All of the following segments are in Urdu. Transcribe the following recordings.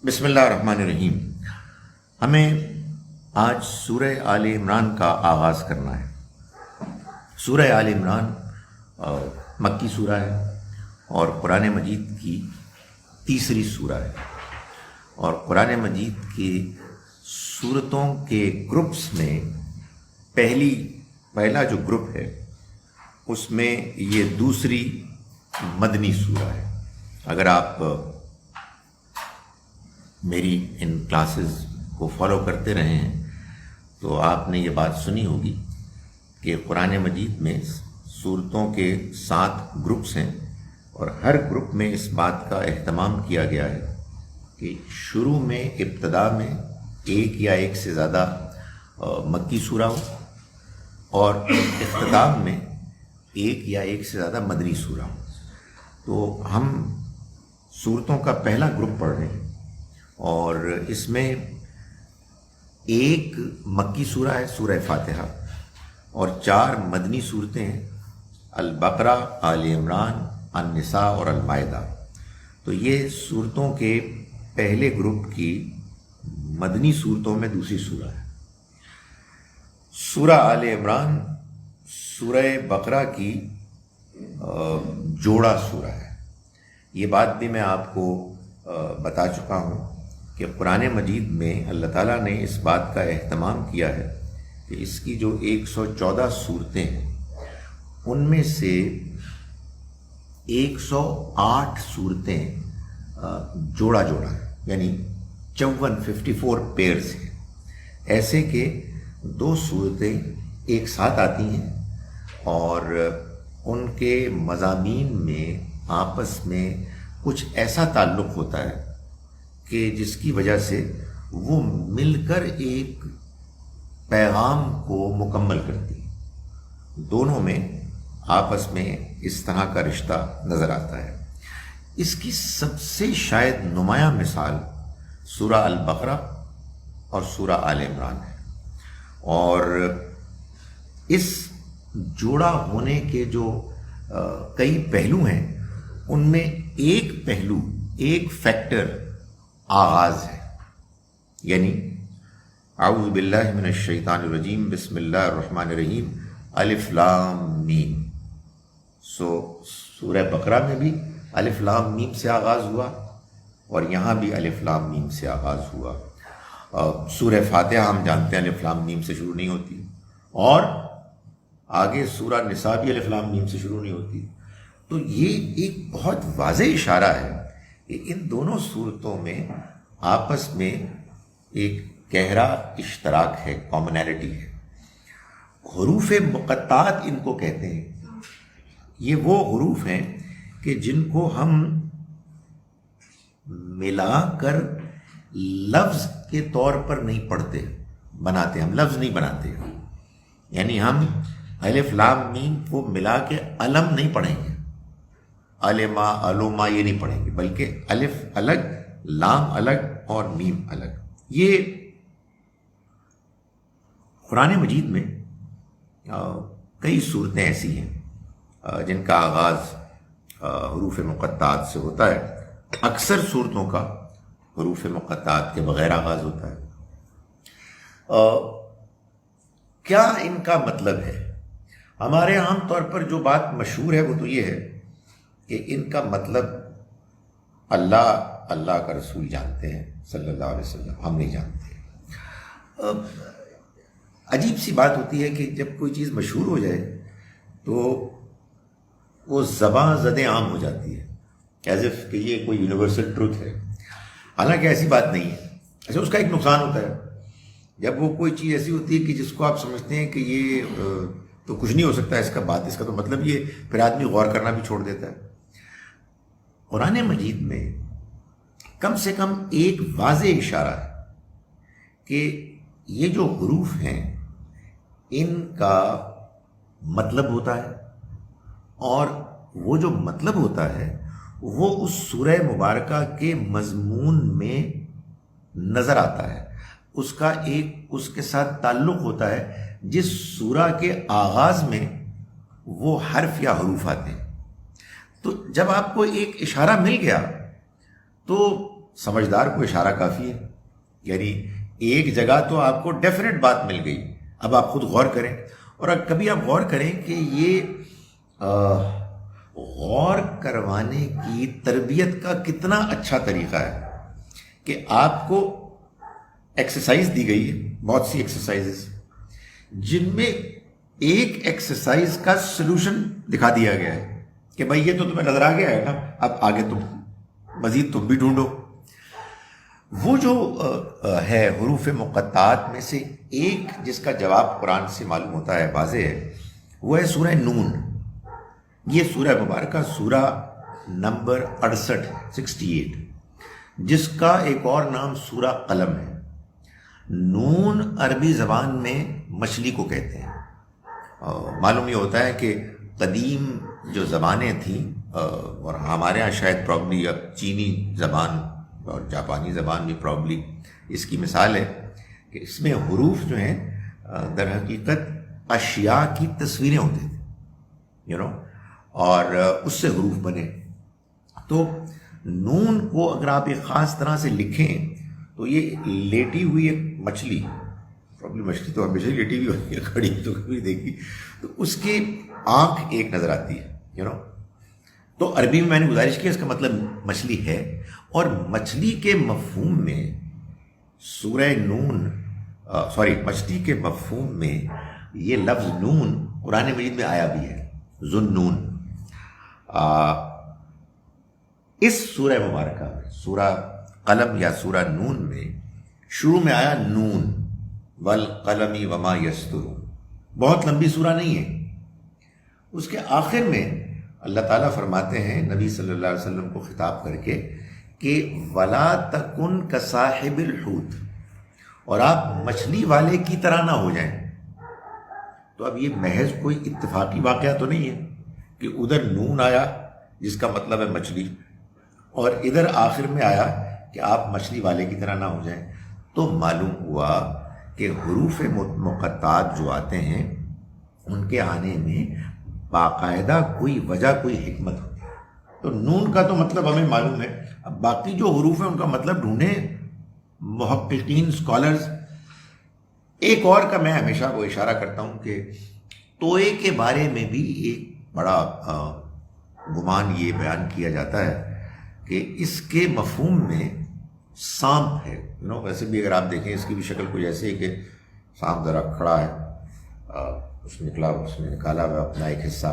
بسم اللہ الرحمن الرحیم۔ ہمیں آج سورہ آل عمران کا آغاز کرنا ہے۔ سورہ آل عمران مکی سورہ ہے اور قرآن مجید کی تیسری سورہ ہے، اور قرآن مجید کی سورتوں کے گروپس میں پہلا جو گروپ ہے اس میں یہ دوسری مدنی سورہ ہے۔ اگر آپ میری ان کلاسز کو فالو کرتے رہے ہیں تو آپ نے یہ بات سنی ہوگی کہ قرآن مجید میں سورتوں کے 7 گروپس ہیں، اور ہر گروپ میں اس بات کا اہتمام کیا گیا ہے کہ شروع میں ابتدا میں ایک یا ایک سے زیادہ مکی سورہ ہو، اور اختتام میں ایک یا ایک سے زیادہ مدنی سورہ ہو۔ تو ہم سورتوں کا پہلا گروپ پڑھ رہے ہیں، اور اس میں ایک مکی سورہ ہے سورہ فاتحہ، اور 4 مدنی صورتیں ہیں البقرہ، آل عمران، النساء اور المائدہ۔ تو یہ صورتوں کے پہلے گروپ کی مدنی صورتوں میں دوسری سورہ ہے۔ سورہ آل عمران سورہ بقرہ کی جوڑا سورہ ہے۔ یہ بات بھی میں آپ کو بتا چکا ہوں کہ قرآن مجید میں اللہ تعالیٰ نے اس بات کا اہتمام کیا ہے کہ اس کی جو 114 صورتیں ہیں ان میں سے 108 صورتیں جوڑا ہیں، یعنی 54 پیئرز ہیں، ایسے کہ 2 صورتیں ایک ساتھ آتی ہیں اور ان کے مضامین میں آپس میں کچھ ایسا تعلق ہوتا ہے کہ جس کی وجہ سے وہ مل کر ایک پیغام کو مکمل کرتی ہیں۔ دونوں میں آپس میں اس طرح کا رشتہ نظر آتا ہے۔ اس کی سب سے شاید نمایاں مثال سورہ البقرہ اور سورہ آل عمران ہے، اور اس جوڑا ہونے کے جو کئی پہلو ہیں ان میں ایک پہلو، ایک فیکٹر آغاز ہے، یعنی اعوذ باللہ من الشیطان الرجیم بسم اللہ الرحمن الرحیم الف لام میم۔ سورہ بقرہ میں بھی الف لام میم سے آغاز ہوا، اور یہاں بھی الف لام میم سے آغاز ہوا۔ سورہ فاتحہ ہم جانتے ہیں الف لام میم سے شروع نہیں ہوتی، اور آگے سورہ نساء بھی الف لام میم سے شروع نہیں ہوتی۔ تو یہ ایک بہت واضح اشارہ ہے کہ ان دونوں صورتوں میں آپس میں ایک گہرا اشتراک ہے، کامنالٹی ہے۔ حروف مقطعات ان کو کہتے ہیں۔ یہ وہ حروف ہیں کہ جن کو ہم ملا کر لفظ کے طور پر نہیں پڑھتے، بناتے، ہم لفظ نہیں بناتے، یعنی ہم الف لام میم کو ملا کے علم نہیں پڑھیں گے، علما علوما یہ نہیں پڑھیں گے، بلکہ الف الگ، لام الگ اور میم الگ۔ یہ قرآن مجید میں کئی صورتیں ایسی ہیں جن کا آغاز حروف مقطعات سے ہوتا ہے۔ اکثر صورتوں کا حروف مقطعات کے بغیر آغاز ہوتا ہے۔ کیا ان کا مطلب ہے؟ ہمارے عام طور پر جو بات مشہور ہے وہ تو یہ ہے کہ ان کا مطلب اللہ کا رسول جانتے ہیں صلی اللہ علیہ وسلم، ہم نہیں جانتے۔ عجیب سی بات ہوتی ہے کہ جب کوئی چیز مشہور ہو جائے تو وہ زباں زد عام ہو جاتی ہے، ایز اف کہ یہ کوئی یونیورسل ٹروتھ ہے، حالانکہ ایسی بات نہیں ہے۔ ایسے اس کا ایک نقصان ہوتا ہے جب وہ کوئی چیز ایسی ہوتی ہے کہ جس کو آپ سمجھتے ہیں کہ یہ تو کچھ نہیں ہو سکتا اس کا تو مطلب یہ، پھر آدمی غور کرنا بھی چھوڑ دیتا ہے۔ قرآن مجید میں کم سے کم ایک واضح اشارہ ہے کہ یہ جو حروف ہیں ان کا مطلب ہوتا ہے، اور وہ جو مطلب ہوتا ہے وہ اس سورہ مبارکہ کے مضمون میں نظر آتا ہے، اس کے ساتھ تعلق ہوتا ہے جس سورہ کے آغاز میں وہ حرف یا حروف آتے ہیں۔ تو جب آپ کو ایک اشارہ مل گیا تو سمجھدار کو اشارہ کافی ہے، یعنی ایک جگہ تو آپ کو ڈیفینیٹ بات مل گئی، اب آپ خود غور کریں، اور اب کبھی آپ غور کریں کہ یہ غور کروانے کی تربیت کا کتنا اچھا طریقہ ہے کہ آپ کو ایکسرسائز دی گئی ہے، بہت سی ایکسرسائزز، جن میں ایک ایکسرسائز کا سلوشن دکھا دیا گیا ہے کہ بھائی یہ تو تمہیں نظر آ گیا ہے نا، اب آگے تم مزید تم بھی ڈھونڈو۔ وہ جو ہے حروف مقطعات میں سے ایک جس کا جواب قرآن سے معلوم ہوتا ہے، واضح ہے، وہ ہے سورہ نون۔ یہ سورہ مبارکہ سورہ نمبر 68 جس کا ایک اور نام سورہ قلم ہے۔ نون عربی زبان میں مچھلی کو کہتے ہیں۔ معلوم یہ ہوتا ہے کہ قدیم جو زبانیں تھیں، اور ہمارے ہاں شاید پرابلی چینی زبان اور جاپانی زبان بھی پرابلی اس کی مثال ہے کہ اس میں حروف جو ہیں در حقیقت اشیاء کی تصویریں ہوتی تھیں، اور اس سے حروف بنے۔ تو نون کو اگر آپ ایک خاص طرح سے لکھیں تو یہ لیٹی ہوئی ایک مچھلی، پرابلی مچھلی تو ہمیشہ لیٹی ہوئی ہوتی ہے، کھڑی تو کبھی دیکھی، تو اس کی آنکھ ایک نظر آتی ہے، تو عربی میں نے گزارش کی اس کا مطلب مچھلی ہے، اور مچھلی کے مفہوم میں سورہ نون مچھلی کے مفہوم میں یہ لفظ نون قرآن مجید میں آیا بھی ہے، ذُنُّون۔ اس سورہ مبارکہ میں سورہ قلم یا سورہ نون میں شروع میں آیا نون والقلم وما یسطرون، بہت لمبی سورہ نہیں ہے۔ اس کے آخر میں اللہ تعالیٰ فرماتے ہیں نبی صلی اللہ علیہ وسلم کو خطاب کر کے کہ وَلَا تَكُنْ كَصَاحِبِ الْحُوتِ، اور آپ مچھلی والے کی طرح نہ ہو جائیں۔ تو اب یہ محض کوئی اتفاقی واقعہ تو نہیں ہے کہ ادھر نون آیا جس کا مطلب ہے مچھلی، اور ادھر آخر میں آیا کہ آپ مچھلی والے کی طرح نہ ہو جائیں۔ تو معلوم ہوا کہ حروف مقطعات جو آتے ہیں ان کے آنے میں باقاعدہ کوئی وجہ، کوئی حکمت ہوتی ہے۔ تو نون کا تو مطلب ہمیں معلوم ہے، اب باقی جو حروف ہیں ان کا مطلب ڈھونڈیں محققین، اسکالرز۔ ایک اور کا میں ہمیشہ وہ اشارہ کرتا ہوں کہ توئے کے بارے میں بھی ایک بڑا گمان یہ بیان کیا جاتا ہے کہ اس کے مفہوم میں سانپ ہے، ویسے بھی اگر آپ دیکھیں اس کی بھی شکل کچھ ایسے ہے کہ سانپ ذرا کھڑا ہے، اس نے نکالا ہوا اپنا ایک حصہ۔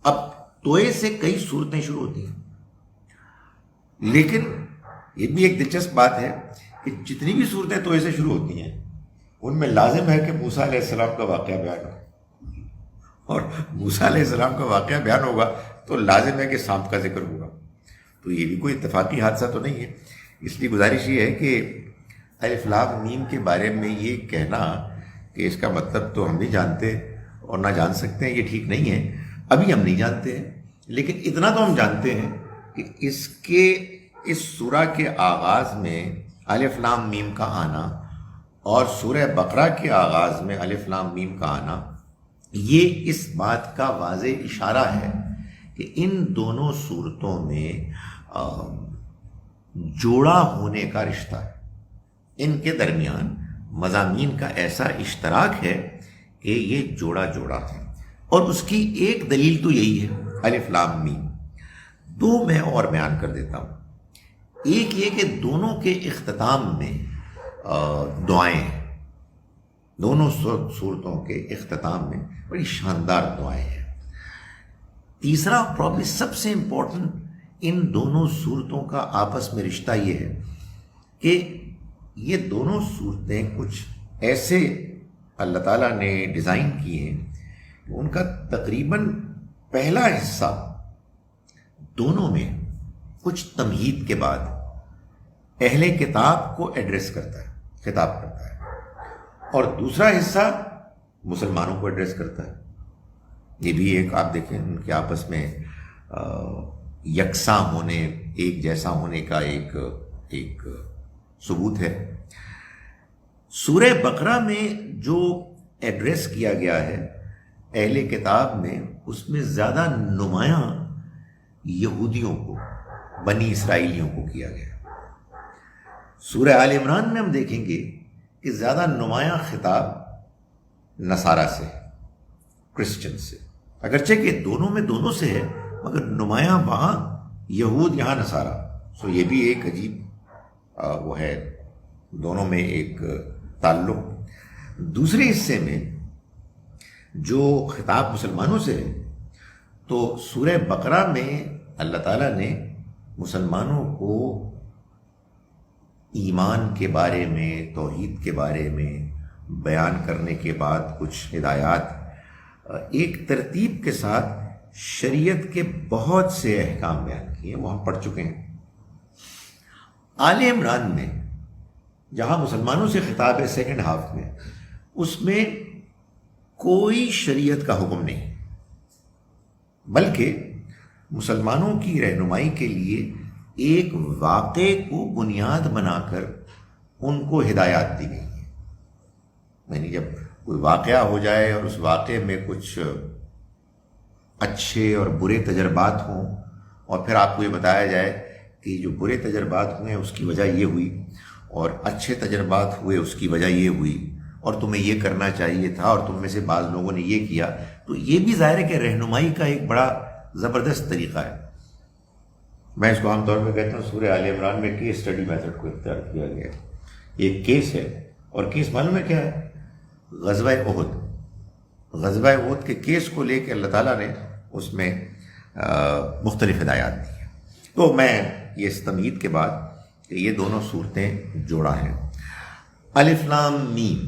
اب توئے سے کئی صورتیں شروع ہوتی ہیں، لیکن یہ بھی ایک دلچسپ بات ہے کہ جتنی بھی صورتیں توئے سے شروع ہوتی ہیں ان میں لازم ہے کہ موسیٰ علیہ السلام کا واقعہ بیان ہو، اور موسیٰ علیہ السلام کا واقعہ بیان ہوگا تو لازم ہے کہ سانپ کا ذکر ہوگا۔ تو یہ بھی کوئی اتفاقی حادثہ تو نہیں ہے۔ اس لیے گزارش یہ ہے کہ الف لام میم کے بارے میں یہ کہنا کہ اس کا مطلب تو ہم نہیں جانتے اور نہ جان سکتے ہیں، یہ ٹھیک نہیں ہے۔ ابھی ہم نہیں جانتے ہیں، لیکن اتنا تو ہم جانتے ہیں کہ اس سورہ کے آغاز میں الف لام میم کا آنا اور سورہ بقرہ کے آغاز میں الف لام میم کا آنا، یہ اس بات کا واضح اشارہ ہے کہ ان دونوں صورتوں میں جوڑا ہونے کا رشتہ ہے، ان کے درمیان مضامین کا ایسا اشتراک ہے کہ یہ جوڑا ہے، اور اس کی ایک دلیل تو یہی ہے الف لام میم۔ دو میں اور بیان کر دیتا ہوں۔ ایک یہ کہ دونوں کے اختتام میں دعائیں ہیں، دونوں صورتوں کے اختتام میں بڑی شاندار دعائیں ہیں۔ تیسرا پرابلی سب سے امپورٹنٹ ان دونوں صورتوں کا آپس میں رشتہ یہ ہے کہ یہ دونوں صورتیں کچھ ایسے اللہ تعالیٰ نے ڈیزائن کی ہیں کہ ان کا تقریباً پہلا حصہ دونوں میں کچھ تمہید کے بعد اہل کتاب کو ایڈریس کرتا ہے، خطاب کرتا ہے، اور دوسرا حصہ مسلمانوں کو ایڈریس کرتا ہے۔ یہ بھی ایک آپ دیکھیں ان کے آپس میں یکساں ہونے، ایک جیسا ہونے کا ایک ثبوت ہے۔ سورہ بقرہ میں جو ایڈریس کیا گیا ہے اہل کتاب میں، اس میں زیادہ نمایاں یہودیوں کو بنی اسرائیلیوں کو کیا گیا۔ سورہ آل عمران میں ہم دیکھیں گے کہ زیادہ نمایاں خطاب نصارہ سے، کرسچن سے، اگرچہ کہ دونوں میں دونوں سے ہے، مگر نمایاں وہاں یہود، یہاں نصارہ۔ سو یہ بھی ایک عجیب وہ ہے، دونوں میں ایک تعلق۔ دوسرے حصے میں جو خطاب مسلمانوں سے ہے، تو سورہ بقرہ میں اللہ تعالیٰ نے مسلمانوں کو ایمان کے بارے میں، توحید کے بارے میں بیان کرنے کے بعد کچھ ہدایات ایک ترتیب کے ساتھ شریعت کے بہت سے احکام بیان کیے، وہ ہم پڑھ چکے ہیں۔ آل عمران میں جہاں مسلمانوں سے خطاب ہے سیکنڈ ہاف میں، اس میں کوئی شریعت کا حکم نہیں، بلکہ مسلمانوں کی رہنمائی کے لیے ایک واقعے کو بنیاد بنا کر ان کو ہدایات دی گئی ہیں۔ یعنی جب کوئی واقعہ ہو جائے اور اس واقعے میں کچھ اچھے اور برے تجربات ہوں، اور پھر آپ کو یہ بتایا جائے کہ جو برے تجربات ہوئے اس کی وجہ یہ ہوئی، اور اچھے تجربات ہوئے اس کی وجہ یہ ہوئی، اور تمہیں یہ کرنا چاہیے تھا اور تم میں سے بعض لوگوں نے یہ کیا، تو یہ بھی ظاہر ہے کہ رہنمائی کا ایک بڑا زبردست طریقہ ہے۔ میں اس کو عام طور پہ کہتا ہوں سورہ آل عمران میں کیس اسٹڈی میتھڈ کو اختیار کیا گیا ہے۔ ایک کیس ہے، اور کیس معلوم ہے کیا ہے؟ غزوہ احد۔ غزوہ احد کے کیس کو لے کے اللہ تعالیٰ نے اس میں مختلف ہدایات دی ہیں۔ تو میں یہ اس تمہید کے بعد کہ یہ دونوں صورتیں جوڑا ہیں۔ الف لام میم،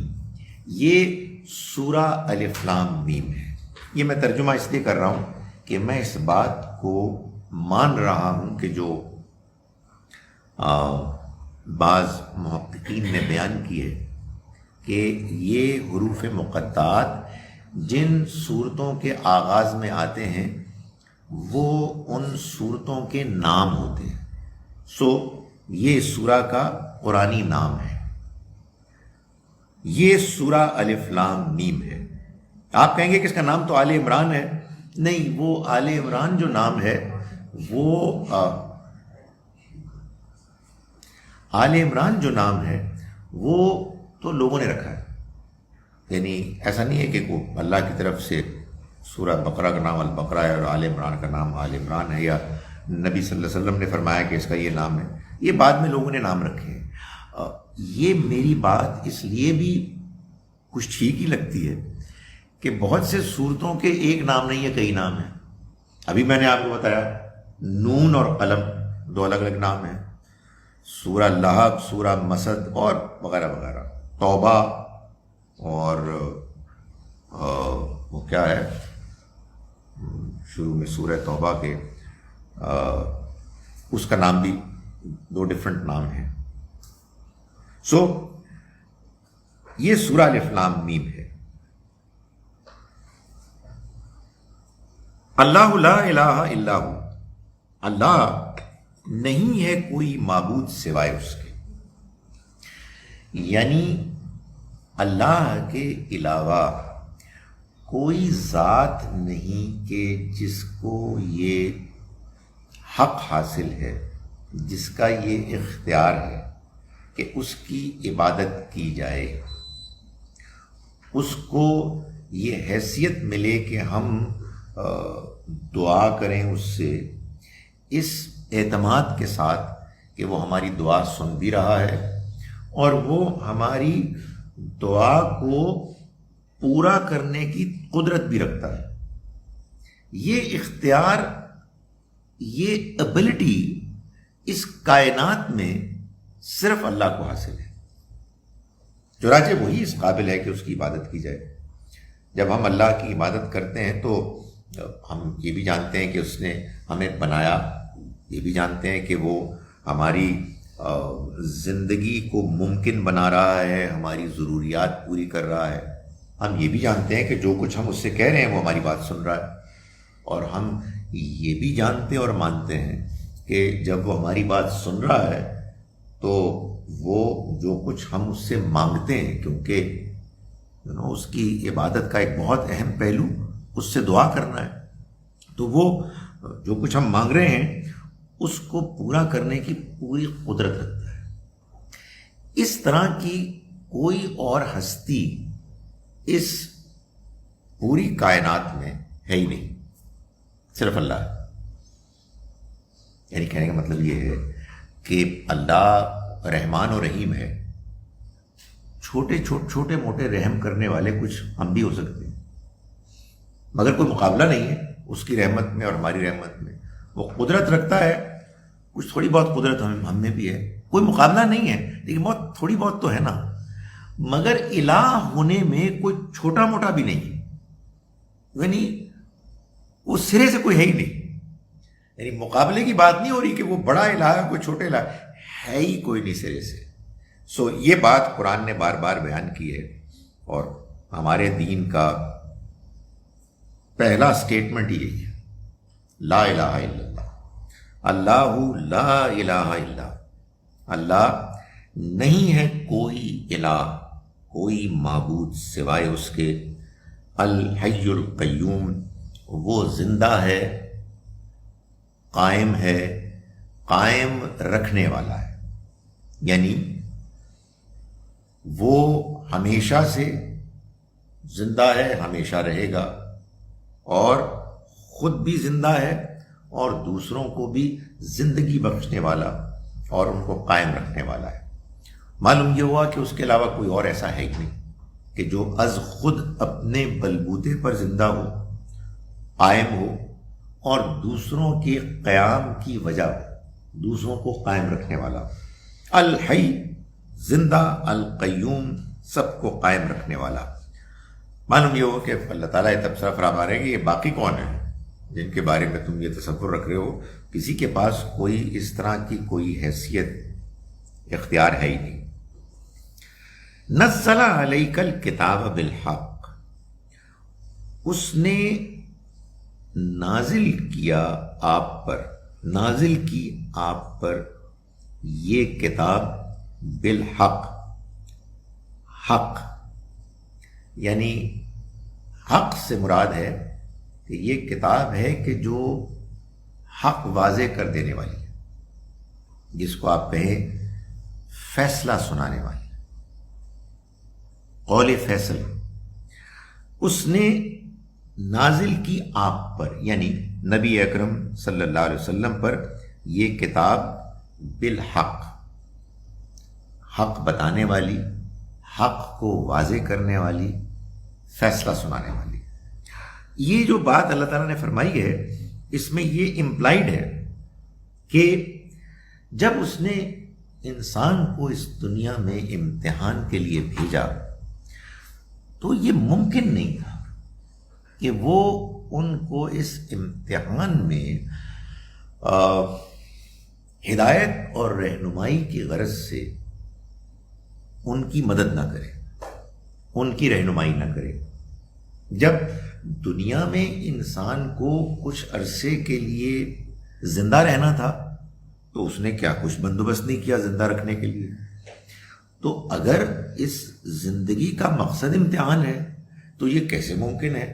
یہ سورہ الف لام میم ہے۔ یہ میں ترجمہ اس لیے کر رہا ہوں کہ میں اس بات کو مان رہا ہوں کہ جو بعض محققین نے بیان کی ہے کہ یہ حروف مقطعات جن صورتوں کے آغاز میں آتے ہیں وہ ان صورتوں کے نام ہوتے ہیں۔ سو یہ سورہ کا قرآنی نام ہے، یہ سورہ الف لام میم ہے۔ آپ کہیں گے کہ اس کا نام تو آل عمران ہے۔ نہیں، وہ آل عمران جو نام ہے وہ آل عمران جو نام ہے وہ تو لوگوں نے رکھا ہے، یعنی ایسا نہیں ہے کہ اللہ کی طرف سے سورہ بقرہ کا نام البقرہ ہے اور آل عمران کا نام آل عمران ہے، یا نبی صلی اللہ علیہ وسلم نے فرمایا کہ اس کا یہ نام ہے۔ یہ بعد میں لوگوں نے نام رکھے ہیں۔ یہ میری بات اس لیے بھی کچھ ٹھیک ہی لگتی ہے کہ بہت سے صورتوں کے ایک نام نہیں ہے، کئی نام ہیں۔ ابھی میں نے آپ کو بتایا نون اور قلم دو الگ الگ نام ہیں، سورہ لہب، سورہ مسد اور وغیرہ وغیرہ، توبہ اور وہ کیا ہے شروع میں سورہ توبہ کے اس کا نام بھی دو ڈفرنٹ نام ہیں۔ سو یہ سورہ الف لام میم ہے۔ اللہ لا الہ الا ہو، اللہ نہیں ہے کوئی معبود سوائے اس کے، یعنی اللہ کے علاوہ کوئی ذات نہیں کہ جس کو یہ حق حاصل ہے، جس کا یہ اختیار ہے کہ اس کی عبادت کی جائے، اس کو یہ حیثیت ملے کہ ہم دعا کریں اس سے، اس اعتماد کے ساتھ کہ وہ ہماری دعا سن بھی رہا ہے اور وہ ہماری دعا کو پورا کرنے کی قدرت بھی رکھتا ہے۔ یہ اختیار، یہ ایبلٹی اس کائنات میں صرف اللہ کو حاصل ہے، چنانچہ وہی اس قابل ہے کہ اس کی عبادت کی جائے۔ جب ہم اللہ کی عبادت کرتے ہیں تو ہم یہ بھی جانتے ہیں کہ اس نے ہمیں بنایا، یہ بھی جانتے ہیں کہ وہ ہماری زندگی کو ممکن بنا رہا ہے، ہماری ضروریات پوری کر رہا ہے۔ ہم یہ بھی جانتے ہیں کہ جو کچھ ہم اس سے کہہ رہے ہیں وہ ہماری بات سن رہا ہے، اور ہم یہ بھی جانتے اور مانتے ہیں کہ جب وہ ہماری بات سن رہا ہے تو وہ جو کچھ ہم اس سے مانگتے ہیں، کیونکہ اس کی عبادت کا ایک بہت اہم پہلو اس سے دعا کرنا ہے، تو وہ جو کچھ ہم مانگ رہے ہیں اس کو پورا کرنے کی پوری قدرت رکھتا ہے۔ اس طرح کی کوئی اور ہستی اس پوری کائنات میں ہے ہی نہیں، صرف اللہ ہے۔ یعنی کہنے کا مطلب یہ ہے کہ اللہ رحمان و رحیم ہے۔ چھوٹے موٹے رحم کرنے والے کچھ ہم بھی ہو سکتے ہیں، مگر کوئی مقابلہ نہیں ہے اس کی رحمت میں اور ہماری رحمت میں۔ وہ قدرت رکھتا ہے، کچھ تھوڑی بہت قدرت ہم میں بھی ہے، کوئی مقابلہ نہیں ہے، لیکن بہت تھوڑی بہت تو ہے نا۔ مگر الہ ہونے میں کوئی چھوٹا موٹا بھی نہیں ہے، یعنی وہ سرے سے کوئی ہے ہی نہیں۔ یعنی مقابلے کی بات نہیں ہو رہی کہ وہ بڑا الہ ہے کوئی چھوٹا الہ ہے ہی کوئی نہیں سرے سے۔ سو یہ بات قرآن نے بار بار بیان کی ہے، اور ہمارے دین کا پہلا سٹیٹمنٹ یہی ہے، لا الہ الا اللہ، اللہ لا الہ الا، اللہ نہیں ہے کوئی الہ، کوئی معبود سوائے اس کے، الحی القیوم، وہ زندہ ہے، قائم ہے، قائم رکھنے والا ہے، یعنی وہ ہمیشہ سے زندہ ہے، ہمیشہ رہے گا، اور خود بھی زندہ ہے اور دوسروں کو بھی زندگی بخشنے والا اور ان کو قائم رکھنے والا ہے۔ معلوم یہ ہوا کہ اس کے علاوہ کوئی اور ایسا ہے ہی نہیں کہ جو از خود اپنے بلبوتے پر زندہ ہو، قائم ہو، اور دوسروں کے قیام کی وجہ دوسروں کو قائم رکھنے والا۔ الحی زندہ، القیوم سب کو قائم رکھنے والا۔ معلوم یہ ہو کہ اللہ تعالیٰ یہ تبصرہ فرما رہے ہیں کہ یہ باقی کون ہیں جن کے بارے میں تم یہ تصور رکھ رہے ہو، کسی کے پاس کوئی اس طرح کی کوئی حیثیت اختیار ہے ہی نہیں۔ نزل علیک الکتاب بالحق، اس نے نازل کیا آپ پر، نازل کی آپ پر یہ کتاب بالحق، حق یعنی حق سے مراد ہے کہ یہ کتاب ہے کہ جو حق واضح کر دینے والی ہے، جس کو آپ کہیں فیصلہ سنانے والی، قول فیصل، اس نے نازل کی آپ پر یعنی نبی اکرم صلی اللہ علیہ وسلم پر یہ کتاب بالحق، حق بتانے والی، حق کو واضح کرنے والی، فیصلہ سنانے والی۔ یہ جو بات اللہ تعالیٰ نے فرمائی ہے، اس میں یہ امپلائڈ ہے کہ جب اس نے انسان کو اس دنیا میں امتحان کے لیے بھیجا تو یہ ممکن نہیں تھا کہ وہ ان کو اس امتحان میں ہدایت اور رہنمائی کی غرض سے ان کی مدد نہ کرے، ان کی رہنمائی نہ کرے۔ جب دنیا میں انسان کو کچھ عرصے کے لیے زندہ رہنا تھا تو اس نے کیا کچھ بندوبست نہیں کیا زندہ رکھنے کے لیے؟ تو اگر اس زندگی کا مقصد امتحان ہے تو یہ کیسے ممکن ہے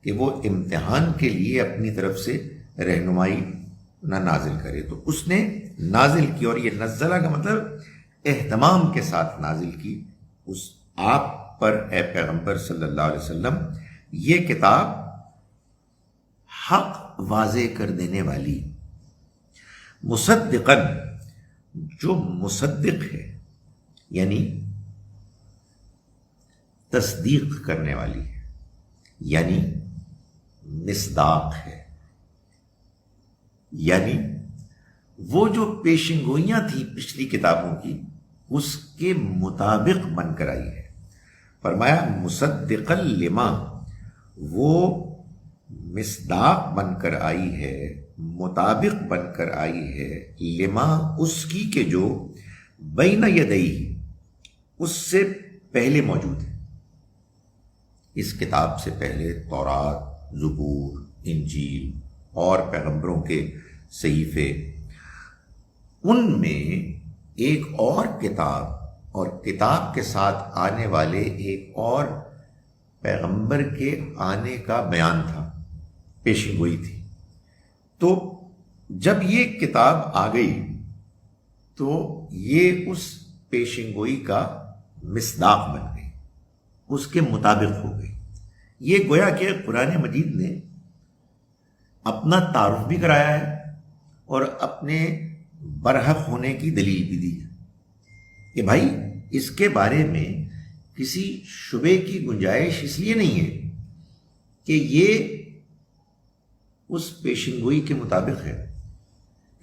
کہ وہ امتحان کے لیے اپنی طرف سے رہنمائی نہ نازل کرے؟ تو اس نے نازل کی، اور یہ نزلہ کا مطلب اہتمام کے ساتھ نازل کی اس آپ پر اے پیغمبر صلی اللہ علیہ وسلم یہ کتاب حق واضح کر دینے والی، مصدقاً جو مصدق ہے یعنی تصدیق کرنے والی ہے، یعنی مصداق ہے، یعنی وہ جو پیشن گوئیاں تھیں پچھلی کتابوں کی اس کے مطابق بن کر آئی ہے۔ فرمایا مصدقا لما، وہ مصداق بن کر آئی ہے، مطابق بن کر آئی ہے، لما اس کی کہ جو بین یدیہ اس سے پہلے موجود ہے۔ اس کتاب سے پہلے تورات، زبور، انجیل اور پیغمبروں کے صحیفے، ان میں ایک اور کتاب اور کتاب کے ساتھ آنے والے ایک اور پیغمبر کے آنے کا بیان تھا، پیشن گوئی تھی۔ تو جب یہ کتاب آ گئی تو یہ اس پیشن گوئی کا مصداق بن گئی، اس کے مطابق ہو گئی۔ یہ گویا کہ قرآن مجید نے اپنا تعارف بھی کرایا ہے اور اپنے برحق ہونے کی دلیل بھی دی ہے کہ بھائی اس کے بارے میں کسی شبے کی گنجائش اس لیے نہیں ہے کہ یہ اس پیشن گوئی کے مطابق ہے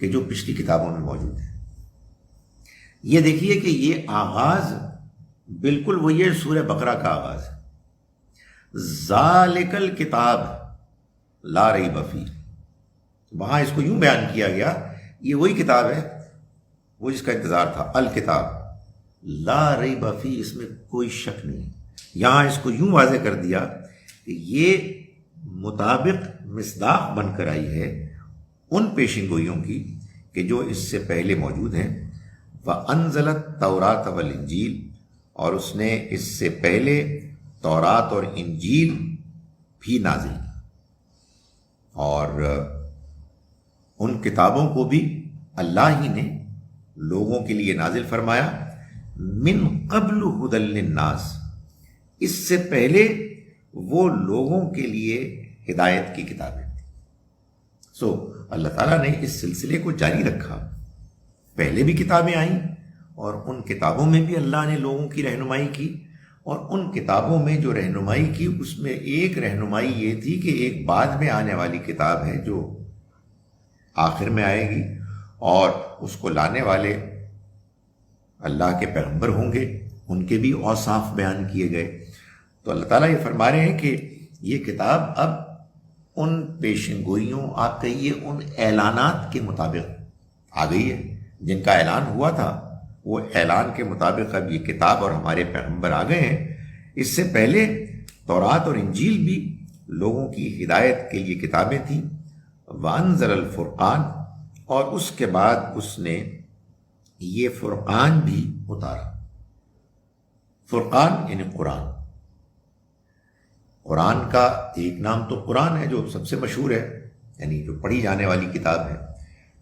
کہ جو پچھلی کتابوں میں موجود ہے۔ یہ دیکھیے کہ یہ آغاز بالکل وہی ہے سورہ بقرہ کا آغاز ہے، ذالک الکتاب لا ریب فیہ۔ وہاں اس کو یوں بیان کیا گیا یہ وہی کتاب ہے وہ جس کا انتظار تھا، الکتاب لا ریب فیہ، اس میں کوئی شک نہیں۔ یہاں اس کو یوں واضح کر دیا کہ یہ مطابق مصداق بن کر آئی ہے ان پیشن گوئیوں کی کہ جو اس سے پہلے موجود ہیں۔ وَأَنزَلَ التَّوْرَاةَ وَالْإِنْجِيلَ، اور اس نے اس سے پہلے تورات اور انجیل بھی نازل کی، اور ان کتابوں کو بھی اللہ ہی نے لوگوں کے لیے نازل فرمایا۔ من قبل ھدی للناس، اس سے پہلے وہ لوگوں کے لیے ہدایت کی کتابیں تھیں۔ سو اللہ تعالیٰ نے اس سلسلے کو جاری رکھا، پہلے بھی کتابیں آئیں اور ان کتابوں میں بھی اللہ نے لوگوں کی رہنمائی کی، اور ان کتابوں میں جو رہنمائی کی اس میں ایک رہنمائی یہ تھی کہ ایک بعد میں آنے والی کتاب ہے جو آخر میں آئے گی، اور اس کو لانے والے اللہ کے پیغمبر ہوں گے، ان کے بھی اوصاف بیان کیے گئے۔ تو اللہ تعالیٰ یہ فرما رہے ہیں کہ یہ کتاب اب ان پیشن گوئیوں، آپ کہیے ان اعلانات کے مطابق آ گئی ہے جن کا اعلان ہوا تھا، وہ اعلان کے مطابق اب یہ کتاب اور ہمارے پیغمبر آ گئے ہیں۔ اس سے پہلے تورات اور انجیل بھی لوگوں کی ہدایت کے لیے کتابیں تھیں۔ وَأَنزَلَ الْفُرْقَانَ، اور اس کے بعد اس نے یہ فرقان بھی اتارا۔ فرقان یعنی قرآن۔ قرآن کا ایک نام تو قرآن ہے جو سب سے مشہور ہے، یعنی جو پڑھی جانے والی کتاب ہے،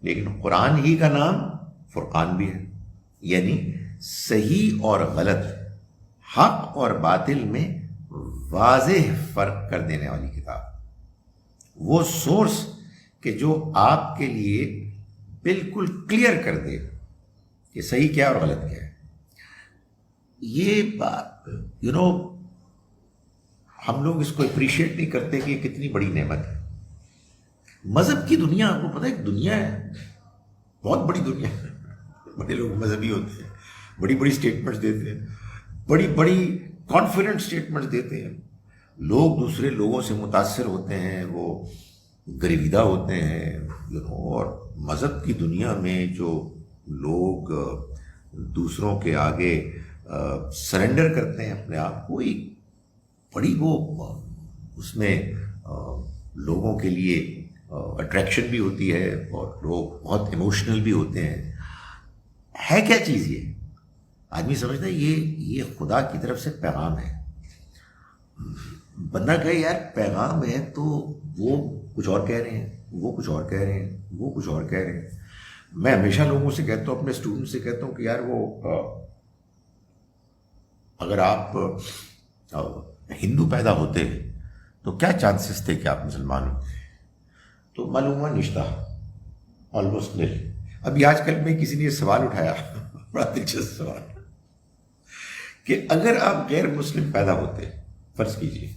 لیکن قرآن ہی کا نام فرقان بھی ہے، یعنی صحیح اور غلط، حق اور باطل میں واضح فرق کر دینے والی کتاب، وہ سورس کہ جو آپ کے لیے بالکل کلیئر کر دے کہ صحیح کیا اور غلط کیا ہے۔ یہ بات ہم لوگ اس کو اپریشیٹ نہیں کرتے کہ یہ کتنی بڑی نعمت ہے۔ مذہب کی دنیا، آپ کو پتہ ہے ایک دنیا ہے، بہت بڑی دنیا ہے، بڑے لوگ مذہبی ہوتے ہیں، بڑی بڑی سٹیٹمنٹس دیتے ہیں، بڑی بڑی کانفیڈنٹ سٹیٹمنٹس دیتے ہیں، لوگ دوسرے لوگوں سے متاثر ہوتے ہیں، وہ گرویدہ ہوتے ہیں، اور مذہب کی دنیا میں جو لوگ دوسروں کے آگے سرنڈر کرتے ہیں اپنے آپ کو، ایک بڑی وہ اس میں لوگوں کے لیے اٹریکشن بھی ہوتی ہے، اور لوگ بہت ایموشنل بھی ہوتے ہیں۔ ہے کیا چیز یہ؟ آدمی سمجھتا ہے یہ خدا کی طرف سے پیغام ہے۔ بندہ کہے یار پیغام ہے تو وہ کچھ اور کہہ رہے ہیں، وہ کچھ اور کہہ رہے ہیں، وہ کچھ اور کہہ رہے ہیں۔ میں ہمیشہ لوگوں سے کہتا ہوں، اپنے اسٹوڈنٹ سے کہتا ہوں کہ یار وہ اگر آپ ہندو پیدا ہوتے تو کیا چانسز تھے کہ آپ مسلمان ہوتے؟ تو معلوم ہوا نشتہ، آلموسٹ نل۔ ابھی آج کل میں کسی نے یہ سوال اٹھایا، بڑا دلچسپ سوال، کہ اگر آپ غیر مسلم پیدا ہوتے، فرض کیجیے،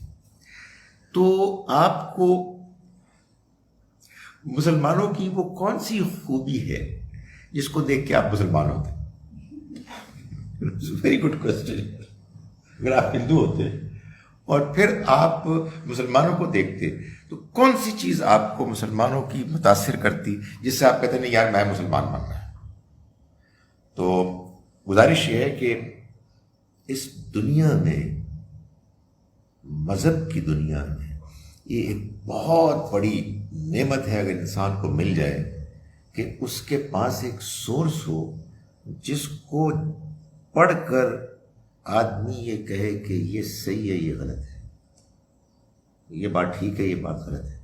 تو آپ کو مسلمانوں کی وہ کون سی خوبی ہے جس کو دیکھ کے آپ مسلمان ہوتے؟ Very good question. اگر آپ ہندو ہوتے اور پھر آپ مسلمانوں کو دیکھتے تو کون سی چیز آپ کو مسلمانوں کی متاثر کرتی جس سے آپ کہتے نہیں یار میں مسلمان بن رہا ہوں؟ تو گزارش یہ ہے کہ اس دنیا میں، مذہب کی دنیا میں، یہ ایک بہت بڑی نعمت ہے اگر انسان کو مل جائے کہ اس کے پاس ایک سورس ہو جس کو پڑھ کر آدمی یہ کہے کہ یہ صحیح ہے، یہ غلط ہے، یہ بات ٹھیک ہے، یہ بات غلط ہے،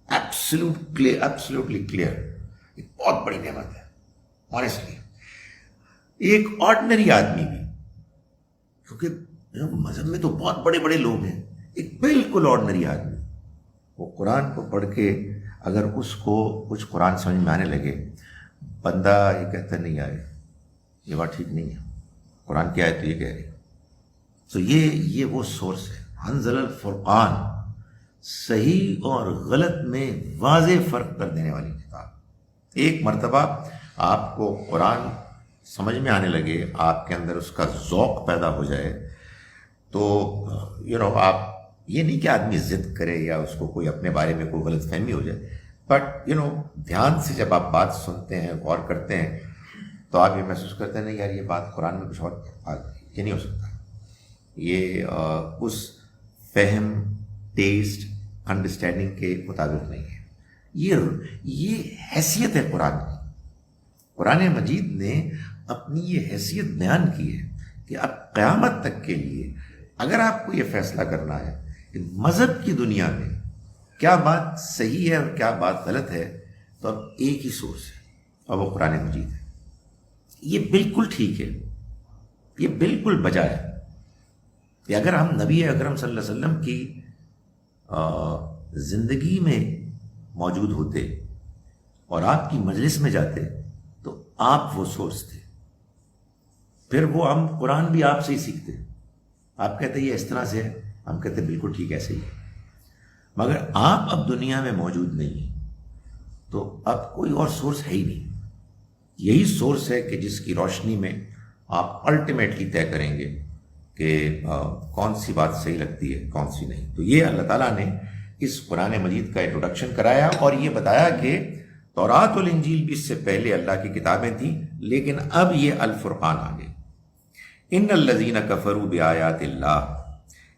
ایبسلیوٹلی کلیئر۔ ایک بہت بڑی نعمت ہے آنیسٹلی. ایک آرڈنری آدمی بھی، کیونکہ مذہب میں تو بہت بڑے بڑے لوگ ہیں، ایک بالکل آرڈنری آدمی وہ قرآن کو پڑھ کے اگر اس کو کچھ قرآن سمجھ میں آنے لگے، بندہ یہ کہتا نہیں یار یہ بات ٹھیک نہیں ہے، قرآن کیا ہے تو یہ کہہ رہی. تو یہ وہ سورس ہے. انزل الفرقان، صحیح اور غلط میں واضح فرق کر دینے والی کتاب. ایک مرتبہ آپ کو قرآن سمجھ میں آنے لگے، آپ کے اندر اس کا ذوق پیدا ہو جائے، تو آپ یہ نہیں کہ آدمی ضد کرے یا اس کو کوئی اپنے بارے میں کوئی غلط فہمی ہو جائے، بٹ دھیان سے جب آپ بات سنتے ہیں، غور کرتے ہیں، تو آپ یہ محسوس کرتے ہیں نہیں یار یہ بات قرآن میں کچھ اور یہ نہیں ہو سکتا، یہ اس فہم، ٹیسٹ، انڈرسٹینڈنگ کے مطابق نہیں ہے. یہ حیثیت ہے قرآن کی. قرآن مجید نے اپنی یہ حیثیت بیان کی ہے کہ اب قیامت تک کے لیے اگر آپ کو یہ فیصلہ کرنا ہے کہ مذہب کی دنیا میں کیا بات صحیح ہے اور کیا بات غلط ہے، تو اب ایک ہی سورس ہے اور وہ قرآن مجید ہے. یہ بالکل ٹھیک ہے، یہ بالکل بجا ہے کہ اگر ہم نبی اکرم صلی اللہ علیہ وسلم کی زندگی میں موجود ہوتے اور آپ کی مجلس میں جاتے تو آپ وہ سورس تھے. پھر وہ ہم قرآن بھی آپ سے ہی سیکھتے. آپ کہتے یہ اس طرح سے ہے، ہم کہتے بالکل ٹھیک ایسے ہی ہے. مگر آپ اب دنیا میں موجود نہیں ہیں تو اب کوئی اور سورس ہے ہی نہیں. یہی سورس ہے کہ جس کی روشنی میں آپ الٹیمیٹلی طے کریں گے کہ کون سی بات صحیح لگتی ہے کون سی نہیں. تو یہ اللہ تعالیٰ نے اس قرآن مجید کا انٹروڈکشن کرایا اور یہ بتایا کہ تورات اور انجیل بھی اس سے پہلے اللہ کی کتابیں تھیں، لیکن اب یہ الفرقان آ گئے. ان الذین کفروا بآیات اللہ،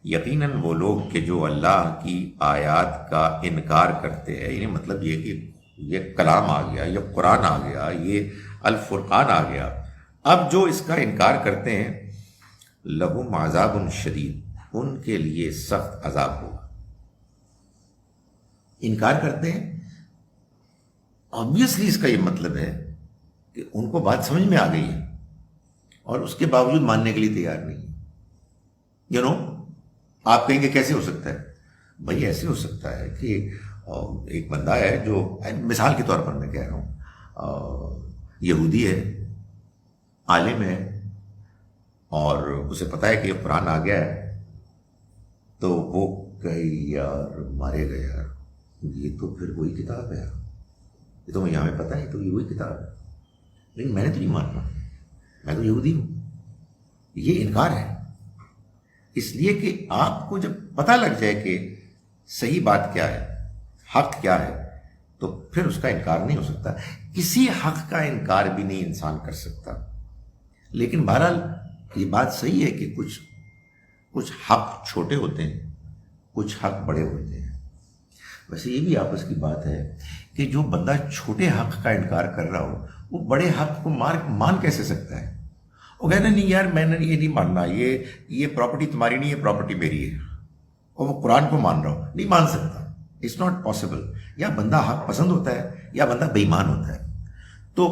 یقیناً وہ لوگ کہ جو اللہ کی آیات کا انکار کرتے ہیں، یعنی مطلب یہ کہ یہ کلام آ گیا، یہ قرآن آ گیا، یہ الفرقان آ گیا، اب جو اس کا انکار کرتے ہیں لہم عذاب شدید، ان کے لیے سخت عذاب ہوگا. انکار کرتے ہیں، آبویسلی اس کا یہ مطلب ہے کہ ان کو بات سمجھ میں آ گئی ہے اور اس کے باوجود ماننے کے لیے تیار نہیں. آپ کہیں گے کیسے ہو سکتا ہے؟ بھائی ایسے ہو سکتا ہے کہ ایک بندہ ہے جو، مثال کے طور پر میں کہہ رہا ہوں، یہودی ہے، عالم ہے، اور اسے پتہ ہے کہ یہ قرآن آ گیا ہے، تو وہ کہے یار مارے گئے یار، یہ تو پھر وہی کتاب ہے، یہ تو یہاں میں پتہ ہے تو یہ وہی کتاب ہے، لیکن میں نے تو نہیں ماننا، میں تو یہودی ہوں. یہ انکار ہے. اس لیے کہ آپ کو جب پتہ لگ جائے کہ صحیح بات کیا ہے، حق کیا ہے، تو پھر اس کا انکار نہیں ہو سکتا. کسی حق کا انکار بھی نہیں انسان کر سکتا. لیکن بہرحال یہ بات صحیح ہے کہ کچھ حق چھوٹے ہوتے ہیں، کچھ حق بڑے ہوتے ہیں. ویسے یہ بھی آپس کی بات ہے کہ جو بندہ چھوٹے حق کا انکار کر رہا ہو وہ بڑے حق کو مان کیسے سکتا ہے؟ وہ کہتا نہیں یار میں نے یہ نہیں ماننا، یہ پراپرٹی تمہاری نہیں، یہ پراپرٹی میری ہے، اور وہ قرآن کو مان رہا ہو، نہیں مان سکتا. It's not possible. یا بندہ حق پسند ہوتا ہے یا بندہ بے ایمان ہوتا ہے. تو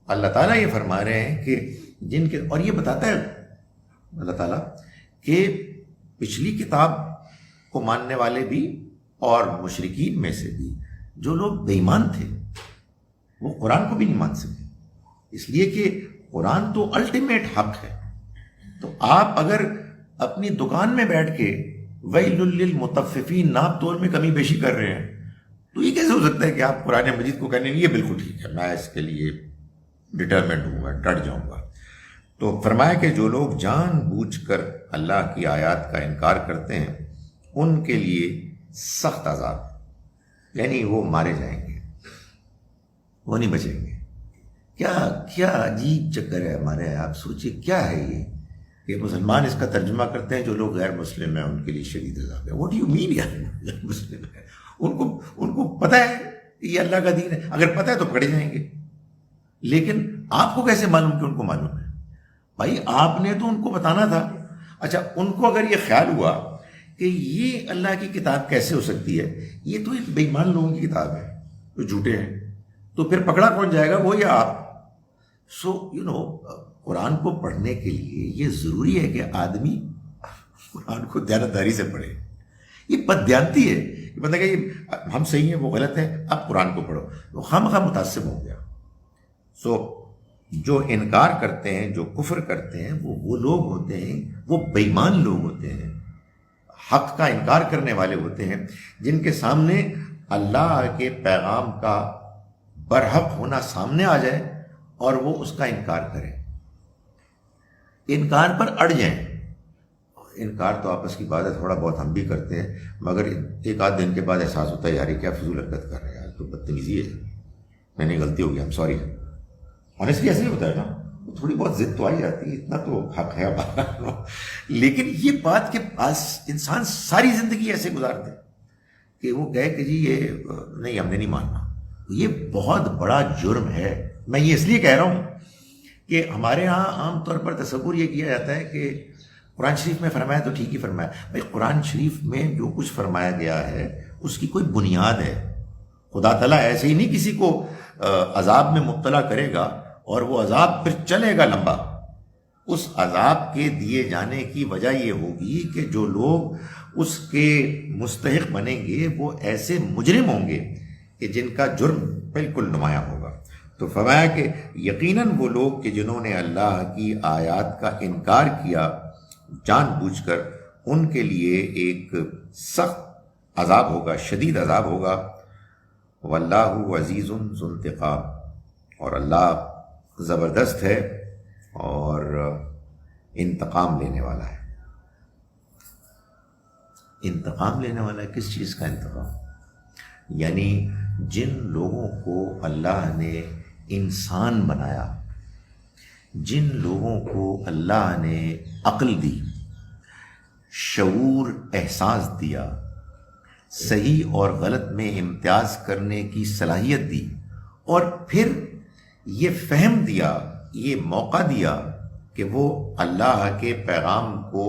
اللہ تعالیٰ یہ فرما رہے ہیں کہ جن کے، اور یہ بتاتا ہے اللہ تعالیٰ کہ پچھلی کتاب کو ماننے والے بھی اور مشرکین میں سے بھی جو لوگ بے ایمان تھے وہ قرآن کو بھی نہیں مان سکے، اس لیے کہ قرآن تو الٹیمیٹ حق ہے. تو آپ اگر اپنی دکان میں بیٹھ کے ویل للمطففین ناپ تول میں کمی بیشی کر رہے ہیں تو یہ کیسے ہو سکتا ہے کہ آپ قرآن مجید کو کہنے یہ بالکل ٹھیک ہے، میں اس کے لیے ڈٹرمنٹ ہوں گا، ڈٹ جاؤں گا. تو فرمایا کہ جو لوگ جان بوجھ کر اللہ کی آیات کا انکار کرتے ہیں ان کے لیے سخت عذاب، یعنی وہ مارے جائیں گے، وہ نہیں بچیں گے. کیا عجیب چکر ہے ہمارے. آپ سوچئے کیا ہے یہ کہ مسلمان اس کا ترجمہ کرتے ہیں جو لوگ غیر مسلم ہیں ان کے لیے شدید عذاب ہے. واٹ ڈو یو مین یار غیر مسلم ہے؟ ان کو پتہ ہے یہ اللہ کا دین ہے، اگر پتہ ہے تو پکڑے جائیں گے. لیکن آپ کو کیسے معلوم کہ ان کو معلوم ہے؟ بھائی آپ نے تو ان کو بتانا تھا. اچھا ان کو اگر یہ خیال ہوا کہ یہ اللہ کی کتاب کیسے ہو سکتی ہے، یہ تو ایک بے ایمان لوگوں کی کتاب ہے جو جھوٹے ہیں، تو پھر پکڑا کون جائے گا؟ وہ یا آپ. سو قرآن کو پڑھنے کے لیے یہ ضروری ہے کہ آدمی قرآن کو دیانتداری سے پڑھے. یہ بددیانتی ہے کہ بندہ کہ ہم صحیح ہیں وہ غلط ہے، اب قرآن کو پڑھو، تو خواہ متعصب ہو گیا. سو جو انکار کرتے ہیں، جو کفر کرتے ہیں، وہ لوگ ہوتے ہیں، وہ بے ایمان لوگ ہوتے ہیں، حق کا انکار کرنے والے ہوتے ہیں، جن کے سامنے اللہ کے پیغام کا برحق ہونا سامنے آ جائے اور وہ اس کا انکار کریں، انکار پر اڑ جائیں. انکار تو آپس کی بات ہے، تھوڑا بہت ہم بھی کرتے ہیں، مگر ایک آدھ دن کے بعد احساس ہوتا ہے یار یہ کیا فضول حرکت کر رہے ہیں، تو بدتمیزی ہے، میں نے غلطی ہو گیا، ہم سوری. آنیسٹلی ایسے ہی ہوتا ہے نا، تھوڑی بہت ضد تو آئی جاتی ہے، اتنا تو حق ہے ہمارا. لیکن یہ بات کے پاس انسان ساری زندگی ایسے گزار دے کہ وہ کہے کہ جی یہ نہیں، ہم نے نہیں ماننا، یہ بہت بڑا جرم ہے. میں یہ اس لیے کہہ رہا ہوں کہ ہمارے ہاں عام طور پر تصور یہ کیا جاتا ہے کہ قرآن شریف میں فرمایا تو ٹھیک ہی فرمایا. بھائی قرآن شریف میں جو کچھ فرمایا گیا ہے اس کی کوئی بنیاد ہے. خدا تعالیٰ ایسے ہی نہیں کسی کو عذاب میں مبتلا کرے گا اور وہ عذاب پھر چلے گا لمبا. اس عذاب کے دیے جانے کی وجہ یہ ہوگی کہ جو لوگ اس کے مستحق بنیں گے وہ ایسے مجرم ہوں گے کہ جن کا جرم بالکل نمایاں ہوگا. تو فرمایا کہ یقیناً وہ لوگ کہ جنہوں نے اللہ کی آیات کا انکار کیا جان بوجھ کر، ان کے لیے ایک سخت عذاب ہوگا، شدید عذاب ہوگا. واللہ عزیز ذو انتقام، اور اللہ زبردست ہے اور انتقام لینے والا ہے. انتقام لینے والا ہے، کس چیز کا انتقام؟ یعنی جن لوگوں کو اللہ نے انسان بنایا، جن لوگوں کو اللہ نے عقل دی، شعور، احساس دیا، صحیح اور غلط میں امتیاز کرنے کی صلاحیت دی، اور پھر یہ فہم دیا، یہ موقع دیا کہ وہ اللہ کے پیغام کو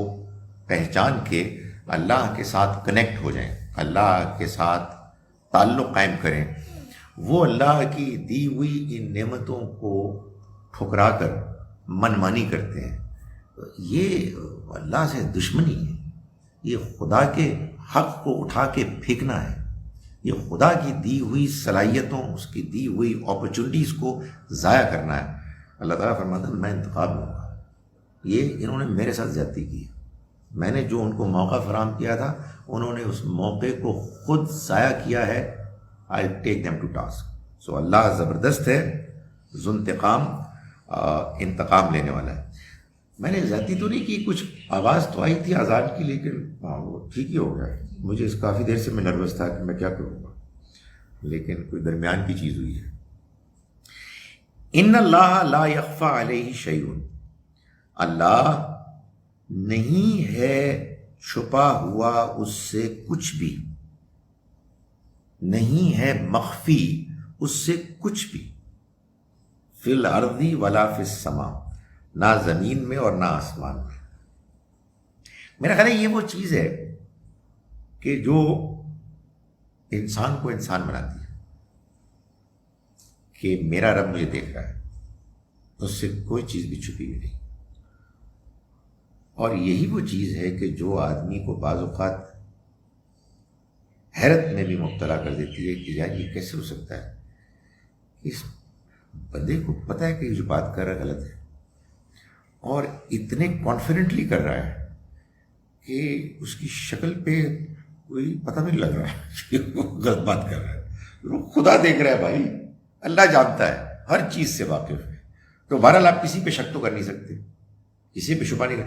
پہچان کے اللہ کے ساتھ کنیکٹ ہو جائیں، اللہ کے ساتھ تعلق قائم کریں، وہ اللہ کی دی ہوئی ان نعمتوں کو ٹھکرا کر منمانی کرتے ہیں. یہ اللہ سے دشمنی ہے، یہ خدا کے حق کو اٹھا کے پھینکنا ہے، یہ خدا کی دی ہوئی صلاحیتوں، اس کی دی ہوئی اپرچونٹیز کو ضائع کرنا ہے. اللہ تعالیٰ فرماتا ہے میں انتقام لوں گا. یہ انہوں نے میرے ساتھ زیادتی کی، میں نے جو ان کو موقع فراہم کیا تھا انہوں نے اس موقع کو خود ضائع کیا ہے. I'll take them to task. So اللہ زبردست ہے، ذو انتقام، انتقام لینے والا ہے. میں نے زیادتی تو نہیں کی، کچھ آواز تو آئی تھی آزان کی، لیکن وہ ٹھیک ہی ہو گیا. مجھے اس کافی دیر سے میں نروس تھا کہ میں کیا کروں گا، لیکن کوئی درمیان کی چیز ہوئی ہے. ان اللہ لا یخفی علیہ شیء، اللہ نہیں ہے چھپا ہوا اس سے کچھ بھی، نہیں ہے مخفی اس سے کچھ بھی. فی الارض ولا فی السماء، نہ زمین میں اور نہ آسمان میں. میرا خیال ہے یہ وہ چیز ہے کہ جو انسان کو انسان بناتی ہے کہ میرا رب مجھے دیکھ رہا ہے، اس سے کوئی چیز بھی چھپی ہوئی نہیں. اور یہی وہ چیز ہے کہ جو آدمی کو بعض اوقات حیرت میں بھی مبتلا کر دیتی ہے کہ یار یہ کیسے ہو سکتا ہے، اس بندے کو پتہ ہے کہ یہ جو بات کر رہا ہے غلط ہے، اور اتنے کانفیڈنٹلی کر رہا ہے کہ اس کی شکل پہ کوئی پتہ نہیں لگ رہا ہے کہ وہ غلط بات کر رہا ہے. خدا دیکھ رہا ہے بھائی، اللہ جانتا ہے، ہر چیز سے واقف ہے. تو بہرحال آپ کسی پہ شک تو کر نہیں سکتے، کسی پہ شبہ نہیں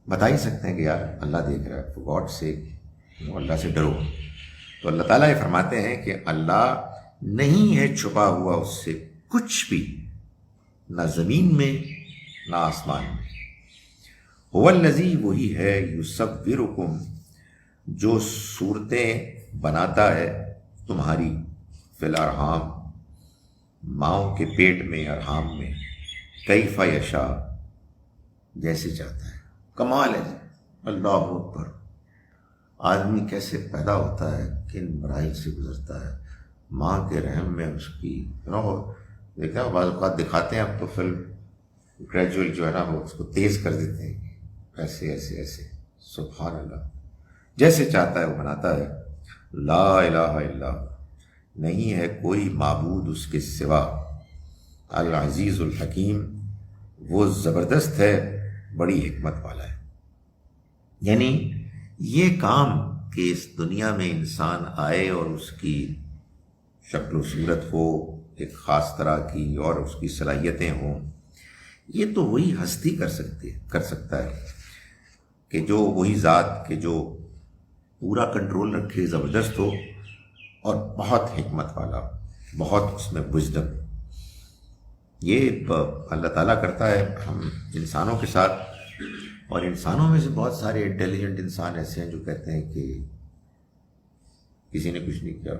بتا ہی سکتے ہیں کہ یار اللہ دیکھ رہا ہے. تو گاڈ سے اللہ سے ڈرو. تو اللہ تعالیٰ یہ فرماتے ہیں کہ اللہ نہیں ہے چھپا ہوا اس سے کچھ بھی، نہ زمین میں نہ آسمان میں. هو الذی، وہی ہے، یصورکم، جو صورتیں بناتا ہے تمہاری، فی الارحام، ماؤں کے پیٹ میں، ارحام میں، کیف یشاء، جیسے چاہتا ہے. کمال ہے اللہ اکبر. آدمی کیسے پیدا ہوتا ہے، کن مراحل سے گزرتا ہے، ماں کے رحم میں اس کی دیکھا بعض اوقات دکھاتے ہیں اب تو فلم گریجول جو ہے نا وہ اس کو تیز کر دیتے ہیں، ایسے ایسے ایسے، سبحان اللہ، جیسے چاہتا ہے وہ بناتا ہے۔ لا الہ الا اللہ، نہیں ہے کوئی معبود اس کے سوا، العزیز الحکیم، وہ زبردست ہے، بڑی حکمت والا ہے۔ یعنی یہ کام کہ اس دنیا میں انسان آئے اور اس کی شکل و صورت ہو ایک خاص طرح کی اور اس کی صلاحیتیں ہوں، یہ تو وہی ہستی کر سکتا ہے کہ جو وہی ذات کہ جو پورا کنٹرول رکھے، زبردست ہو اور بہت حکمت والا، بہت اس میں وژڈم۔ یہ اللہ تعالیٰ کرتا ہے ہم انسانوں کے ساتھ، اور انسانوں میں سے بہت سارے انٹیلیجنٹ انسان ایسے ہیں جو کہتے ہیں کہ کسی نے کچھ نہیں کیا،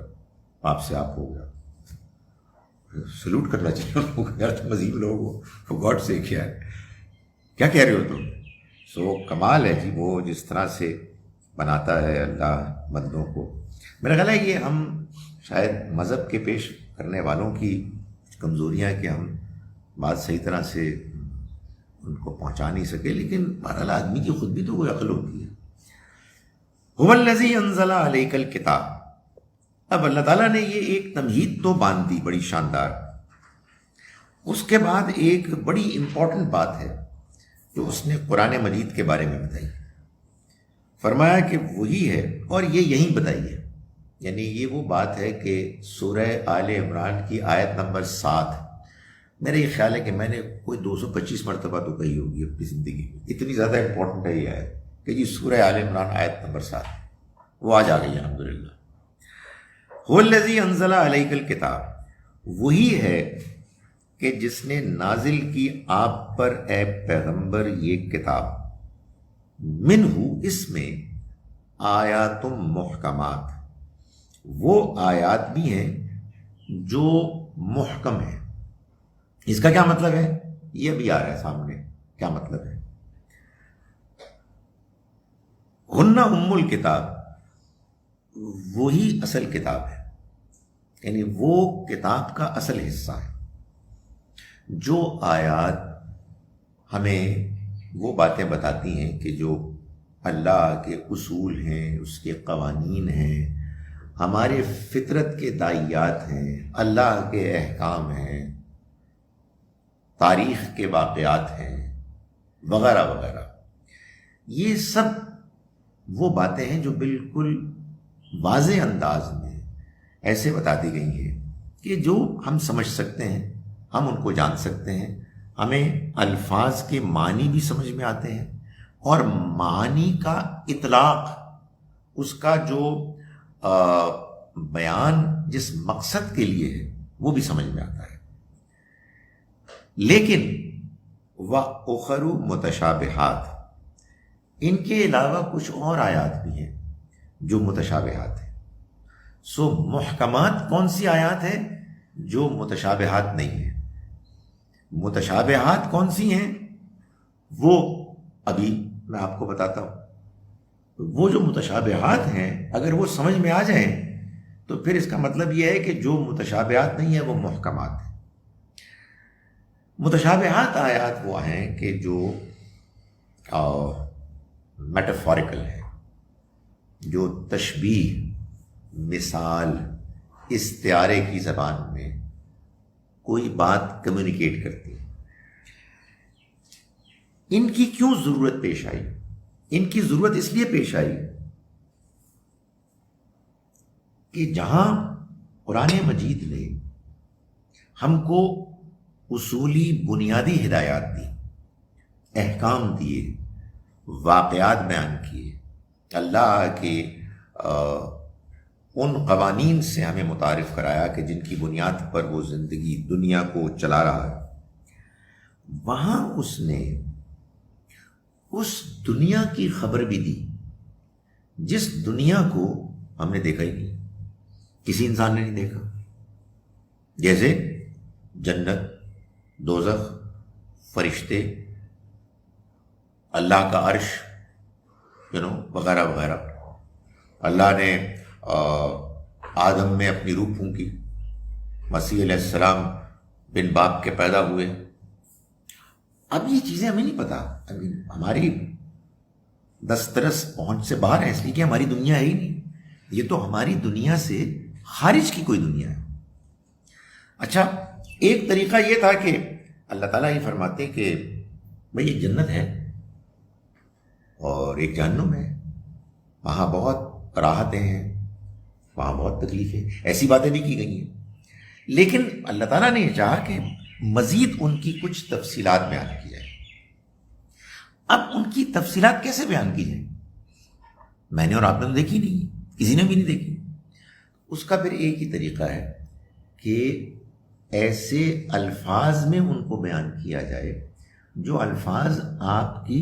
آپ سے آپ ہو گیا، سلوٹ کرنا چاہیے ان کو، یار تم عظیم لوگ ہو، فار گاڈ سے کیا ہے، کیا کہہ رہے ہو تم؟ سو کمال ہے جی وہ جس طرح سے بناتا ہے اللہ بندوں کو۔ میرا خیال ہے یہ ہم شاید مذہب کے پیش کرنے والوں کی کمزوریاں کہ ہم بات صحیح طرح سے ان کو پہنچا نہیں سکے، لیکن بہرحال آدمی کی خود بھی تو کوئی عقل ہوتی ہے۔ هو الذی انزل علیک الکتاب، اب اللہ تعالیٰ نے یہ ایک تمہید تو باندھ دی بڑی شاندار، اس کے بعد ایک بڑی امپورٹنٹ بات ہے جو اس نے قرآن مجید کے بارے میں بتائی، فرمایا کہ وہی ہے اور یہ یہیں بتائی ہے۔ یعنی یہ وہ بات ہے کہ سورہ آل عمران کی آیت نمبر 7، میرا یہ خیال ہے کہ میں نے کوئی 225 مرتبہ تو کہی ہوگی اپنی زندگی میں، اتنی زیادہ امپورٹنٹ ہے یہ آیت کہ جی سورہ آل عمران آیت نمبر 7 وہ آج آ گئی الحمدللہ۔ هو الذی انزل علیک الکتاب، وہی ہے کہ جس نے نازل کی آپ پر اے پیغمبر یہ کتاب، منہ اس میں آیات محکمات، وہ آیات بھی ہیں جو محکم ہیں۔ اس کا کیا مطلب ہے؟ یہ بھی آ رہا ہے سامنے، کیا مطلب ہے؟ ہن ام الکتاب، وہی اصل کتاب ہے، یعنی وہ کتاب کا اصل حصہ ہے۔ جو آیات ہمیں وہ باتیں بتاتی ہیں کہ جو اللہ کے اصول ہیں، اس کے قوانین ہیں، ہمارے فطرت کے داعیات ہیں، اللہ کے احکام ہیں، تاریخ کے واقعات ہیں، وغیرہ وغیرہ، یہ سب وہ باتیں ہیں جو بالکل واضح انداز میں ایسے بتا دی گئی ہیں کہ جو ہم سمجھ سکتے ہیں، ہم ان کو جان سکتے ہیں، ہمیں الفاظ کے معنی بھی سمجھ میں آتے ہیں، اور معنی کا اطلاق، اس کا جو بیان جس مقصد کے لیے ہے وہ بھی سمجھ میں آتا ہے۔ لیکن وَأُخَرُ متشابہات، ان کے علاوہ کچھ اور آیات بھی ہیں جو متشابہات ہیں۔ سو محکمات کون سی آیات ہیں؟ جو متشابہات نہیں ہیں۔ متشابہات کون سی ہیں؟ وہ ابھی میں آپ کو بتاتا ہوں۔ وہ جو متشابہات ہیں اگر وہ سمجھ میں آ جائیں تو پھر اس کا مطلب یہ ہے کہ جو متشابہات نہیں ہیں وہ محکمات ہیں۔ متشابہات آیات وہ ہیں کہ جو میٹافوریکل ہے، جو تشبیہ، مثال، استعارے کی زبان میں کوئی بات کمیونیکیٹ کرتی ہے۔ ان کی کیوں ضرورت پیش آئی؟ ان کی ضرورت اس لیے پیش آئی کہ جہاں قرآن مجید نے ہم کو اصولی بنیادی ہدایات دی، احکام دیے، واقعات بیان کیے، اللہ کے ان قوانین سے ہمیں متعارف کرایا کہ جن کی بنیاد پر وہ زندگی دنیا کو چلا رہا ہے، وہاں اس نے اس دنیا کی خبر بھی دی جس دنیا کو ہم نے دیکھا ہی نہیں، کسی انسان نے نہیں دیکھا، جیسے جنت، دوزخ، فرشتے، اللہ کا عرش، وغیرہ وغیرہ۔ اللہ نے آدم میں اپنی روح پھونکی، مسیح علیہ السلام بن باپ کے پیدا ہوئے. اب یہ چیزیں ہمیں نہیں پتا، ابھی ہماری دسترس پہنچ سے باہر ہے، اس لیے کہ ہماری دنیا ہے ہی نہیں. یہ تو ہماری دنیا سے خارج کی کوئی دنیا ہے. اچھا، ایک طریقہ یہ تھا کہ اللہ تعالیٰ یہ فرماتے کہ بھئی یہ جنت ہے اور ایک جہنم ہے، وہاں بہت راحتیں ہیں، وہاں بہت تکلیفیں، ایسی باتیں بھی کی گئی ہیں. لیکن اللہ تعالیٰ نے یہ چاہا کہ مزید ان کی کچھ تفصیلات بیان کی جائے. اب ان کی تفصیلات کیسے بیان کی جائیں؟ میں نے اور آپ نے تو دیکھی نہیں، کسی نے بھی نہیں دیکھی. اس کا پھر ایک ہی طریقہ ہے کہ ایسے الفاظ میں ان کو بیان کیا جائے جو الفاظ آپ کی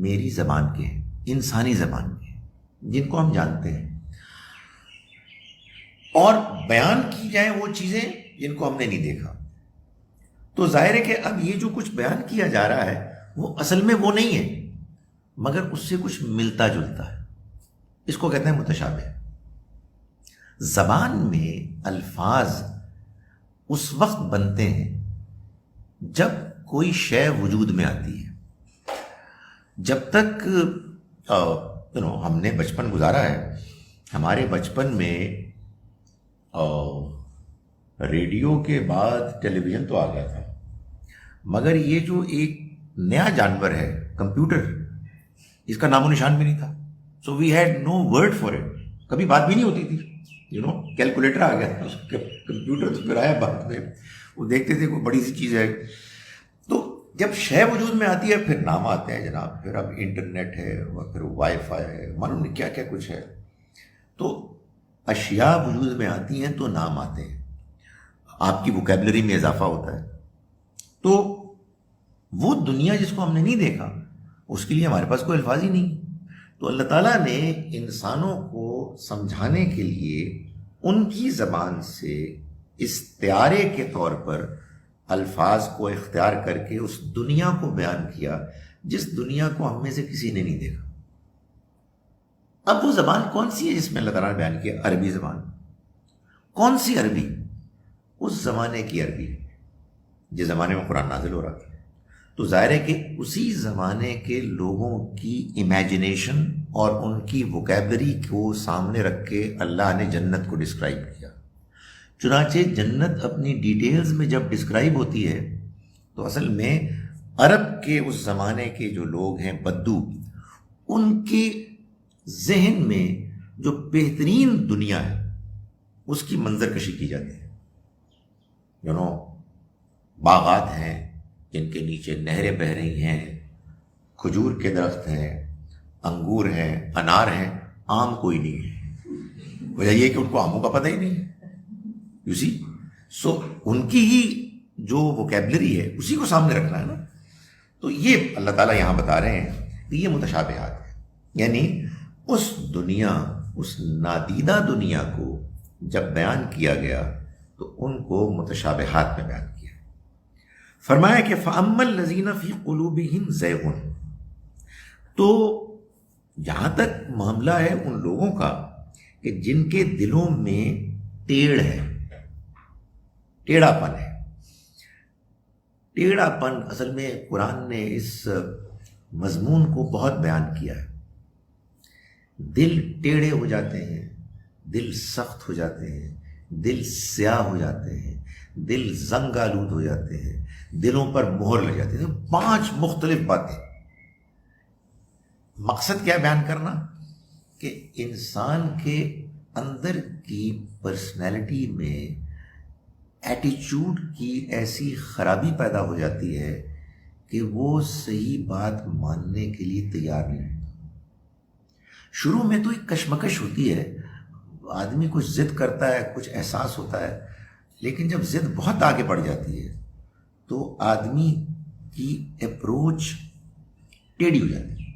میری زبان کے ہیں، انسانی زبان کے ہیں، جن کو ہم جانتے ہیں، اور بیان کی جائیں وہ چیزیں جن کو ہم نے نہیں دیکھا. تو ظاہر ہے کہ اب یہ جو کچھ بیان کیا جا رہا ہے وہ اصل میں وہ نہیں ہے، مگر اس سے کچھ ملتا جلتا ہے. اس کو کہتے ہیں متشابہ. زبان میں الفاظ اس وقت بنتے ہیں جب کوئی شے وجود میں آتی ہے. جب تک ہم نے بچپن گزارا ہے، ہمارے بچپن میں ریڈیو کے بعد ٹیلی ویژن تو آ گیا تھا، مگر یہ جو ایک نیا جانور ہے کمپیوٹر، اس کا نام و نشان بھی نہیں تھا. So we had no word for it. کبھی بات بھی نہیں ہوتی تھی. کیلکولیٹر آ گیا تھا، کمپیوٹر تو پھر آیا بعد میں. وہ دیکھتے تھے کوئی بڑی سی چیز ہے. تو جب شے وجود میں آتی ہے پھر نام آتے ہیں جناب. پھر اب انٹرنیٹ ہے اور پھر وائی فائی ہے، معلوم نہیں کیا کیا کچھ ہے. تو اشیاء وجود میں آتی ہیں تو نام آتے ہیں، آپ کی ووکیبلری میں اضافہ ہوتا ہے. تو وہ دنیا جس کو ہم نے نہیں دیکھا اس کے لیے ہمارے پاس کوئی الفاظ ہی نہیں. تو اللہ تعالیٰ نے انسانوں کو سمجھانے کے لیے ان کی زبان سے استعارے کے طور پر الفاظ کو اختیار کر کے اس دنیا کو بیان کیا جس دنیا کو ہم میں سے کسی نے نہیں دیکھا. اب وہ زبان کون سی ہے جس میں اللہ تعالیٰ نے بیان کیا؟ عربی زبان. کون سی عربی؟ اس زمانے کی عربی جس زمانے میں قرآن نازل ہو رہا تھا. تو ظاہر ہے کہ اسی زمانے کے لوگوں کی امیجنیشن اور ان کی ووکیبلری کو سامنے رکھ کے اللہ نے جنت کو ڈسکرائب کیا. چنانچہ جنت اپنی ڈیٹیلز میں جب ڈسکرائب ہوتی ہے تو اصل میں عرب کے اس زمانے کے جو لوگ ہیں بدو، ان کے ذہن میں جو بہترین دنیا ہے اس کی منظر کشی کی جاتی ہے. باغات ہیں جن کے نیچے نہریں بہہ رہی ہیں، کھجور کے درخت ہیں، انگور ہیں، انار ہیں، آم کوئی نہیں ہے. وجہ یہ کہ ان کو آموں کا پتہ ہی نہیں ہے. یو سی، سو ان کی ہی جو ووکیبلری ہے اسی کو سامنے رکھنا ہے نا. تو یہ اللہ تعالیٰ یہاں بتا رہے ہیں کہ یہ متشابہات ہیں، یعنی اس دنیا، اس نادیدہ دنیا کو جب بیان کیا گیا تو ان کو متشابہات میں بیان کیا. فرمایا کہ فَأَمَّا الَّذِينَ فِي قُلُوبِهِمْ زَيْغٌ. تو جہاں تک معاملہ ہے ان لوگوں کا کہ جن کے دلوں میں ٹیڑھ ہے، ٹیڑھا پن ہے. ٹیڑھا پن اصل میں قرآن نے اس مضمون کو بہت بیان کیا ہے. دل ٹیڑھے ہو جاتے ہیں، دل سخت ہو جاتے ہیں، دل سیاہ ہو جاتے ہیں، دل زنگ آلود ہو جاتے ہیں، دلوں پر مہر لگ جاتی ہے. 5 مختلف باتیں. مقصد کیا بیان کرنا کہ انسان کے اندر کی پرسنالٹی میں ایٹیچیوڈ کی ایسی خرابی پیدا ہو جاتی ہے کہ وہ صحیح بات ماننے کے لیے تیار نہیں. شروع میں تو ایک کشمکش ہوتی ہے، آدمی کچھ ضد کرتا ہے، کچھ احساس ہوتا ہے، لیکن جب ضد بہت آگے بڑھ جاتی ہے تو آدمی کی اپروچ ٹیڑھی ہو جاتی ہے.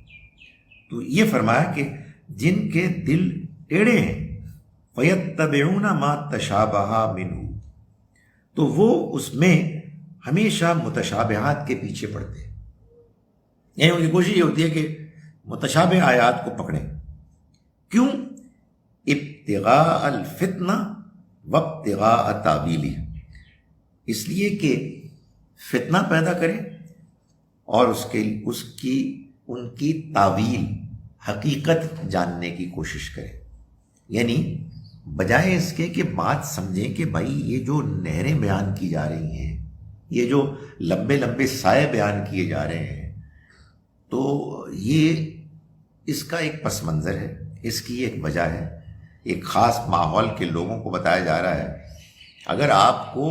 تو یہ فرمایا کہ جن کے دل ٹیڑھے ہیں فَيَتَّبِعُونَ مَا تَشَابَهَ مِنْهُ، تو وہ اس میں ہمیشہ متشابہات کے پیچھے پڑتے ہیں. یعنی ان کی کوشش یہ ہوتی ہے کہ متشابہ آیات کو پکڑیں. کیوں؟ ابتغاء الفتنہ وابتغاء تاویلہ. اس لیے کہ فتنہ پیدا کریں اور ان کی تعویل حقیقت جاننے کی کوشش کریں. یعنی بجائے اس کے کہ بات سمجھیں کہ بھائی یہ جو نہریں بیان کی جا رہی ہیں، یہ جو لمبے لمبے سائے بیان کیے جا رہے ہیں، تو یہ اس کا ایک پس منظر ہے، اس کی ایک وجہ ہے، ایک خاص ماحول کے لوگوں کو بتایا جا رہا ہے. اگر آپ کو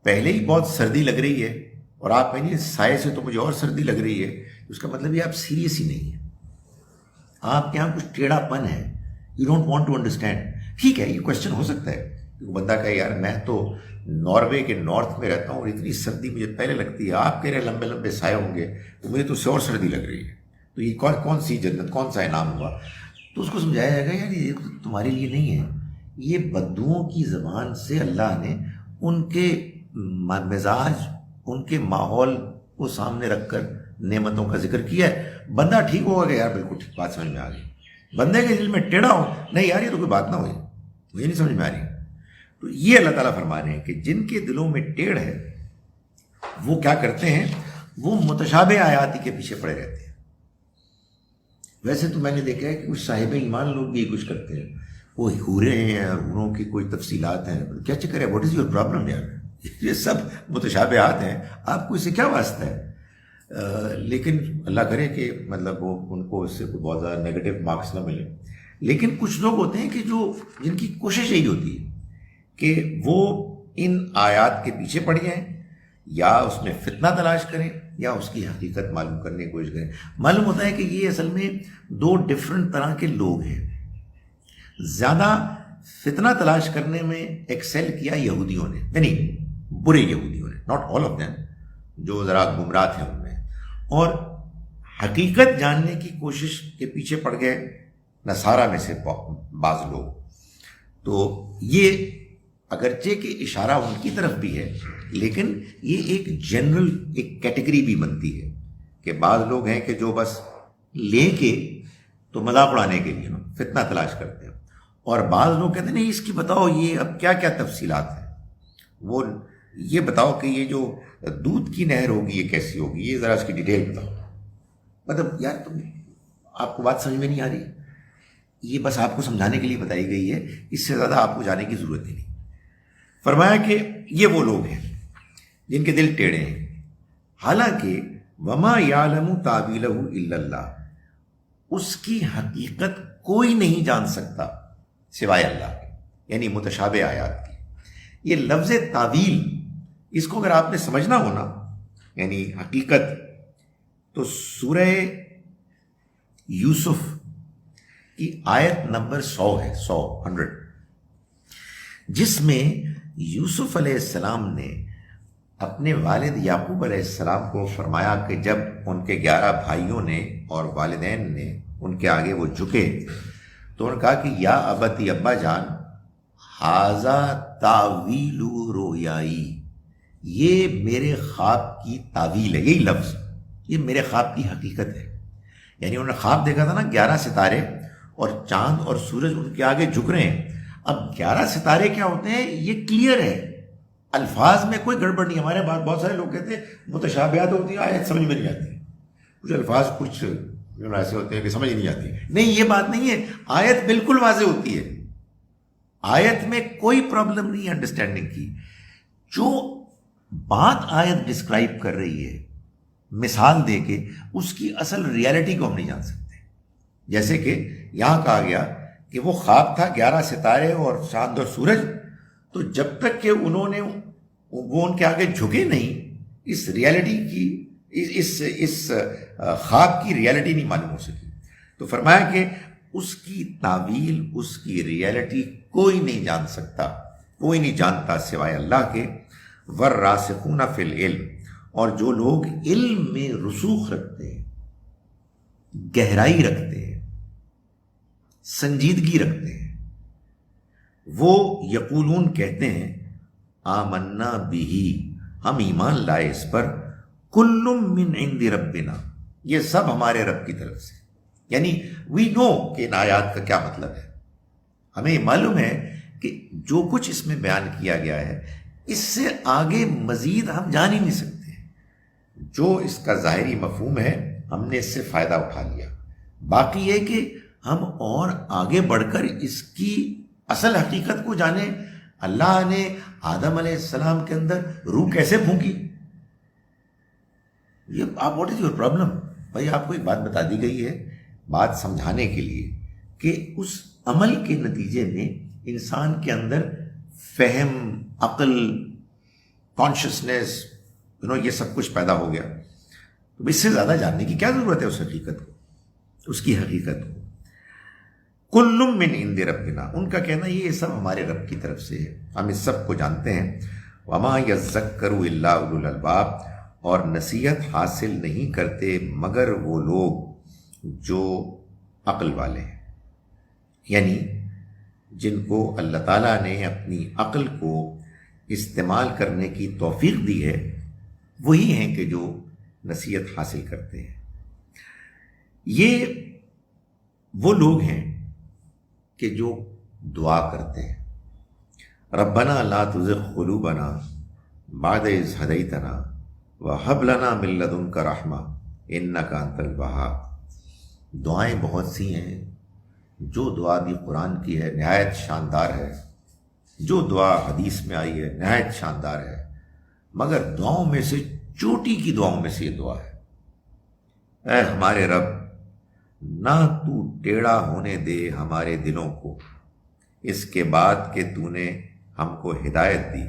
پہلے ہی بہت سردی لگ رہی ہے اور آپ کہیں سائے سے تو مجھے اور سردی لگ رہی ہے، اس کا مطلب یہ آپ سیریس ہی نہیں ہیں، آپ کے یہاں کچھ ٹیڑھا پن ہے. You don't want to understand. ٹھیک ہے، یہ کوشچن ہو سکتا ہے کہ بندہ کہے یار میں تو ناروے کے نارتھ میں رہتا ہوں اور اتنی سردی مجھے پہلے لگتی ہے، آپ کہہ رہے لمبے لمبے سائے ہوں گے تو مجھے تو اس سے اور سردی لگ رہی ہے، تو یہ کون سی جنت، کون سا انعام ہوا؟ تو اس کو سمجھایا جائے گا یار یہ تمہارے لیے نہیں ہے، یہ بدوؤں کی زبان سے اللہ نے ان کے مزاج، ان کے ماحول کو سامنے رکھ کر نعمتوں کا ذکر کیا ہے. بندہ ٹھیک ہوگا کہ یار بالکل ٹھیک، بات سمجھ میں آ گئی. بندے کے دل میں ٹیڑھا ہو، نہیں یار یہ تو کوئی بات نہ ہوئی، مجھے نہیں سمجھ میں آ رہی. تو یہ اللہ تعالیٰ فرما رہے ہیں کہ جن کے دلوں میں ٹیڑھ ہے وہ کیا کرتے ہیں، وہ متشابہ آیات کے پیچھے پڑے رہتے ہیں. ویسے تو میں نے دیکھا ہے کہ کچھ صاحب ایمان لوگ بھی کچھ کرتے ہیں، وہ حورے ہیں اور حوروں کی کوئی تفصیلات ہیں، کیا چکر ہے، واٹ از یور پرابلم یار، یہ سب متشابہات ہیں، آپ کو اس سے کیا واسطہ ہے؟ لیکن اللہ کرے کہ مطلب وہ ان کو اس سے کوئی بہت زیادہ نیگیٹو مارکس نہ ملے. لیکن کچھ لوگ ہوتے ہیں کہ جن کی کوشش یہی ہوتی ہے کہ وہ ان آیات کے پیچھے پڑ جائیں، یا اس میں فتنہ تلاش کریں یا اس کی حقیقت معلوم کرنے کی کوشش کریں. معلوم ہوتا ہے کہ یہ اصل میں دو ڈفرنٹ طرح کے لوگ ہیں. زیادہ فتنہ تلاش کرنے میں ایکسیل کیا یہودیوں نے، یعنی برے یہودیوں نے، ناٹ آل آف دیم، جو ذرا گمراہ تھے ان میں، اور حقیقت جاننے کی کوشش کے پیچھے پڑ گئے نصارہ میں سے بعض لوگ. تو یہ اگرچہ کہ اشارہ ان کی طرف بھی ہے، لیکن یہ ایک جنرل ایک کیٹیگری بھی بنتی ہے کہ بعض لوگ ہیں کہ جو بس لے کے تو مذاق اڑانے کے لیے فتنہ تلاش کرتے ہیں، اور بعض لوگ کہتے ہیں نہیں اس کی بتاؤ یہ اب کیا کیا تفصیلات ہیں، وہ یہ بتاؤ کہ یہ جو دودھ کی نہر ہوگی یہ کیسی ہوگی، یہ ذرا اس کی ڈیٹیل بتاؤ. مطلب یار تم آپ کو بات سمجھ میں نہیں آ رہی، یہ بس آپ کو سمجھانے کے لیے بتائی گئی ہے، اس سے زیادہ آپ کو جانے کی ضرورت ہی نہیں. فرمایا کہ یہ وہ لوگ ہیں جن کے دل ٹیڑھے ہیں، حالانکہ وما یعلم تاویلہ الا اللہ، اس کی حقیقت کوئی نہیں جان سکتا سوائے اللہ کے، یعنی متشابہ آیات کی. یہ لفظ تعویل، اس کو اگر آپ نے سمجھنا ہونا یعنی حقیقت، تو سورہ یوسف کی آیت نمبر 100 ہے، 100 جس میں یوسف علیہ السلام نے اپنے والد یعقوب علیہ السلام کو فرمایا کہ جب ان کے 11 بھائیوں نے اور والدین نے ان کے آگے وہ جھکے تو انہوں نے کہا کہ یا ابتی، ابا جان، ھذا تاویل رؤیائی، یہ میرے خواب کی تعویل ہے، یہی لفظ، یہ میرے خواب کی حقیقت ہے. یعنی انہوں نے خواب دیکھا تھا نا 11 ستارے اور چاند اور سورج ان کے آگے جھک رہے ہیں. اب 11 ستارے کیا ہوتے ہیں یہ کلیئر ہے، الفاظ میں کوئی گڑبڑ نہیں. ہمارے بعد بہت سارے لوگ کہتے ہیں متشابہات ہوتی ہیں، آیت سمجھ میں نہیں آتی، کچھ الفاظ کچھ ایسے ہوتے ہیں کہ سمجھ نہیں آتی. نہیں، یہ بات نہیں ہے، آیت بالکل واضح ہوتی ہے، آیت میں کوئی پرابلم نہیں ہے انڈرسٹینڈنگ کی. جو بات آیت ڈسکرائب کر رہی ہے مثال دے کے، اس کی اصل ریالٹی کو ہم نہیں جان سکتے. جیسے کہ یہاں کہا گیا کہ وہ خواب تھا 11 ستارے اور چاند اور سورج، تو جب تک کہ انہوں نے وہ ان کے آگے جھکے نہیں، اس ریالٹی کی اس خواب کی ریالٹی نہیں معلوم ہو سکی. تو فرمایا کہ اس کی تعویل، اس کی ریالٹی کوئی نہیں جان سکتا، کوئی نہیں جانتا سوائے اللہ کے. والراسخون فی العلم، اور جو لوگ علم میں رسوخ رکھتے ہیں، گہرائی رکھتے ہیں، سنجیدگی رکھتے ہیں، وہ یقولون کہتے ہیں آمنا بہ، ہم ایمان لائے اس پر، کل من عند ربنا، یہ سب ہمارے رب کی طرف سے. یعنی وی نو کہ ان آیات کا کیا مطلب ہے، ہمیں معلوم ہے کہ جو کچھ اس میں بیان کیا گیا ہے اس سے آگے مزید ہم جان ہی نہیں سکتے. جو اس کا ظاہری مفہوم ہے ہم نے اس سے فائدہ اٹھا لیا. باقی یہ کہ ہم اور آگے بڑھ کر اس کی اصل حقیقت کو جانیں. اللہ نے آدم علیہ السلام کے اندر روح کیسے پھونکی؟ یہ آپ واٹ از یور پرابلم؟ بھائی آپ کو ایک بات بتا دی گئی ہے بات سمجھانے کے لیے کہ اس عمل کے نتیجے میں انسان کے اندر فہم، عقل، کانشسنس، یہ سب کچھ پیدا ہو گیا. تو اس سے زیادہ جاننے کی کیا ضرورت ہے اس حقیقت کو، اس کی حقیقت کو. کل من عند ربنا، ان کا کہنا یہ سب ہمارے رب کی طرف سے ہے، ہم اس سب کو جانتے ہیں. وما یذکر الا اولو الالباب، اور نصیحت حاصل نہیں کرتے مگر وہ لوگ جو عقل والے ہیں، یعنی جن کو اللہ تعالیٰ نے اپنی عقل کو استعمال کرنے کی توفیق دی ہے، وہی ہیں کہ جو نصیحت حاصل کرتے ہیں. یہ وہ لوگ ہیں کہ جو دعا کرتے ہیں، ربنا لا تزغ قلوبنا بعد اذ ہدیتنا وہب لنا من لدنک رحمہ انک انت الوہاب. دعائیں بہت سی ہیں. جو دعا بھی قرآن کی ہے نہایت شاندار ہے، جو دعا حدیث میں آئی ہے نہایت شاندار ہے، مگر دعاؤں میں سے چوٹی کی دعاؤں میں سے یہ دعا ہے، اے ہمارے رب نہ تو ٹیڑھا ہونے دے ہمارے دلوں کو اس کے بعد کہ تو نے ہم کو ہدایت دی،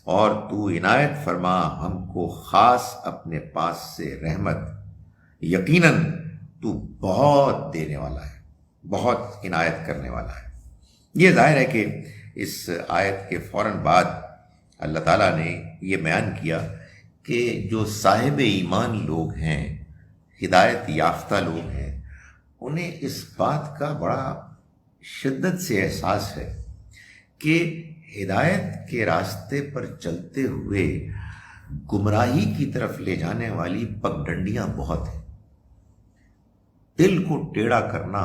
اور تو عنایت فرما ہم کو خاص اپنے پاس سے رحمت، یقیناً تو بہت دینے والا ہے، بہت عنایت کرنے والا ہے. یہ ظاہر ہے کہ اس آیت کے فوراً بعد اللہ تعالیٰ نے یہ بیان کیا کہ جو صاحب ایمان لوگ ہیں، ہدایت یافتہ لوگ ہیں، انہیں اس بات کا بڑا شدت سے احساس ہے کہ ہدایت کے راستے پر چلتے ہوئے گمراہی کی طرف لے جانے والی پگڈنڈیاں بہت ہیں. دل کو ٹیڑھا کرنا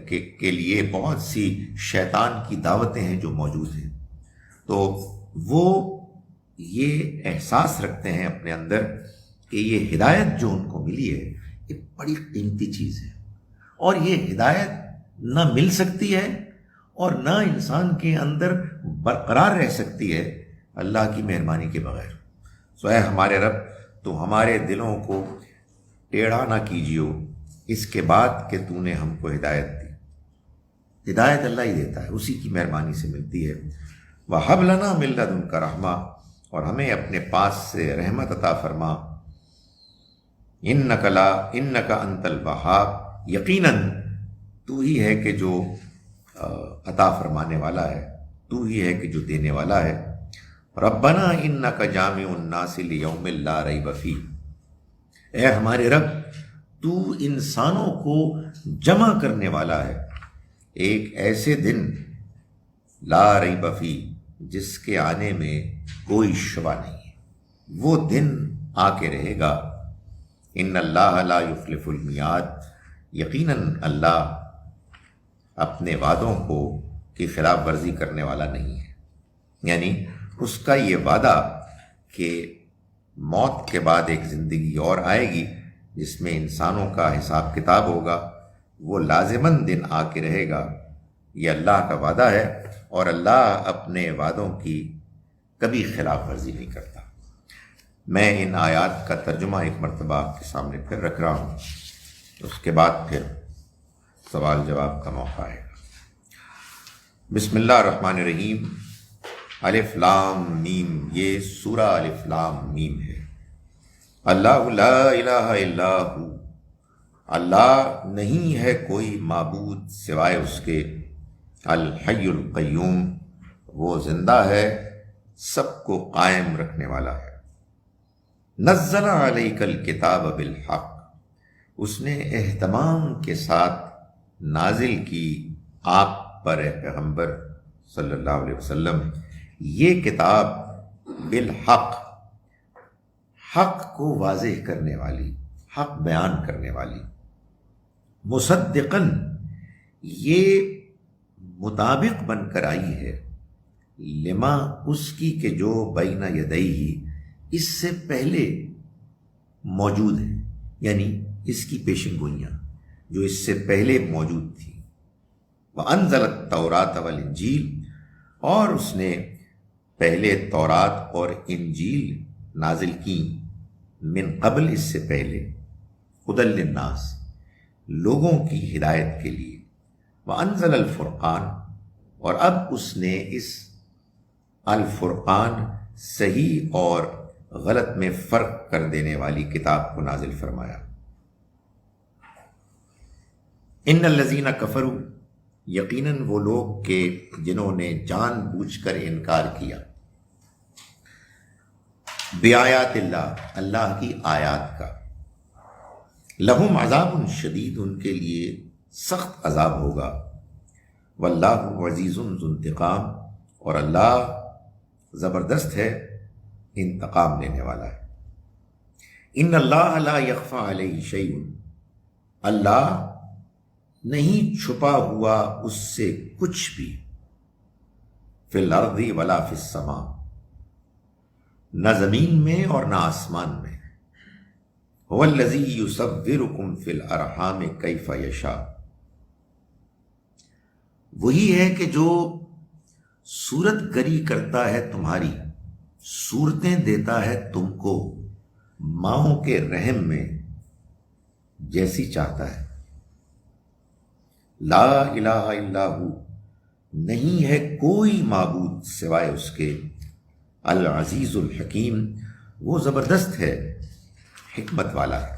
کے لیے بہت سی شیطان کی دعوتیں ہیں جو موجود ہیں. تو وہ یہ احساس رکھتے ہیں اپنے اندر کہ یہ ہدایت جو ان کو ملی ہے یہ بڑی قیمتی چیز ہے، اور یہ ہدایت نہ مل سکتی ہے اور نہ انسان کے اندر برقرار رہ سکتی ہے اللہ کی مہربانی کے بغیر. سو اے ہمارے رب تو ہمارے دلوں کو ٹیڑھا نہ کیجیو اس کے بعد کہ تو نے ہم کو ہدایت دی. ہدایت اللہ ہی دیتا ہے، اسی کی مہربانی سے ملتی ہے. وَهَبْ لَنَا مِن لَّدُنْكَ رَحْمَةً، اور ہمیں اپنے پاس سے رحمت عطا فرما. اِنَّكَ أَنتَ الْوَهَّابُ، یقیناً تو ہی ہے کہ جو عطا فرمانے والا ہے، تو ہی ہے کہ جو دینے والا ہے. رَبَّنَا إِنَّكَ جَامِعُ النَّاسِ لِيَوْمٍ لَا رَيْبَ فِيهِ، اے ہمارے رب تو انسانوں کو جمع کرنے والا ہے ایک ایسے دن لا ریب فیہ، جس کے آنے میں کوئی شبہ نہیں ہے. وہ دن آ کے رہے گا. ان اللہ لا یخلف المیعاد، یقیناً اللہ اپنے وعدوں کو کی خلاف ورزی کرنے والا نہیں ہے. یعنی اس کا یہ وعدہ کہ موت کے بعد ایک زندگی اور آئے گی جس میں انسانوں کا حساب کتاب ہوگا، وہ لازماً دن آ کے رہے گا. یہ اللہ کا وعدہ ہے اور اللہ اپنے وعدوں کی کبھی خلاف ورزی نہیں کرتا. میں ان آیات کا ترجمہ ایک مرتبہ آپ کے سامنے پھر رکھ رہا ہوں، اس کے بعد پھر سوال جواب کا موقع آئے گا. بسم اللہ الرحمن الرحیم. الف لام میم، یہ سورہ الف لام میم ہے. اللہ لا الہ الا ہو، اللہ نہیں ہے کوئی معبود سوائے اس کے. الحی القیوم، وہ زندہ ہے، سب کو قائم رکھنے والا ہے. نزل علیک الکتاب بالحق، اس نے اہتمام کے ساتھ نازل کی آپ پر اے پیغمبر صلی اللہ علیہ وسلم یہ کتاب بالحق، حق کو واضح کرنے والی، حق بیان کرنے والی. مصدقاً، یہ مطابق بن کر آئی ہے لما اس کی کہ جو بین یدیہ اس سے پہلے موجود ہیں، یعنی اس کی پیشن گوئیاں جو اس سے پہلے موجود تھی۔ وَأَنزَلَ التَّوْرَاةَ وَالْإِنجِيلَ اور اس نے پہلے تورات اور انجیل نازل کی، من قبل اس سے پہلے، ہدی للناس لوگوں کی ہدایت کے لیے، وَأَنزَلَ الْفُرْقَانَ اور اب اس نے اس الفرقان صحیح اور غلط میں فرق کر دینے والی کتاب کو نازل فرمایا۔ ان الذین کفروا یقیناً وہ لوگ کہ جنہوں نے جان بوجھ کر انکار کیا، بآیات اللہ اللہ کی آیات کا، لہم عذاب شدید ان کے لیے سخت عذاب ہوگا، واللہ عزیز ذو انتقام اور اللہ زبردست ہے، انتقام لینے والا ہے۔ ان اللہ لا یخفی علیہ شیء اللہ نہیں چھپا ہوا اس سے کچھ بھی، فی الارض ولا فی السماء نہ زمین میں اور نہ آسمان میں، هو الذی یصورکم فی الارحام کیف یشاء وہی ہے کہ جو صورت گری کرتا ہے تمہاری، صورتیں دیتا ہے تم کو ماؤں کے رحم میں جیسی چاہتا ہے۔ لا الہ الا ہو نہیں ہے کوئی معبود سوائے اس کے، العزیز الحکیم وہ زبردست ہے، حکمت والا ہے۔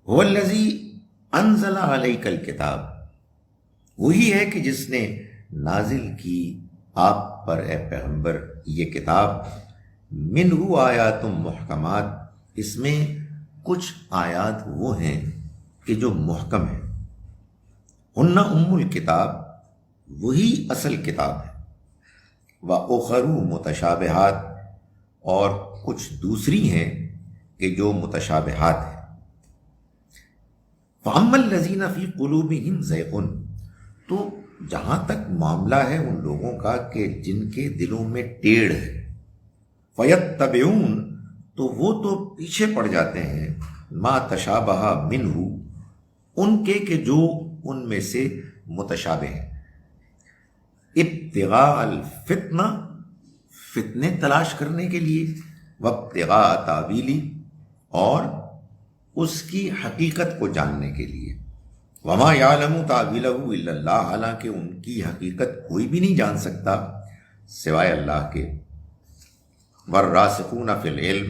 هو الذی انزل علیک الکتاب وہی ہے کہ جس نے نازل کی آپ پر اے پیغمبر یہ کتاب، منہ آیات محکمات اس میں کچھ آیات وہ ہیں کہ جو محکم ہیں، ہن ام الکتاب وہی اصل کتاب ہے، وَأُخَرُ متشابہات اور کچھ دوسری ہیں کہ جو متشابہات ہیں۔ فَأَمَّا الَّذِينَ فِي قُلُوبِهِمْ زَيْغٌ تو جہاں تک معاملہ ہے ان لوگوں کا کہ جن کے دلوں میں ٹیڑھ ہے، فَيَتَّبِعُونَ تو وہ تو پیچھے پڑ جاتے ہیں، مَا تَشَابَهَ مِنْهُ ان کے کہ جو ان میں سے متشابہ ہیں، ابتغاء الفتنہ فتنے تلاش کرنے کے لیے، وابتغاء تاویلی اور اس کی حقیقت کو جاننے کے لیے، وما یعلم تاویلہ الا اللہ حالانکہ ان کی حقیقت کوئی بھی نہیں جان سکتا سوائے اللہ کے، والراسخون فی العلم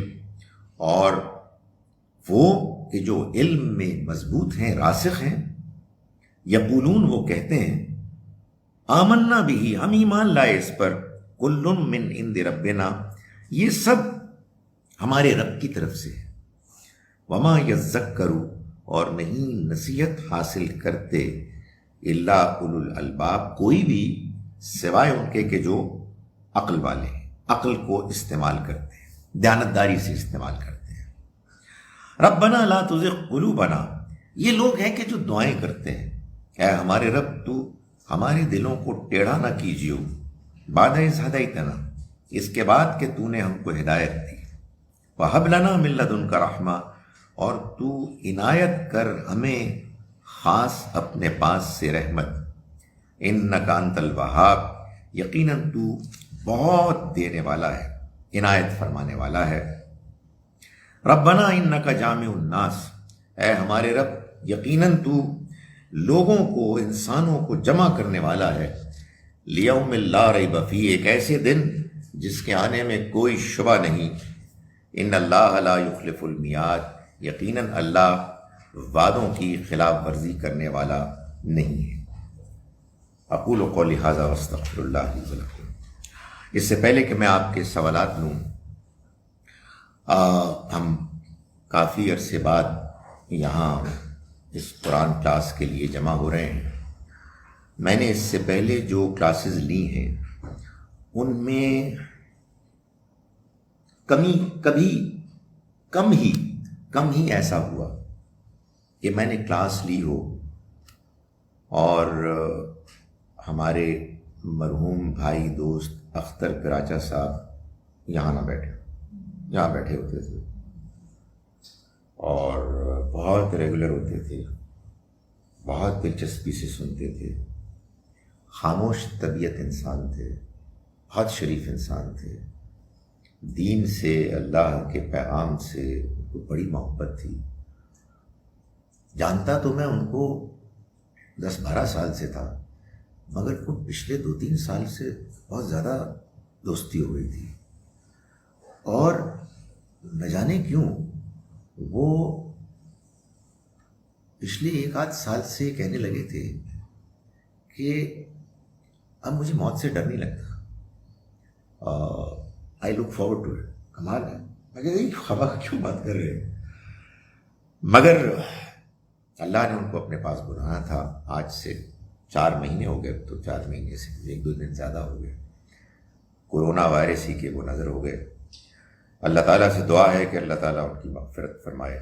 اور وہ کہ جو علم میں مضبوط ہیں، راسخ ہیں، یقولون وہ کہتے ہیں، آمنا بھی ہم ایمان لائے اس پر، کل من عند ربنا یہ سب ہمارے رب کی طرف سے ہے، وما یذکر اور نہیں نصیحت حاصل کرتے الا اولو الالباب کوئی بھی سوائے ان کے کہ جو عقل والے ہیں، عقل کو استعمال کرتے ہیں، دیانتداری سے استعمال کرتے ہیں۔ ربنا لا تزغ قلوبنا یہ لوگ ہیں کہ جو دعائیں کرتے ہیں، اے ہمارے رب تو ہمارے دلوں کو ٹیڑھا نہ کیجیو، بعد اذ ہدیتنا اس کے بعد کہ تو نے ہم کو ہدایت دی، وہب لنا من لدنک رحمہ اور تو عنایت کر ہمیں خاص اپنے پاس سے رحمت، انک انت الوہاب یقیناً تو بہت دینے والا ہے، عنایت فرمانے والا ہے۔ ربنا انک جامع الناس اے ہمارے رب یقیناً تو لوگوں کو، انسانوں کو جمع کرنے والا ہے، لیوم لا ریب فیہ ایک ایسے دن جس کے آنے میں کوئی شبہ نہیں، ان اللہ لا یخلف المیعاد یقیناً اللہ وعدوں کی خلاف ورزی کرنے والا نہیں ہے۔ اقول قولی ھذا واستغفر اللہ لی ولکم۔ اس سے پہلے کہ میں آپ کے سوالات لوں، ہم کافی عرصے بعد یہاں اس قرآن کلاس کے لیے جمع ہو رہے ہیں۔ میں نے اس سے پہلے جو کلاسز لی ہیں ان میں کم ہی ایسا ہوا کہ میں نے کلاس لی ہو اور ہمارے مرحوم بھائی دوست اختر کراچا صاحب یہاں بیٹھے ہوتے تھے اور بہت ریگولر ہوتے تھے، بہت دلچسپی سے سنتے تھے، خاموش طبیعت انسان تھے، بہت شریف انسان تھے، دین سے، اللہ کے پیغام سے ان کو بڑی محبت تھی۔ جانتا تو میں ان کو 10-12 سال سے تھا، مگر وہ پچھلے 2-3 سال سے بہت زیادہ دوستی ہو گئی تھی، اور نہ جانے کیوں وہ پچھلے 1-8 سال سے کہنے لگے تھے کہ اب مجھے موت سے ڈر نہیں لگتا، آئی لک فارورڈ ٹو اٹ۔ کمال ہے، میں کہتے ہیں خبر کیوں بات کر رہے ہیں، مگر اللہ نے ان کو اپنے پاس بلانا تھا۔ آج سے 4 مہینے ہو گئے، تو 4 مہینے سے 1-2 دن زیادہ ہو گئے، کورونا وائرس ہی کے وہ نظر ہو گئے۔ اللہ تعالیٰ سے دعا ہے کہ اللہ تعالیٰ ان کی مغفرت فرمائے۔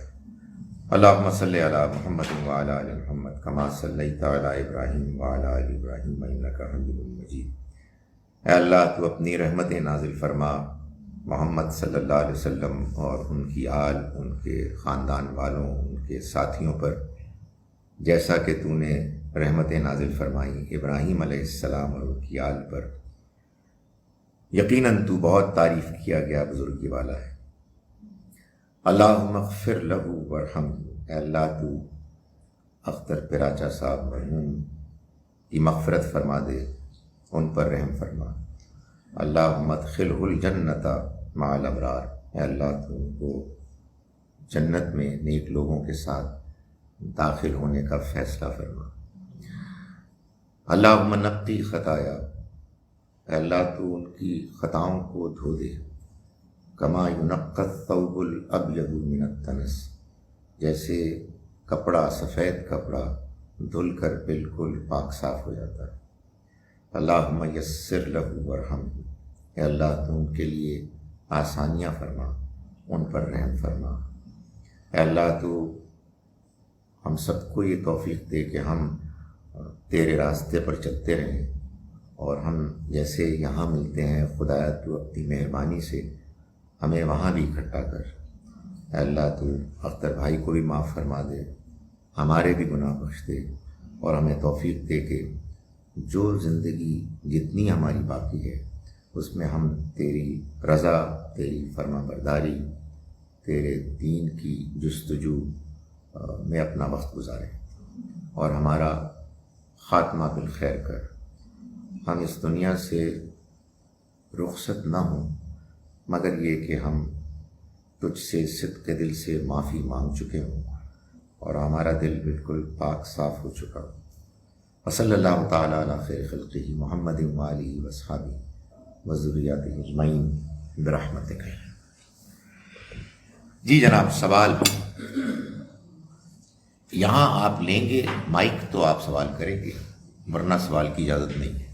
اللہم صلی علی محمد وعلی آل محمد کما صلیت علی ابراہیم وعلی آل ابراہیم انک حمید مجید۔ اے اللہ تو اپنی رحمت نازل فرما محمد صلی اللہ علیہ وسلم اور ان کی آل، ان کے خاندان والوں، ان کے ساتھیوں پر، جیسا کہ تو نے رحمت نازل فرمائی ابراہیم علیہ السلام اور ان کی آل پر۔ یقیناً تو بہت تعریف کیا گیا بزرگی والا ہے۔ اللہم اغفر لہ ورحمہ، اے اللہ تو اختر پراچا صاحب مرحوم کی مغفرت فرما دے، ان پر رحم فرما۔ اللہم ادخلہ الجنۃ مع الابرار، اے اللہ تو ان کو جنت میں نیک لوگوں کے ساتھ داخل ہونے کا فیصلہ فرما۔ اللہم نقی خطایا، اے اللہ تو ان کی خطاؤں کو دھو دے، کما ینقی الثوب الابیض من الدنس، جیسے کپڑا، سفید کپڑا دھل کر بالکل پاک صاف ہو جاتا ہے۔ اللہم یسر لہ ورحمہ، اے اللہ تو ان کے لیے آسانیاں فرما، ان پر رحم فرما۔ اے اللہ تو ہم سب کو یہ توفیق دے کہ ہم تیرے راستے پر چلتے رہیں، اور ہم جیسے یہاں ملتے ہیں، خدایا تو اپنی مہربانی سے ہمیں وہاں بھی اکٹھا کر۔ اے اللہ تو اختر بھائی کو بھی معاف فرما دے، ہمارے بھی گناہ بخش دے، اور ہمیں توفیق دے کہ جو زندگی جتنی ہماری باقی ہے اس میں ہم تیری رضا، تیری فرما برداری، تیرے دین کی جستجو میں اپنا وقت گزاریں، اور ہمارا خاتمہ بالخیر کر۔ ہم اس دنیا سے رخصت نہ ہوں مگر یہ کہ ہم تجھ سے صدق دل سے معافی مانگ چکے ہوں، اور ہمارا دل بالکل پاک صاف ہو چکا ہو۔ وصلی اللہ تعالیٰ علی خیر خلقہ محمد وآلہ وصحبہ وذریاتہ اجمعین برحمتک۔ جی جناب، سوال یہاں آپ لیں گے مائک تو آپ سوال کریں گے، ورنہ سوال کی اجازت نہیں ہے۔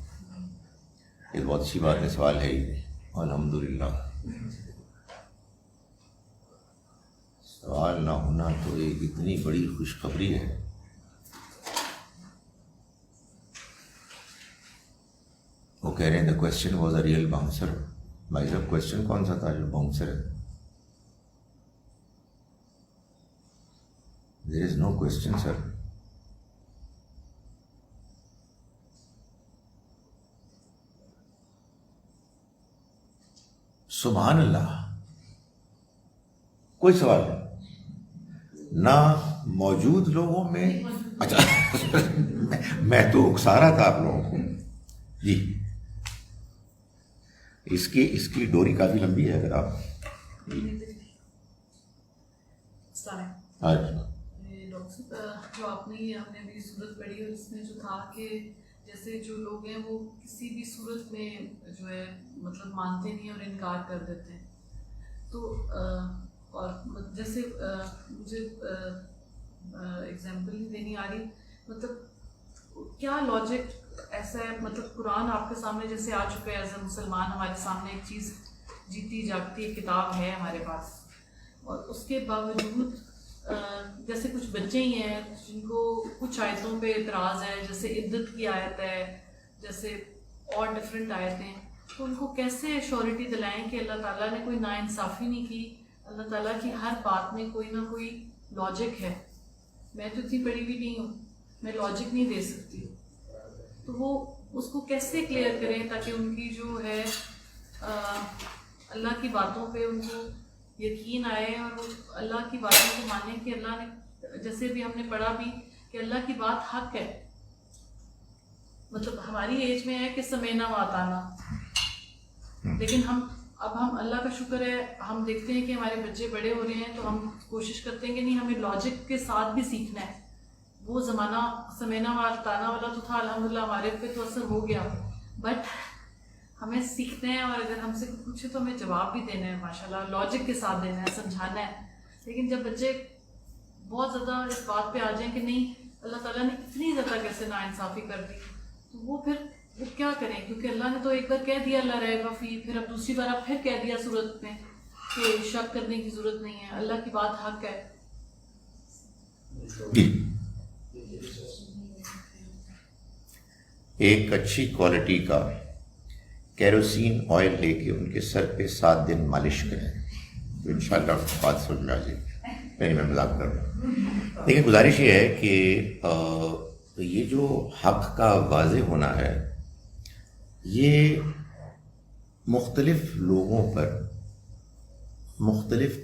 یہ بہت اچھی بات ہے، سوال ہے ہی نہیں، الحمدللہ۔ سوال نہ ہونا تو ایک اتنی بڑی خوشخبری ہے۔ وہ کہہ رہے ہیں the question was a real bouncer. بھائی صاحب کوشچن کون سا تھا جو باؤنسر ہے؟ دیر از نو کوشچن سر۔ سبحان اللہ، کوئی سوال نہیں نہ موجود لوگوں میں؟ اچھا میں تو اکسا رہا تھا آپ لوگوں کو۔ جی اس کی ڈوری کافی لمبی ہے، اگر آپ جو آپ نے ہم نے بھی صورت پڑھی اور اس میں جو تھا کہ جیسے جو لوگ ہیں وہ کسی بھی صورت میں جو ہے مطلب مانتے نہیں اور انکار کر دیتے ہیں، تو اور جیسے مجھے ایگزامپل نہیں دینی آ رہی، مطلب کیا لاجک ایسا ہے، مطلب قرآن آپ کے سامنے جیسے آ چکا ہے، ایز اے مسلمان ہمارے سامنے ایک چیز جیتی جاگتی کتاب ہے ہمارے پاس، اور اس کے باوجود جیسے کچھ بچے ہی ہیں جن کو کچھ آیتوں پہ اعتراض ہے، جیسے عدت کی آیت ہے، جیسے اور ڈفرینٹ آیتیں ہیں، تو ان کو کیسے شیورٹی دلائیں کہ اللہ تعالیٰ نے کوئی ناانصافی نہیں کی، اللہ تعالیٰ کی ہر بات میں کوئی نہ کوئی لاجک ہے. میں تو اتنی پڑھی ہوئی نہیں ہوں، میں لاجک نہیں دے سکتی. تو وہ اس کو کیسے کلیئر کریں تاکہ ان کی جو ہے اللہ کی باتوں پہ ان کو یقین آئے اور وہ اللہ کی باتوں کو مانیں کہ اللہ نے، جیسے بھی ہم نے پڑھا بھی کہ اللہ کی بات حق ہے. مطلب ہماری ایج میں ہے کہ سمینا و اطانا، لیکن ہم اللہ کا شکر ہے، ہم دیکھتے ہیں کہ ہمارے بچے بڑے ہو رہے ہیں تو ہم کوشش کرتے ہیں کہ نہیں، ہمیں لاجک کے ساتھ بھی سیکھنا ہے. وہ زمانہ سمینا و اطانا والا تو تھا، الحمدللہ ہمارے پہ تو اثر ہو گیا، بٹ ہمیں سیکھنا ہے، اور اگر ہم سے کوئی پوچھے تو ہمیں جواب بھی دینا ہے، ماشاءاللہ لاجک کے ساتھ دینا ہے، سمجھانا ہے. لیکن جب بچے بہت زیادہ اس بات پہ آ جائیں کہ نہیں اللہ تعالیٰ نے اتنی زیادہ کیسے ناانصافی کر دی، تو وہ پھر وہ کیا کریں؟ کیونکہ اللہ نے تو ایک بار کہہ دیا اللہ رہے گا فی، پھر اب دوسری بار اب پھر کہہ دیا صورت میں کہ شک کرنے کی ضرورت نہیں ہے، اللہ کی بات حق ہے. ایک اچھی کوالٹی کا کیروسین آئل لے کے ان کے سر پہ 7 دن مالش کریں تو انشاءاللہ بات سمجھ میں آ جائے گی. میں مذاق کر رہا ہوں. لیکن گزارش یہ ہے کہ یہ جو حق کا واضح ہونا ہے یہ مختلف لوگوں پر مختلف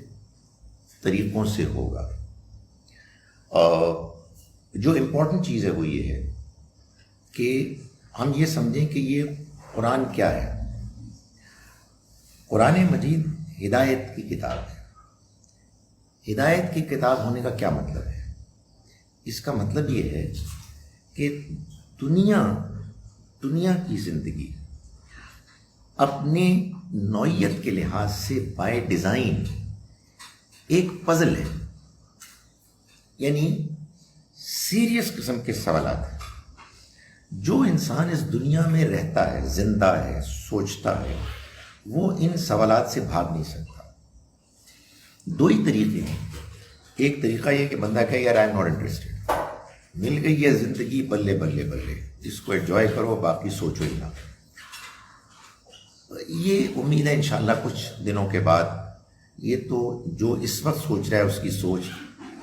طریقوں سے ہوگا. جو امپورٹنٹ چیز ہے وہ یہ ہے کہ ہم یہ سمجھیں کہ یہ قرآن کیا ہے. قرآن مجید ہدایت کی کتاب ہے. ہدایت کی کتاب ہونے کا کیا مطلب ہے؟ اس کا مطلب یہ ہے کہ دنیا کی زندگی اپنے نوعیت کے لحاظ سے بائی ڈیزائن ایک پزل ہے، یعنی سیریس قسم کے سوالات ہیں. جو انسان اس دنیا میں رہتا ہے، زندہ ہے، سوچتا ہے، وہ ان سوالات سے بھاگ نہیں سکتا. 2 ہی طریقے ہیں. ایک طریقہ یہ کہ بندہ کہے یار آئی ایم ناٹ انٹرسٹڈ، مل گئی ہے زندگی، بلے بلے بلے، اس کو انجوائے کرو، باقی سوچو ہی نہ. یہ امید ہے انشاءاللہ کچھ دنوں کے بعد یہ تو جو اس وقت سوچ رہا ہے اس کی سوچ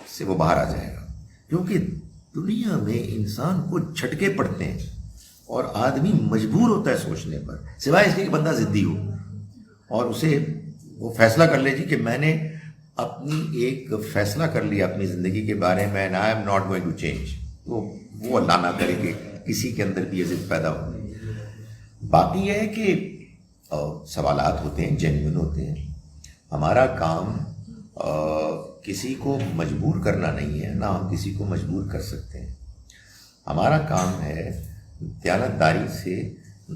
سے وہ باہر آ جائے گا. کیونکہ دنیا میں انسان کو جھٹکے پڑتے ہیں اور آدمی مجبور ہوتا ہے سوچنے پر، سوائے اس لیے کہ بندہ ضدی ہو اور اسے وہ فیصلہ کر لے جی کہ میں نے اپنی ایک فیصلہ کر لیا اپنی زندگی کے بارے میں، and I'm not going to change. تو وہ اللہ نہ کرے کہ کسی کے اندر بھی یہ ضد پیدا ہو. باقی یہ ہے کہ سوالات ہوتے ہیں، جینوئن ہوتے ہیں. ہمارا کام کسی کو مجبور کرنا نہیں ہے، نہ ہم کسی کو مجبور کر سکتے ہیں. ہمارا کام ہے دیانتداری سے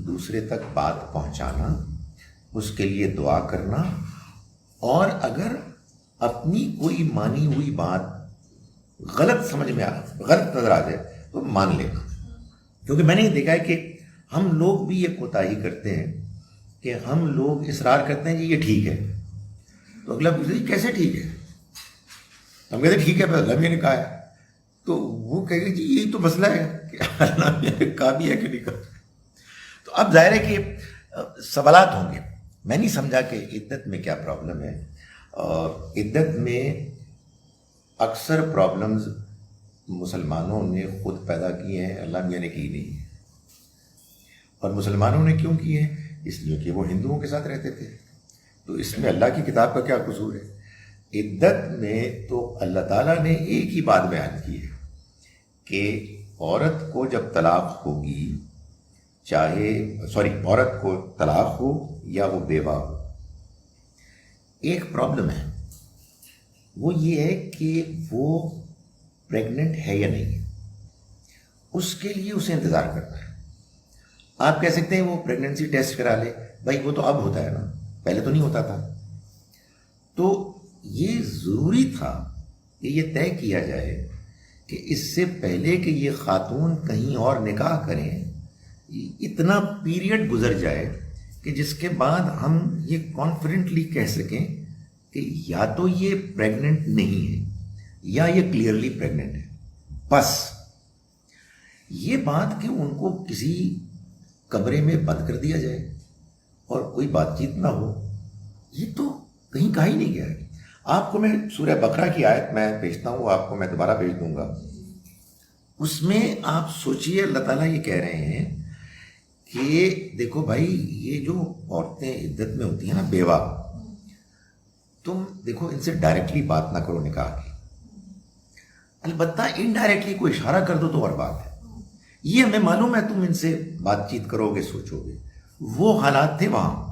دوسرے تک بات پہنچانا، اس کے لیے دعا کرنا، اور اگر اپنی کوئی مانی ہوئی بات غلط سمجھ میں غلط نظر آ جائے تو مان لینا. کیونکہ میں نے یہ دیکھا ہے کہ ہم لوگ بھی یہ کوتاہی کرتے ہیں کہ ہم لوگ اصرار کرتے ہیں جی یہ ٹھیک ہے، تو اگلا پوچھتے جی کیسے ٹھیک ہے؟ ہم کہتے ہیں ٹھیک ہے اللہ نے کہا ہے. تو وہ کہے گا جی یہی تو مسئلہ ہے کہ اللہ نے کہا بھی ہے کہ نہیں کہا. تو اب ظاہر ہے کہ سوالات ہوں گے. میں نہیں سمجھا کہ عدت میں کیا پرابلم ہے. عدت میں اکثر پرابلمز مسلمانوں نے خود پیدا کیے ہیں، اللہ میاں نے کی نہیں ہے. اور مسلمانوں نے کیوں کیے ہیں؟ اس لیے کہ وہ ہندوؤں کے ساتھ رہتے تھے. تو اس میں اللہ کی کتاب کا کیا قصور ہے؟ عدت میں تو اللہ تعالیٰ نے ایک ہی بات بیان کی ہے کہ عورت کو جب طلاق ہوگی، عورت کو طلاق ہو یا وہ بیوہ ہو، ایک پرابلم ہے، وہ یہ ہے کہ وہ پریگننٹ ہے یا نہیں ہے. اس کے لیے اسے انتظار کرنا ہے. آپ کہہ سکتے ہیں وہ پریگننسی ٹیسٹ کرا لے، بھائی وہ تو اب ہوتا ہے نا، پہلے تو نہیں ہوتا تھا. تو یہ ضروری تھا کہ یہ طے کیا جائے کہ اس سے پہلے کہ یہ خاتون کہیں اور نکاح کریں اتنا پیریڈ گزر جائے کہ جس کے بعد ہم یہ کانفیڈنٹلی کہہ سکیں کہ یا تو یہ پریگننٹ نہیں ہے یا یہ کلیئرلی پریگننٹ ہے. بس یہ بات کہ ان کو کسی کمرے میں بند کر دیا جائے اور کوئی بات چیت نہ ہو، یہ تو کہیں کہا ہی نہیں گیا ہے۔ آپ کو میں سورہ بقرہ کی آیت میں بھیجتا ہوں، آپ کو میں دوبارہ بھیج دوں گا۔ اس میں آپ سوچئے اللہ تعالیٰ یہ کہہ رہے ہیں کہ دیکھو بھائی، یہ جو عورتیں عدت میں ہوتی ہیں نا، بیوہ، تم دیکھو ان سے ڈائریکٹلی بات نہ کرو نکاح کی، البتہ انڈائریکٹلی کوئی اشارہ کر دو تو اور بات ہے۔ یہ ہمیں معلوم ہے تم ان سے بات چیت کرو گے، سوچو گے، وہ حالات تھے وہاں۔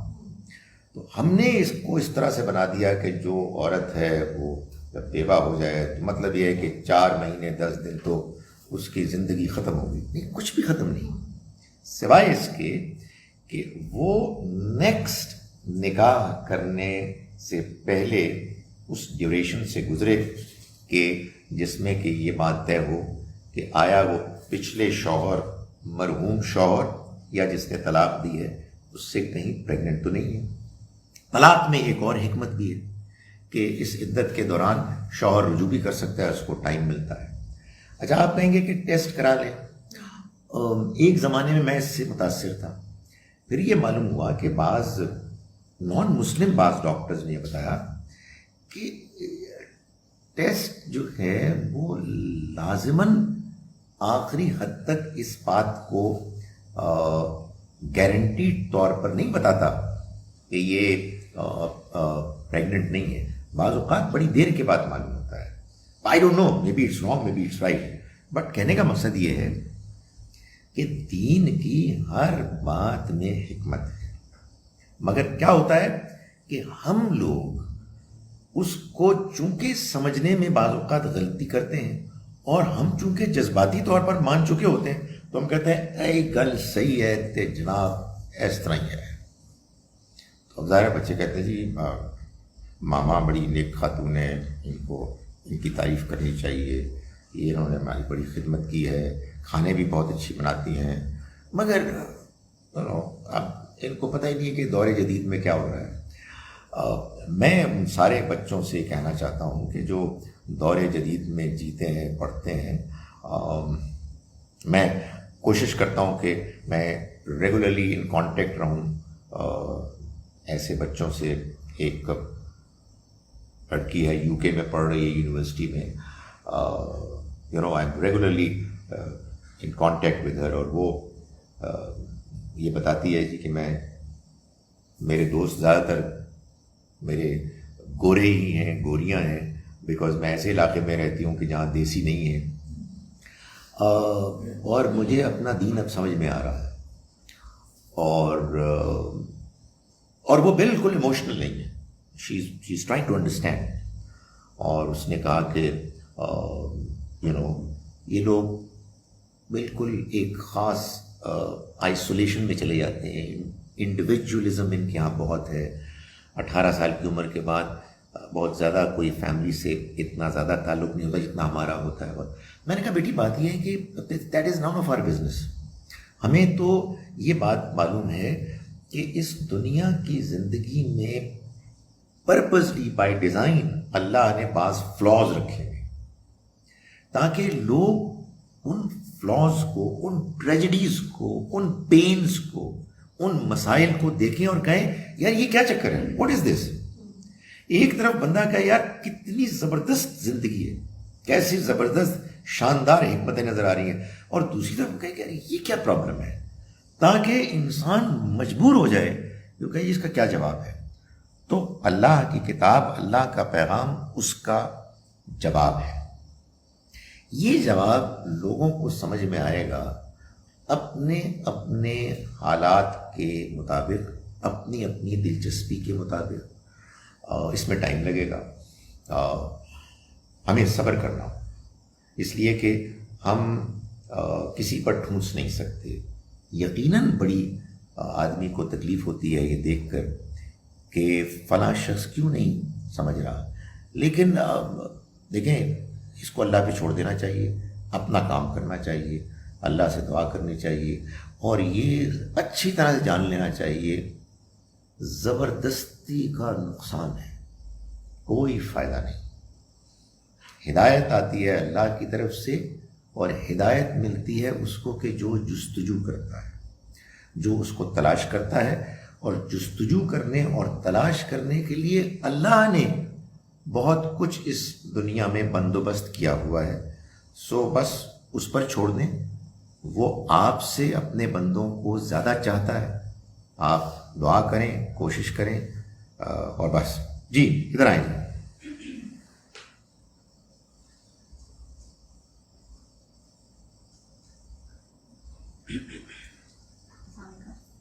تو ہم نے اس کو اس طرح سے بنا دیا کہ جو عورت ہے وہ جب بیوہ ہو جائے تو مطلب یہ ہے کہ 4 مہینے 10 دن تو اس کی زندگی ختم ہو گئی۔ نہیں، کچھ بھی ختم نہیں، سوائے اس کے کہ وہ نیکسٹ نکاح کرنے سے پہلے اس ڈیوریشن سے گزرے کہ جس میں کہ یہ بات طے ہو کہ آیا وہ پچھلے شوہر، مرحوم شوہر یا جس نے طلاق دی ہے، اس سے کہیں پریگننٹ تو نہیں ہے۔ طلاق میں ایک اور حکمت بھی ہے کہ اس عدت کے دوران شوہر رجوع بھی کر سکتا ہے، اس کو ٹائم ملتا ہے۔ اچھا، آپ کہیں گے کہ ٹیسٹ کرا لیں۔ ایک زمانے میں اس سے متاثر تھا، پھر یہ معلوم ہوا کہ بعض نان مسلم ڈاکٹرز نے یہ بتایا کہ ٹیسٹ جو ہے وہ لازماً آخری حد تک اس بات کو گارنٹیڈ طور پر نہیں بتاتا کہ یہ پریگننٹ نہیں ہے۔ بعض اوقات بڑی دیر کے بعد معلوم ہوتا ہے۔ I don't know, maybe it's wrong, maybe it's right, but کہنے کا مقصد یہ ہے کہ دین کی ہر بات میں حکمت ہے، مگر کیا ہوتا ہے کہ ہم لوگ اس کو چونکہ سمجھنے میں بعض اوقات غلطی کرتے ہیں، اور ہم چونکہ جذباتی طور پر مان چکے ہوتے ہیں تو ہم کہتے ہیں اے گل صحیح ہے تے جناب اس طرح ہی ہے۔ تو ظاہر بچے کہتے ہیں جی ماما بڑی نیک خاتون ہے، ان کی تعریف کرنی چاہیے، یہ انہوں نے ہماری بڑی خدمت کی ہے، کھانے بھی بہت اچھی بناتی ہیں، مگر اب ان کو پتہ ہی نہیں ہے کہ دور جدید میں کیا ہو رہا ہے۔ میں ان سارے بچوں سے کہنا چاہتا ہوں کہ جو دور جدید میں جیتے ہیں، پڑھتے ہیں، میں کوشش کرتا ہوں کہ میں ریگولرلی ان کانٹیکٹ رہوں ایسے بچوں سے۔ ایک لڑکی ہے یو کے میں پڑھ رہی ہے یونیورسٹی میں، I am regularly in contact with her, اور وہ یہ بتاتی ہے جی کہ میرے دوست زیادہ تر میرے گورے ہی ہیں، گوریاں ہیں، بیکاز میں ایسے علاقے میں رہتی ہوں کہ جہاں دیسی نہیں ہے، اور مجھے اپنا دین اب سمجھ میں آ رہا ہے، اور وہ بالکل ایموشنل نہیں ہے، شی از ٹرائنگ ٹو انڈرسٹینڈ۔ اور اس نے کہا کہ یہ لوگ بالکل ایک خاص آئسولیشن میں چلے جاتے ہیں، انڈیویجولزم ان کے یہاں بہت ہے۔ 18 سال کی عمر کے بعد بہت زیادہ کوئی فیملی سے اتنا زیادہ تعلق نہیں ہوتا جتنا ہمارا ہوتا ہے۔ میں نے کہا بیٹی بات یہ ہے کہ that is none of our business, ہمیں تو یہ بات معلوم ہے کہ اس دنیا کی زندگی میں پرپزلی بائی ڈیزائن اللہ نے بعض فلاز رکھے ہیں تاکہ لوگ ان فلاز کو، ان ٹریجڈیز کو، ان پینز کو، ان مسائل کو دیکھیں اور کہیں یار یہ کیا چکر ہے، واٹ از دس۔ ایک طرف بندہ کہے یار کتنی زبردست زندگی ہے، کیسی زبردست شاندار حکمتیں نظر آ رہی ہیں، اور دوسری طرف کہے کہ یہ کیا پرابلم ہے، تاکہ انسان مجبور ہو جائے کیونکہ اس کا کیا جواب ہے۔ تو اللہ کی کتاب، اللہ کا پیغام اس کا جواب ہے۔ یہ جواب لوگوں کو سمجھ میں آئے گا اپنے اپنے حالات کے مطابق، اپنی اپنی دلچسپی کے مطابق۔ اس میں ٹائم لگے گا، ہمیں صبر کرنا ہو، اس لیے کہ ہم کسی پر ٹھونس نہیں سکتے۔ یقیناً بڑی آدمی کو تکلیف ہوتی ہے یہ دیکھ کر کہ فلاں شخص کیوں نہیں سمجھ رہا، لیکن دیکھیں اس کو اللہ پہ چھوڑ دینا چاہیے، اپنا کام کرنا چاہیے، اللہ سے دعا کرنی چاہیے، اور یہ اچھی طرح سے جان لینا چاہیے زبردستی کا نقصان ہے، کوئی فائدہ نہیں۔ ہدایت آتی ہے اللہ کی طرف سے، اور ہدایت ملتی ہے اس کو کہ جو جستجو کرتا ہے۔ جو اس کو تلاش کرتا ہے، اور جستجو کرنے اور تلاش کرنے کے لیے اللہ نے بہت کچھ اس دنیا میں بندوبست کیا ہوا ہے. سو بس اس پر چھوڑ دیں، وہ آپ سے اپنے بندوں کو زیادہ چاہتا ہے. آپ دعا کریں، کوشش کریں، اور بس. جی ادھر آئیں.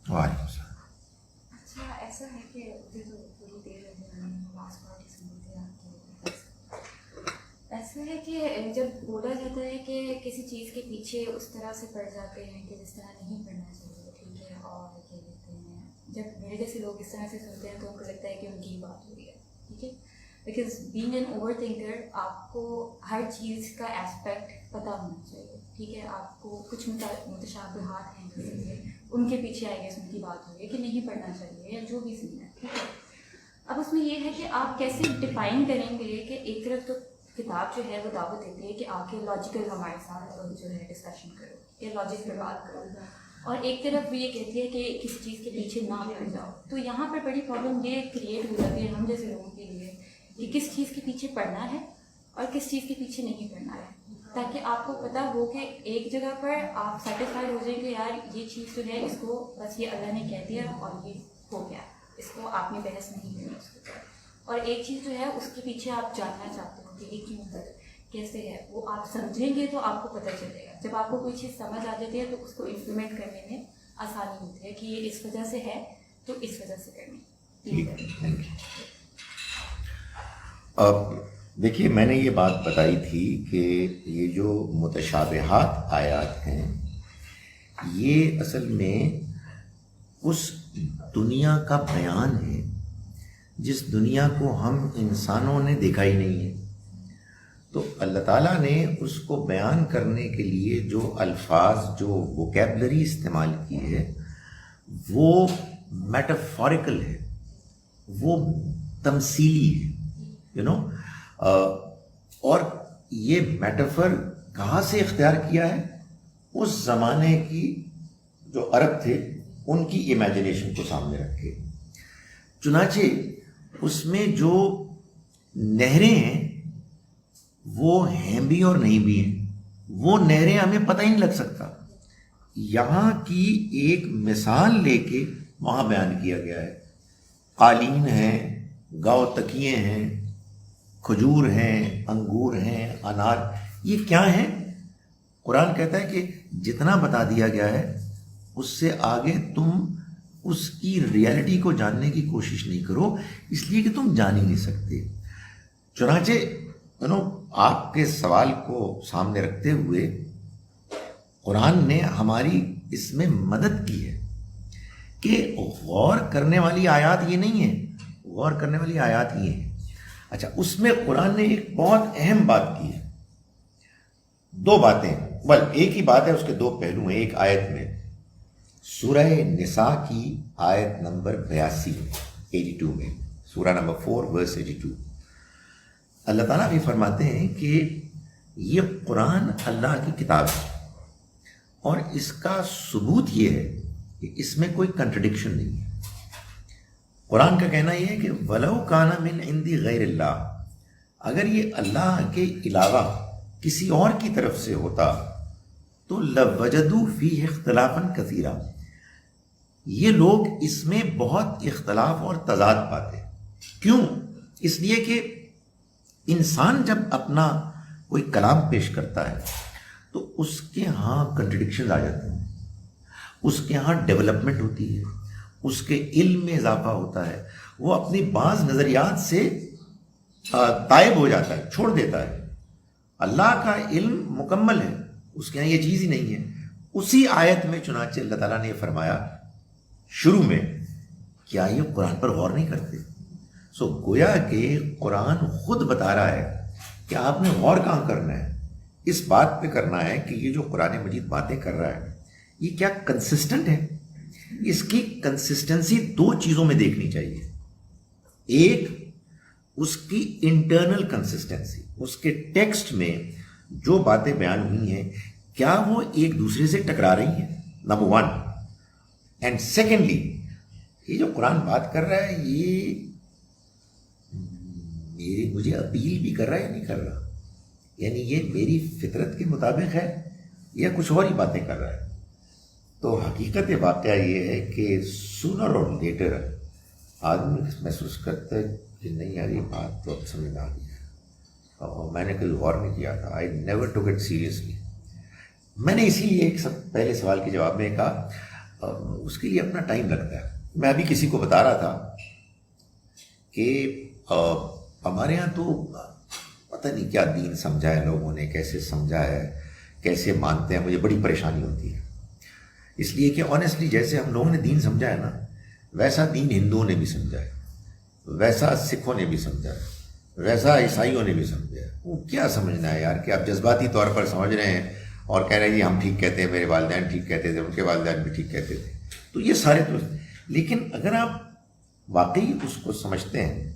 وعلیکم السلام. اچھا ایسا ہے کہ جو تھوڑی دیر لاسٹ پارٹ سنی تھی آپ کی، ایسا ہے کہ جب بولا جاتا ہے کہ کسی چیز کے پیچھے اس طرح سے پڑ جاتے ہیں کہ جس طرح نہیں پڑھنا چاہیے، ٹھیک ہے، اور کیا کہتے ہیں، جب میرے جیسے لوگ اس طرح سے سنتے ہیں تو ان کو لگتا ہے کہ ان کی بات ہو رہی ہے، ٹھیک ہے. Because being an over thinker, آپ کو ہر چیز کا ایسپیکٹ پتہ ہونا چاہیے، ٹھیک ہے. آپ کو کچھ متشابہات ہیں جیسے کہ ان کے پیچھے آئے گا ان کی بات ہو رہی ہے کہ نہیں پڑھنا چاہیے یا جو بھی سین ہے، ٹھیک ہے. اب اس میں یہ ہے کہ آپ کیسے ڈیفائن کریں گے کہ ایک طرف تو کتاب جو ہے وہ دعوت دیتی ہے کہ آ کے لاجیکل ہمارے ساتھ جو ہے ڈسکشن کرو یا لاجک پر بات کرو، اور ایک طرف بھی یہ کہتی ہے کہ کسی چیز کے پیچھے نہ پڑ جاؤ. تو یہاں پر بڑی پرابلم یہ کریٹ ہو جاتی ہے ہم جیسے لوگوں کے لیے کہ کس چیز کے پیچھے پڑھنا ہے اور کس چیز کے پیچھے نہیں پڑھنا ہے، تاکہ آپ کو پتہ ہو کہ ایک جگہ پر آپ سیٹسفائی ہو جائیں کہ یار یہ چیز جو ہے اس کو بس یہ اللہ نے کہہ دیا اور یہ ہو گیا، اس کو آپ نے بحث نہیں کرنی اس کے اوپر. اور ایک چیز جو ہے اس کے پیچھے آپ جاننا چاہتے ہو کہ یہ کیوں ہے، کیسے ہے، وہ آپ سمجھیں گے تو آپ کو پتہ چلے گا. جب آپ کو کوئی چیز سمجھ آ جاتی ہے تو اس کو امپلیمنٹ کرنے میں آسانی ہوتی ہے کہ یہ اس وجہ سے ہے تو اس وجہ سے کرنی. اب دیکھیے، میں نے یہ بات بتائی تھی کہ یہ جو متشابہات آیات ہیں یہ اصل میں اس دنیا کا بیان ہے جس دنیا کو ہم انسانوں نے دیکھا ہی نہیں ہے. تو اللہ تعالیٰ نے اس کو بیان کرنے کے لیے جو الفاظ، جو ووکیبلری استعمال کی ہے وہ میٹافوریکل ہے، وہ تمثیلی ہے، اور یہ میٹافر کہاں سے اختیار کیا ہے؟ اس زمانے کی جو عرب تھے ان کی امیجنیشن کو سامنے رکھے. چنانچہ اس میں جو نہریں ہیں وہ ہیں بھی اور نہیں بھی ہیں. وہ نہریں ہمیں پتہ ہی نہیں لگ سکتا. یہاں کی ایک مثال لے کے وہاں بیان کیا گیا ہے. قالین ہیں، گاؤ تکیے ہیں، کھجور ہیں، انگور ہیں، انار. یہ کیا ہیں؟ قرآن کہتا ہے کہ جتنا بتا دیا گیا ہے اس سے آگے تم اس کی ریالٹی کو جاننے کی کوشش نہیں کرو، اس لیے کہ تم جان ہی نہیں سکتے. چنانچہ آپ کے سوال کو سامنے رکھتے ہوئے قرآن نے ہماری اس میں مدد کی ہے کہ غور کرنے والی آیات یہ نہیں ہے، غور کرنے والی آیات یہ ہیں. اچھا، اس میں قرآن نے ایک بہت اہم بات کی ہے. دو باتیں، ایک ہی بات ہے، اس کے دو پہلو ہیں. ایک آیت میں سورہ نساء کی آیت نمبر 82 میں، سورہ نمبر 4 ورس 82، اللہ تعالیٰ بھی فرماتے ہیں کہ یہ قرآن اللہ کی کتاب ہے اور اس کا ثبوت یہ ہے کہ اس میں کوئی کنٹرڈکشن نہیں ہے. قرآن کا کہنا یہ ہے کہ وَلَوْ كَانَ مِنْ عِنْدِ غَيْرِ اللَّهِ، اگر یہ اللہ کے علاوہ کسی اور کی طرف سے ہوتا تو لَوَجَدُوا فِيهِ اخْتِلَافًا كَثِيرًا، یہ لوگ اس میں بہت اختلاف اور تضاد پاتے. کیوں؟ اس لیے کہ انسان جب اپنا کوئی کلام پیش کرتا ہے تو اس کے ہاں کنٹرڈکشن آ جاتے ہیں، اس کے ہاں ڈیولپمنٹ ہوتی ہے، اس کے علم میں اضافہ ہوتا ہے. وہ اپنی بعض نظریات سے تائب ہو جاتا ہے، چھوڑ دیتا ہے. اللہ کا علم مکمل ہے، اس کے یہاں یہ چیز ہی نہیں ہے. اسی آیت میں چنانچہ اللہ تعالیٰ نے یہ فرمایا شروع میں، کیا یہ قرآن پر غور نہیں کرتے؟ سو گویا کہ قرآن خود بتا رہا ہے کہ آپ نے غور کہاں کرنا ہے، اس بات پہ کرنا ہے کہ یہ جو قرآن مجید باتیں کر رہا ہے یہ کیا کنسسٹنٹ ہے. اس کی کنسسٹنسی دو چیزوں میں دیکھنی چاہیے. ایک اس کی انٹرنل کنسسٹنسی، اس کے ٹیکسٹ میں جو باتیں بیان ہوئی ہیں کیا وہ ایک دوسرے سے ٹکرا رہی ہیں، نمبر 1. اینڈ سیکنڈلی یہ جو قرآن بات کر رہا ہے یہ مجھے اپیل بھی کر رہا ہے یا نہیں کر رہا؟ یعنی یہ میری فطرت کے مطابق ہے یا کچھ اور ہی باتیں کر رہا ہے؟ تو حقیقت واقعہ یہ ہے کہ سونر اور لیٹر آدمی محسوس کرتا ہے کہ نہیں یار یہ بات تو اب سمجھ میں آ گئی ہے، اور میں نے کبھی غور نہیں کیا تھا. I never took it seriously. میں نے اسی لیے ایک پہلے سوال کے جواب میں کہا اس کے لیے اپنا ٹائم لگتا ہے. میں ابھی کسی کو بتا رہا تھا کہ ہمارے یہاں تو پتہ نہیں کیا دین سمجھا ہے لوگوں نے، کیسے سمجھا ہے، کیسے مانتے ہیں. مجھے بڑی پریشانی ہوتی ہے اس لیے کہ آنیسٹلی جیسے ہم لوگوں نے دین سمجھا ہے نا، ویسا دین ہندوؤں نے بھی سمجھا ہے، ویسا سکھوں نے بھی سمجھا ہے، ویسا عیسائیوں نے بھی سمجھا ہے. وہ کیا سمجھنا ہے یار کہ آپ جذباتی طور پر سمجھ رہے ہیں اور کہہ رہے ہیں جی ہم ٹھیک کہتے ہیں، میرے والدین ٹھیک کہتے تھے، ان کے والدین بھی ٹھیک کہتے تھے. تو یہ سارے تو، لیکن اگر آپ واقعی اس کو سمجھتے ہیں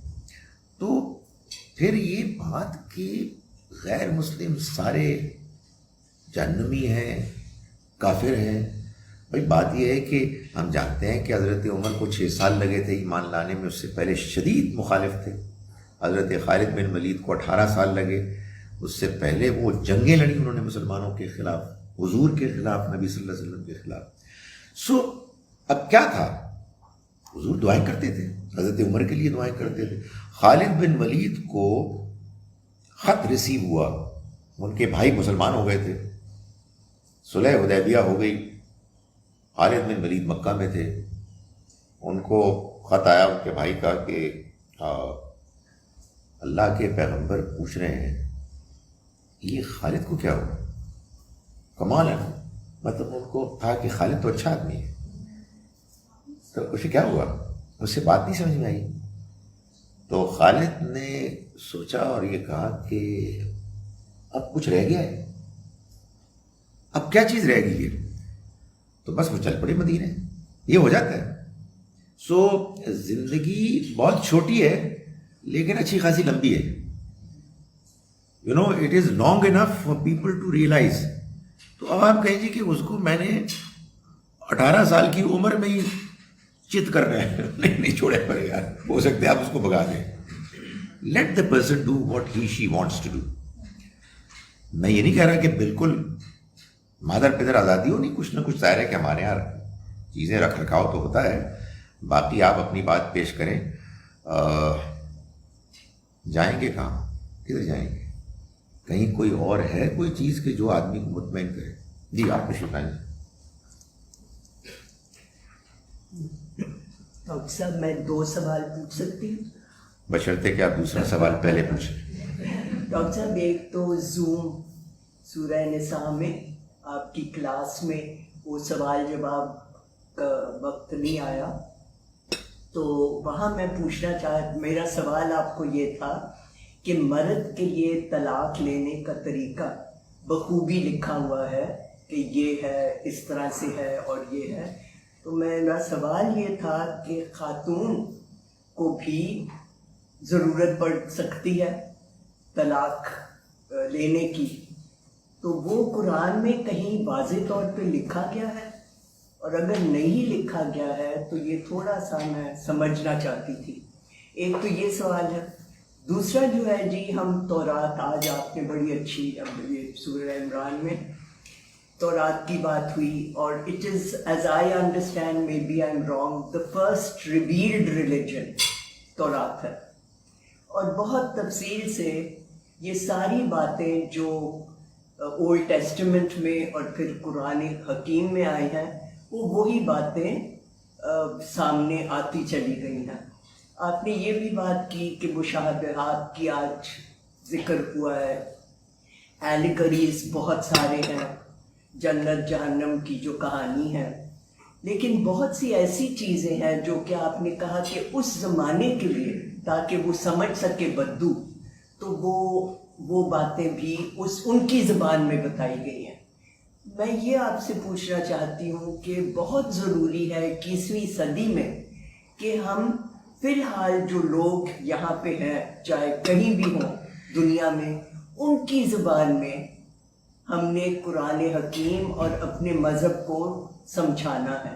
تو پھر یہ بات کہ غیر مسلم سارے جہنمی ہیں، کافر ہیں. بھائی بات یہ ہے کہ ہم جانتے ہیں کہ حضرت عمر کو 6 سال لگے تھے ایمان لانے میں، اس سے پہلے شدید مخالف تھے. حضرت خالد بن ولید کو 18 سال لگے، اس سے پہلے وہ جنگیں لڑی انہوں نے مسلمانوں کے خلاف، حضور کے خلاف، نبی صلی اللہ علیہ وسلم کے خلاف. سو اب کیا تھا، حضور دعائیں کرتے تھے، حضرت عمر کے لیے دعائیں کرتے تھے. خالد بن ولید کو خط ریسیو ہوا، ان کے بھائی مسلمان ہو گئے تھے، صلح حدیبیہ ہو گئی، خالد بن ولید مکہ میں تھے. ان کو خط آیا ان کے بھائی کا کہ اللہ کے پیغمبر پوچھ رہے ہیں یہ خالد کو کیا ہوا. کمال ہے نا، مطلب ان کو تھا کہ خالد تو اچھا آدمی ہے، تو اسے کیا ہوا، اس سے بات نہیں سمجھ میں آئی. تو خالد نے سوچا اور یہ کہا کہ اب کچھ رہ گیا ہے، اب کیا چیز رہ گئی ہے. تو بس وہ چل پڑے مدینے. یہ ہو جاتا ہے. سو زندگی بہت چھوٹی ہے لیکن اچھی خاصی لمبی ہے. You know it is long enough for people to realise. تو اب آپ کہیں جی کہ اس کو میں نے 18 سال کی عمر میں ہی چت کر رہے ہیں، نہیں چھوڑے پڑے یار، ہو سکتا ہے آپ اس کو بگا دیں. Let the person do what he she wants to do. میں یہ نہیں کہہ رہا کہ بالکل مادر پدر آزادی ہو، نہیں، کچھ نہ کچھ ظاہر ہے کہ ہمارے یہاں چیزیں رکھ رکھاؤ تو ہوتا ہے. باقی آپ اپنی بات پیش کریں. جائیں گے کہاں، کدھر جائیں گے؟ کہیں کوئی اور ہے کوئی چیز کہ جو آدمی کو مطمئن کرے؟ جی آپ کو شکریہ. ڈاکٹر صاحب میں 2 سوال پوچھ سکتی ہوں؟ بشرطے کہ آپ دوسرا سوال پہلے پوچھیں. ڈاکٹر صاحب ایک تو زوم سورہ نساء میں آپ کی کلاس میں وہ سوال جواب کا وقت نہیں آیا، تو وہاں میں پوچھنا میرا سوال آپ کو یہ تھا کہ مرد کے لیے طلاق لینے کا طریقہ بخوبی لکھا ہوا ہے کہ یہ ہے، اس طرح سے ہے اور یہ ہے. تو میرا سوال یہ تھا کہ خاتون کو بھی ضرورت پڑ سکتی ہے طلاق لینے کی، تو وہ قرآن میں کہیں واضح طور پہ لکھا گیا ہے؟ اور اگر نہیں لکھا گیا ہے تو یہ تھوڑا سا میں سمجھنا چاہتی تھی. ایک تو یہ سوال ہے. دوسرا جو ہے جی، ہم تورات، آج آپ نے بڑی اچھی، اب یہ سورہ عمران میں تورات کی بات ہوئی، اور it is as I understand, maybe I'm wrong, the first revealed religion تورات ہے. اور بہت تفصیل سے یہ ساری باتیں جو اولڈ ٹیسٹمنٹ میں اور پھر قرآن حکیم میں آئی ہیں، وہ وہی باتیں سامنے آتی چلی گئی ہیں. آپ نے یہ بھی بات کی کہ مشابہات کی آج ذکر ہوا ہے، ایلیگریز بہت سارے ہیں، جنت جہنم کی جو کہانی ہے، لیکن بہت سی ایسی چیزیں ہیں جو کہ آپ نے کہا کہ اس زمانے کے لیے تاکہ وہ سمجھ سکے بدو، تو وہ باتیں بھی ان کی زبان میں بتائی گئی ہیں. میں یہ آپ سے پوچھنا چاہتی ہوں کہ بہت ضروری ہے 21ویں صدی میں کہ ہم فی الحال جو لوگ یہاں پہ ہیں، چاہے کہیں بھی ہوں دنیا میں، ان کی زبان میں ہم نے قرآن حکیم اور اپنے مذہب کو سمجھانا ہے.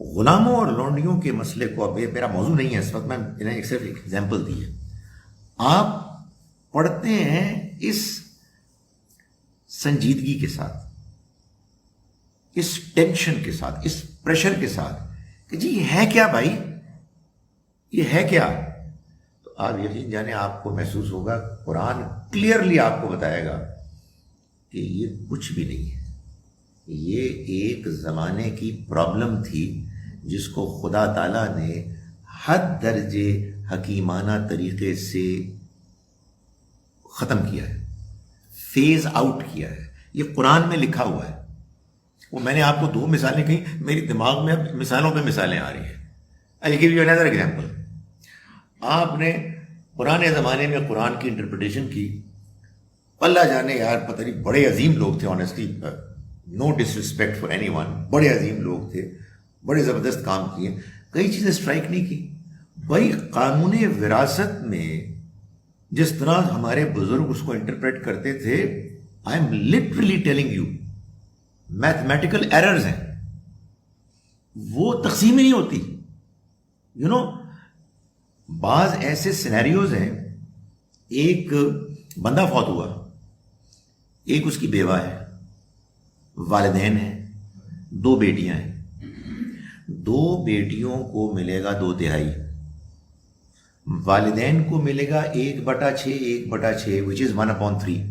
غلاموں اور لونڈیوں کے مسئلے کو، اب یہ میرا موضوع نہیں ہے اس وقت، میں انہیں صرف ایک ایگزامپل دی ہے. آپ پڑھتے ہیں اس سنجیدگی کے ساتھ، اس ٹینشن کے ساتھ، اس پریشر کے ساتھ کہ جی یہ ہے کیا بھائی، یہ ہے کیا. تو آپ یقین جانے آپ کو محسوس ہوگا قرآن کلیئرلی آپ کو بتائے گا کہ یہ کچھ بھی نہیں ہے. یہ ایک زمانے کی پرابلم تھی جس کو خدا تعالیٰ نے حد درجے حکیمانہ طریقے سے ختم کیا ہے، فیز آؤٹ کیا ہے. یہ قرآن میں لکھا ہوا ہے. وہ میں نے آپ کو 2 مثالیں کہیں، میری دماغ میں اب مثالوں پہ مثالیں آ رہی ہیں. I'll give you another example. آپ نے پرانے زمانے میں قرآن کی انٹرپریٹیشن کی، اللہ جانے یار پتہ نہیں بڑے عظیم لوگ تھے، honestly no disrespect for anyone, بڑے عظیم لوگ تھے، بڑے زبردست کام کیے، کئی چیزیں اسٹرائک نہیں کی. بھائی قانون وراثت میں جس طرح ہمارے بزرگ اس کو انٹرپریٹ کرتے تھے، I am literally telling you mathematical errors ہیں، وہ تقسیم ہی نہیں ہوتی. یو نو بعض ایسے سینیریوز ہیں، ایک بندہ فوت ہوا، ایک اس کی بیوہ ہے، والدین ہیں، 2 بیٹیاں ہیں. 2 بیٹیوں کو ملے گا 2/3، والدین کو ملے گا 1/6 1/6 which is 1/3.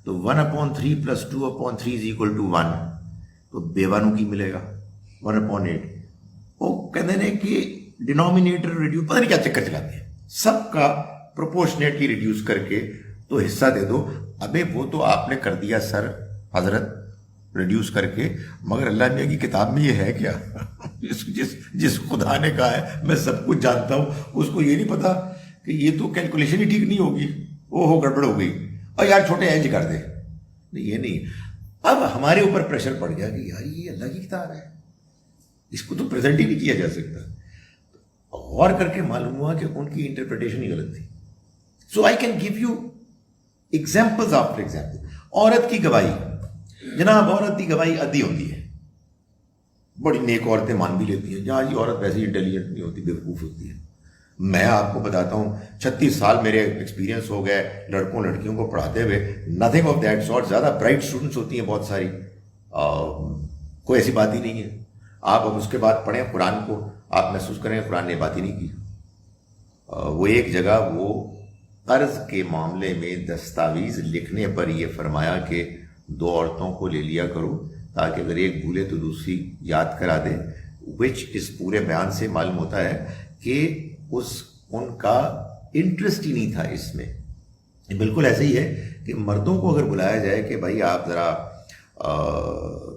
تو 1/3 plus 2/3 is equal to 1. تو بیوہ نو کی ملے گا 1/8. وہ کہتے ہیں کہ ڈینومینیٹر ریڈیوس، پتہ نہیں کیا چکر چلاتے ہیں، سب کا پروپورشنیٹلی ریڈیوس کر کے تو حصہ دے دو. ابے وہ تو آپ نے کر دیا سر حضرت ریڈیوس کر کے، مگر اللہ میاں کی کتاب میں یہ ہے کیا؟ جس خدا نے کہا ہے میں سب کچھ جانتا ہوں، اس کو یہ نہیں پتا کہ یہ تو کیلکولیشن ہی ٹھیک نہیں ہوگی، وہ گڑبڑ ہو گئی، اور یار چھوٹے اینج کر دے. یہ نہیں. اب ہمارے اوپر پریشر پڑ گیا کہ یار یہ اللہ کی کتاب ہے، اس کو تو پریزنٹ ہی نہیں کیا جا سکتا. غور کر کے معلوم ہوا کہ ان کی انٹرپریٹیشن ہی غلط تھی. So I can give you examples after example. عورت کی گواہی، جناب عورت کی گواہی ادھی ہوتی ہے، بڑی نیک عورتیں مان بھی لیتی ہیں، جہاں یہ عورت ویسے انٹیلیجنٹ نہیں ہوتی، بیوقوف ہوتی ہے. میں آپ کو بتاتا ہوں 36 سال میرے ایکسپیرینس ہو گئے لڑکوں لڑکیوں کو پڑھاتے ہوئے، نتھنگ آف دیٹ سارٹ. زیادہ برائٹ اسٹوڈنٹس ہوتی ہیں بہت ساری، کوئی ایسی بات ہی نہیں ہے. آپ اب اس کے بعد پڑھیں قرآن کو، آپ محسوس کریں قرآن نے بات ہی نہیں کی. وہ ایک جگہ وہ قرض کے معاملے میں دستاویز لکھنے پر یہ فرمایا کہ 2 عورتوں کو لے لیا کرو تاکہ اگر ایک بھولے تو دوسری یاد کرا دے، وچ اس پورے بیان سے معلوم ہوتا ہے کہ ان کا انٹرسٹ ہی نہیں تھا اس میں. بالکل ایسے ہی ہے کہ مردوں کو اگر بلایا جائے کہ بھائی آپ ذرا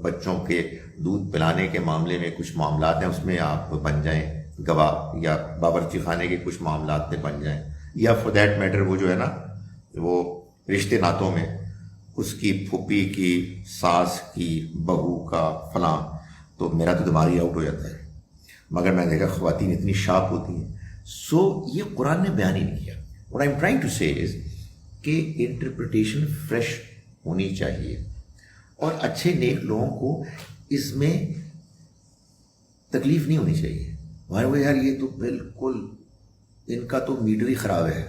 بچوں کے دودھ پلانے کے معاملے میں کچھ معاملات ہیں اس میں آپ بن جائیں گواہ، یا باورچی خانے کے کچھ معاملات میں بن جائیں، یا فور دیٹ میٹر وہ جو ہے نا وہ رشتے ناتوں میں اس کی پھوپھی کی، ساس کی، بہو کا، فلاں، تو میرا تو دماغ ہی آؤٹ ہو جاتا ہے. مگر میں نے دیکھا خواتین اتنی شارپ ہوتی ہیں. سو یہ قرآن نے بیان ہی نہیں کیا. What I'm trying to say is کہ انٹرپریٹیشن فریش ہونی چاہیے، اور اچھے نیک لوگوں کو اس میں تکلیف نہیں ہونی چاہیے. ہمارے یار یہ تو بالکل ان کا تو میٹر ہی خراب ہے،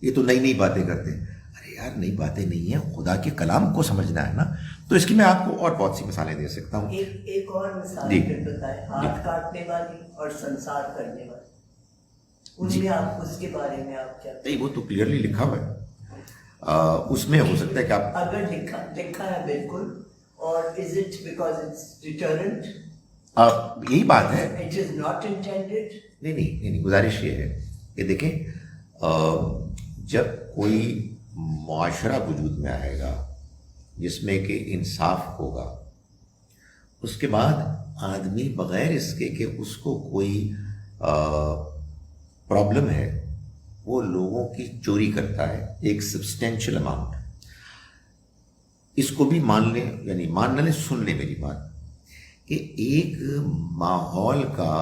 یہ تو نئی نئی باتیں کرتے ہیں. ارے یار نئی باتیں نہیں ہیں، خدا کے کلام کو سمجھنا ہے نا. تو اس کی میں آپ کو اور بہت سی مثالیں دے سکتا ہوں. ایک اور مثال پھر بتائیں، ہاتھ کاٹنے والی اور سنسار کرنے والی، ان میں آپ اس کے بارے میں آپ کیا؟ نہیں وہ تو کلیئرلی لکھا ہوا ہے. اس میں ہو سکتا ہے کہ آپ اگر لکھا ہے بالکل، اور is it because it's deterrent? یہی بات ہے. It is not intended. نہیں، گزارش یہ ہے کہ دیکھیں جب کوئی معاشرہ وجود میں آئے گا جس میں کہ انصاف ہوگا، اس کے بعد آدمی بغیر اس کے کہ اس کو کوئی پرابلم ہے وہ لوگوں کی چوری کرتا ہے ایک سبسٹینشیل اماؤنٹ. اس کو بھی مان لیں، یعنی مان نہ لیں، سن لیں میری بات، کہ ایک ماحول کا،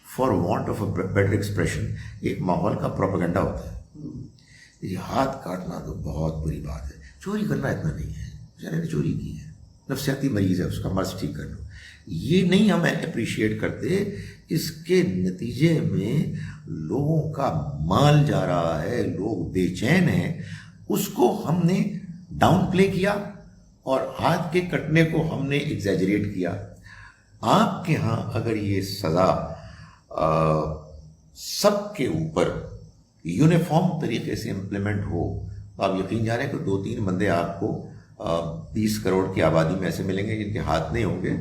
for want of a better expression, ایک ماحول کا پروپیگنڈا ہوتا ہے. یہ ہاتھ کاٹنا تو بہت بری بات ہے، چوری کرنا اتنا نہیں ہے، بیچارے نے چوری کی ہے، نفسیاتی مریض ہے، اس کا مرض ٹھیک کر لو. یہ نہیں ہم اپریشیٹ کرتے. اس کے نتیجے میں لوگوں کا مال جا رہا ہے, لوگ بے چین ہیں. اس کو ہم نے ڈاؤن پلے کیا اور ہاتھ کے کٹنے کو ہم نے ایگزیجریٹ کیا. آپ کے ہاں اگر یہ سزا سب کے اوپر یونیفارم طریقے سے امپلیمنٹ ہو تو آپ یقین جانیں کہ 2-3 بندے آپ کو 20 کروڑ کی آبادی میں ایسے ملیں گے جن کے ہاتھ نہیں ہوں گے,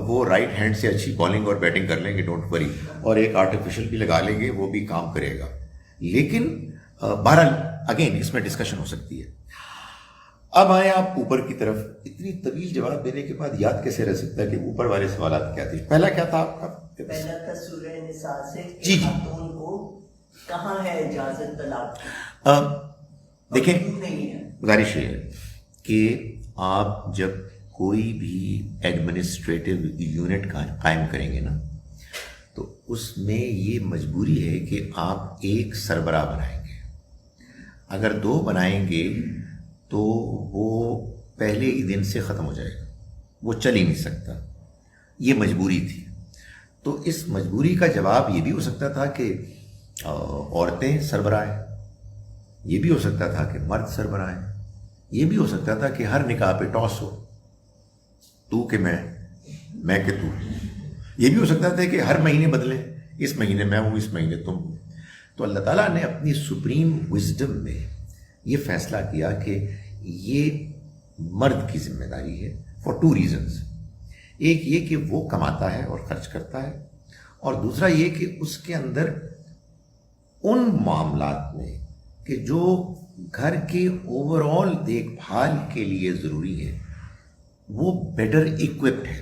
وہ رائٹ ہینڈ سے اچھی بالنگ اور بیٹنگ کر لیں گے, ڈونٹ وری, اور ایک آرٹیفیشل بھی لگا لیں گے, وہ بھی کام کرے گا. لیکن بہرحال اگین اس میں ڈسکشن ہو سکتی ہے. اب آئے آپ اوپر کی طرف. اتنی طویل جواب دینے کے بعد یاد کیسے رہ سکتا ہے کہ اوپر والے سوالات کیا تھے؟ پہلا کیا تھا آپ کا؟ پہلا تھا سورہ نساء سے جی خاتون کو کہاں ہے اجازت طلاق کی؟ دیکھیں, نہیں ہے. گزارش یہ ہے کہ آپ جب کوئی بھی ایڈمنسٹریٹو یونٹ قائم کریں گے نا, تو اس میں یہ مجبوری ہے کہ آپ ایک سربراہ بنائیں گے. اگر 2 بنائیں گے تو وہ پہلے ہی دن سے ختم ہو جائے گا, وہ چل ہی نہیں سکتا. یہ مجبوری تھی. تو اس مجبوری کا جواب یہ بھی ہو سکتا تھا کہ عورتیں سربراہ ہیں, یہ بھی ہو سکتا تھا کہ مرد سربراہ ہیں, یہ بھی ہو سکتا تھا کہ ہر نکاح پہ ٹاس ہو, تو کہ میں کہ تو. یہ بھی ہو سکتا تھا کہ ہر مہینے بدلیں, اس مہینے میں ہوں, اس مہینے تم ہو. تو اللہ تعالیٰ نے اپنی سپریم وزڈم میں یہ فیصلہ کیا کہ یہ مرد کی ذمہ داری ہے فار 2 ریزنز. ایک یہ کہ وہ کماتا ہے اور خرچ کرتا ہے, اور دوسرا یہ کہ اس کے اندر ان معاملات میں کہ جو گھر کے اوور آل دیکھ بھال کے لیے ضروری ہے وہ بیٹر ایکوپڈ ہے.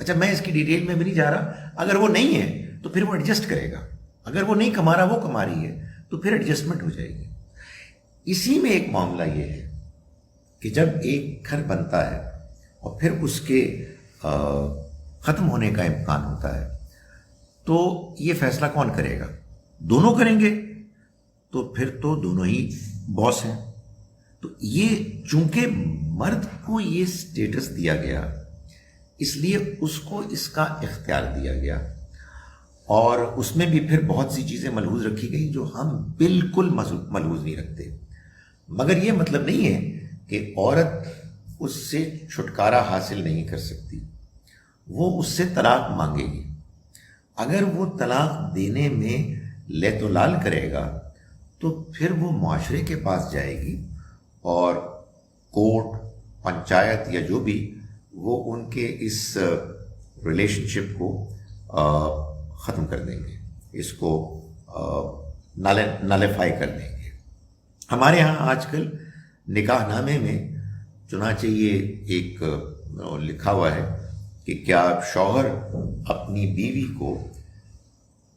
اچھا, میں اس کی ڈیٹیل میں بھی نہیں جا رہا. اگر وہ نہیں ہے تو پھر وہ ایڈجسٹ کرے گا. اگر وہ نہیں کما رہا, وہ کما رہی ہے, تو پھر ایڈجسٹمنٹ ہو جائے گی. اسی میں ایک معاملہ یہ ہے کہ جب ایک گھر بنتا ہے اور پھر اس کے ختم ہونے کا امکان ہوتا ہے, تو یہ فیصلہ کون کرے گا؟ دونوں کریں گے, تو پھر تو دونوں ہی باس ہیں. تو یہ چونکہ مرد کو یہ سٹیٹس دیا گیا, اس لیے اس کو اس کا اختیار دیا گیا, اور اس میں بھی پھر بہت سی چیزیں ملحوظ رکھی گئی جو ہم بالکل ملحوظ نہیں رکھتے. مگر یہ مطلب نہیں ہے کہ عورت اس سے چھٹکارا حاصل نہیں کر سکتی. وہ اس سے طلاق مانگے گی. اگر وہ طلاق دینے میں لیت و لال کرے گا تو پھر وہ معاشرے کے پاس جائے گی, اور کورٹ, پنچایت یا جو بھی, وہ ان کے اس ریلیشن شپ کو ختم کر دیں گے, اس کو نالیفائی کر دیں گے. ہمارے ہاں آج کل نکاح نامے میں چنانچہ یہ ایک لکھا ہوا ہے کہ کیا شوہر اپنی بیوی کو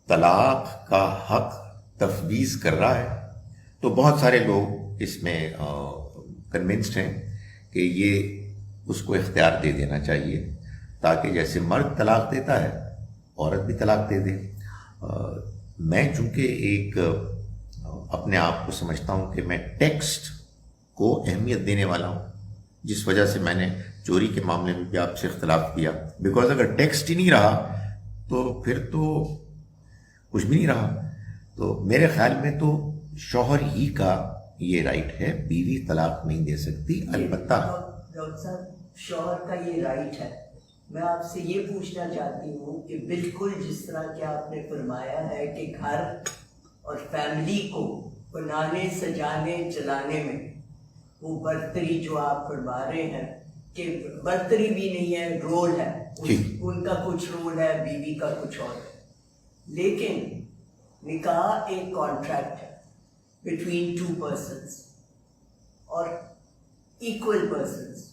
طلاق کا حق تفویض کر رہا ہے؟ تو بہت سارے لوگ اس میں کنونسڈ ہیں کہ یہ اس کو اختیار دے دینا چاہیے, تاکہ جیسے مرد طلاق دیتا ہے عورت بھی طلاق دے دے. میں چونکہ ایک اپنے آپ کو سمجھتا ہوں کہ میں ٹیکسٹ کو اہمیت دینے والا ہوں, جس وجہ سے میں نے چوری کے معاملے میں بھی آپ سے اختلاف کیا, بیکاز اگر ٹیکسٹ ہی نہیں رہا تو پھر تو کچھ بھی نہیں رہا. تو میرے خیال میں تو شوہر ہی کا یہ رائٹ ہے, بیوی طلاق نہیں دے سکتی. البتہ ڈاکٹر صاحب, شوہر کا یہ رائٹ ہے. میں آپ سے یہ پوچھنا چاہتی ہوں کہ بالکل جس طرح کہ آپ نے فرمایا ہے کہ گھر اور فیملی کو بنانے, سجانے, چلانے میں وہ برتری جو آپ فرما رہے ہیں کہ برتری بھی نہیں ہے, رول ہے, ان کا کچھ رول ہے, بیوی کا کچھ اور ہے. لیکن نکاح ایک کانٹریکٹ ہے بٹوین 2 persons اور ایکول پرسنس.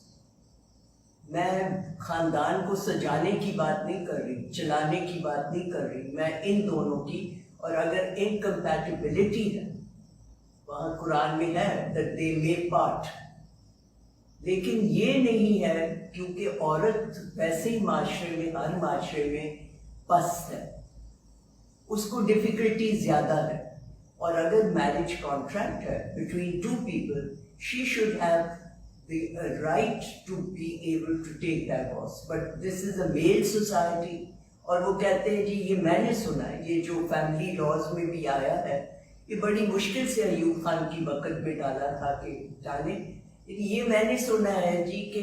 میں خاندان کو سجانے کی بات نہیں کر رہی, چلانے کی بات نہیں کر رہی, میں ان دونوں کی. اور اگر انکمپیٹیبلٹی ہے, وہاں قرآن میں ہے that they may part, لیکن یہ نہیں ہے کیونکہ عورت ویسے ہی معاشرے میں, ہر معاشرے میں پست ہے, اس کو ڈیفیکلٹی زیادہ ہے. اور اگر میرج کانٹریکٹ ہے between 2 people, she should have the right to be able to take divorce. But this is a male society. اور وہ کہتے ہیں جی یہ میں نے سنا ہے, یہ جو فیملی لاز میں بھی آیا ہے یہ بڑی مشکل سے ایوب خان کی وقت میں ڈالا تھا کہ ڈالیں. یہ میں نے سنا ہے جی کہ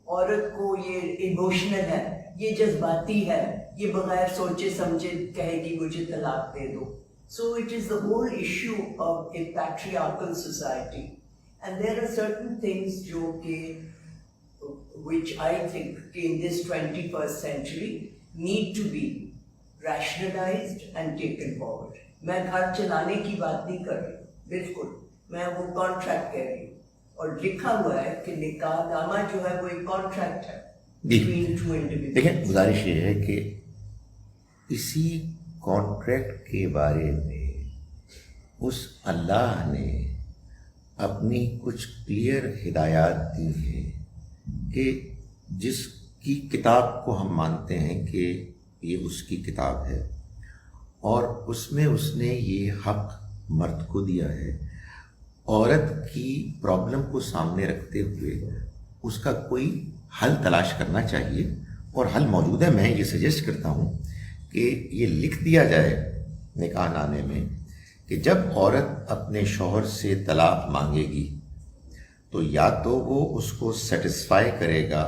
عورت کو یہ ایموشنل ہے, یہ جذباتی ہے, یہ بغیر سوچے سمجھے کہے گی مجھے طلاق دے دو. So it is the whole issue of a patriarchal society. And there are certain things جو کہ which I think in this 21st century need to be rationalized and taken forward. میں گھر چلانے کی بات نہیں کر رہی, بالکل میں وہ کانٹریکٹ کہہ رہی ہوں, اور لکھا ہوا ہے کہ نکاح نامہ جو ہے وہ ایک کانٹریکٹ ہے between two individuals. لیکن گزارش یہ ہے کہ اسی کانٹریکٹ کے بارے میں اس اللہ نے اپنی کچھ کلیئر ہدایات دی ہیں کہ جس کی کتاب کو ہم مانتے ہیں کہ یہ اس کی کتاب ہے, اور اس میں اس نے یہ حق مرد کو دیا ہے. عورت کی پرابلم کو سامنے رکھتے ہوئے اس کا کوئی حل تلاش کرنا چاہیے, اور حل موجود ہے. میں یہ سجیسٹ کرتا ہوں کہ یہ لکھ دیا جائے نکاح نامے میں کہ جب عورت اپنے شوہر سے طلاق مانگے گی تو یا تو وہ اس کو سیٹسفائی کرے گا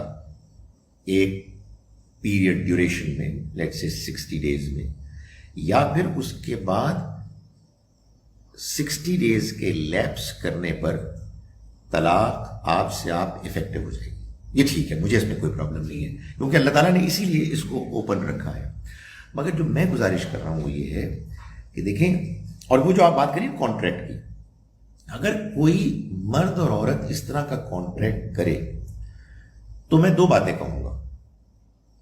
ایک پیریڈ ڈیوریشن میں, لیٹس سے 60 days میں, یا پھر اس کے بعد 60 days کے لیپس کرنے پر طلاق آپ سے آپ افیکٹو ہو جائے گی. یہ ٹھیک ہے, مجھے اس میں کوئی پرابلم نہیں ہے, کیونکہ اللہ تعالیٰ نے اسی لیے اس کو اوپن رکھا ہے. مگر جو میں گزارش کر رہا ہوں وہ یہ ہے کہ دیکھیں, اور وہ جو آپ بات کریں کانٹریکٹ کی, اگر کوئی مرد اور عورت اس طرح کا کانٹریکٹ کرے تو میں 2 باتیں کہوں گا.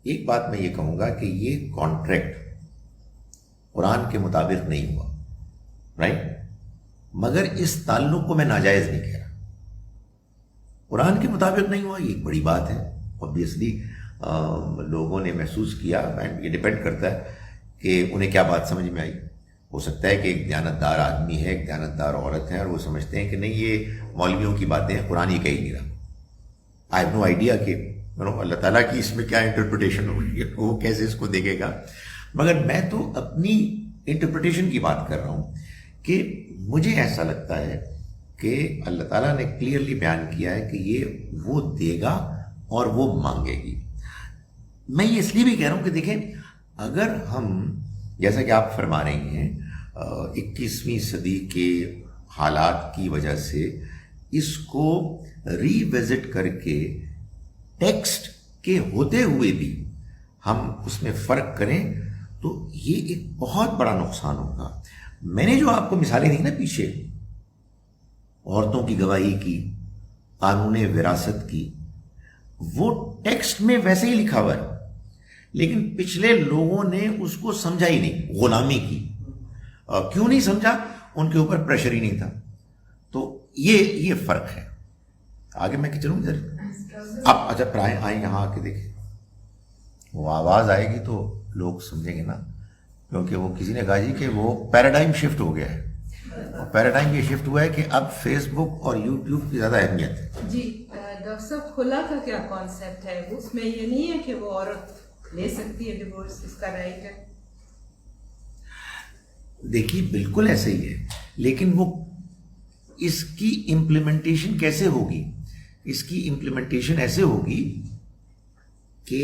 ایک بات میں یہ کہوں گا کہ یہ کانٹریکٹ قرآن کے مطابق نہیں ہوا, رائٹ, مگر اس تعلق کو میں ناجائز نہیں کہہ رہا. قرآن کے مطابق نہیں ہوا, یہ ایک بڑی بات ہے. اوبیسلی لوگوں نے محسوس کیا, یہ ڈپینڈ کرتا ہے کہ انہیں کیا بات سمجھ میں آئی. ہو سکتا ہے کہ ایک دیانتدار آدمی ہے, ایک دیانتدار عورت ہے, اور وہ سمجھتے ہیں کہ نہیں یہ مولویوں کی باتیں ہیں, قرآن یہ کہہ نہیں رہا. آئی ہیو نو آئیڈیا کہ اللہ تعالیٰ کی اس میں کیا انٹرپریٹیشن ہوگی, وہ کیسے اس کو دیکھے گا. مگر میں تو اپنی انٹرپریٹیشن کی بات کر رہا ہوں کہ مجھے ایسا لگتا ہے کہ اللہ تعالیٰ نے کلیئرلی بیان کیا ہے کہ یہ وہ دے گا اور وہ مانگے گی. میں یہ اس لیے بھی کہہ رہا ہوں کہ دیکھیں, اگر ہم جیسا کہ آپ فرما رہی ہیں 21ویں صدی کے حالات کی وجہ سے اس کو ری وزٹ کر کے ٹیکسٹ کے ہوتے ہوئے بھی ہم اس میں فرق کریں تو یہ ایک بہت بڑا نقصان ہوگا. میں نے جو آپ کو مثالیں دی نا پیچھے, عورتوں کی گواہی کی, قانون وراثت کی, وہ ٹیکسٹ میں ویسے ہی لکھا ہوا ہے, لیکن پچھلے لوگوں نے اس کو سمجھا ہی نہیں. غلامی کی کیوں نہیں سمجھا, ان کے اوپر پریشر ہی نہیں تھا. تو یہ فرق ہے. آگے میں کہ چلوں ادھر آپ اچھا پرائیں آئیں یہاں آ کے دیکھیں, وہ آواز آئے گی تو لوگ سمجھیں گے نا, کیونکہ وہ کسی نے کہا جی کہ وہ پیراڈائم شفٹ ہو گیا ہے. اور پیراڈائم یہ شفٹ ہوا ہے کہ اب فیس بک اور یوٹیوب کی زیادہ اہمیت ہے. جی ڈاکٹر صاحب, خلا کا کیا کانسیپٹ ہے؟ اس میں یہ نہیں ہے کہ وہ عورت لے سکتی ہے ڈیورس, اس کا رائٹ ہے؟ دیکھیے بالکل ایسے ہی ہے, لیکن وہ اس کی امپلیمنٹیشن کیسے ہوگی؟ اس کی امپلیمنٹیشن ایسے ہوگی کہ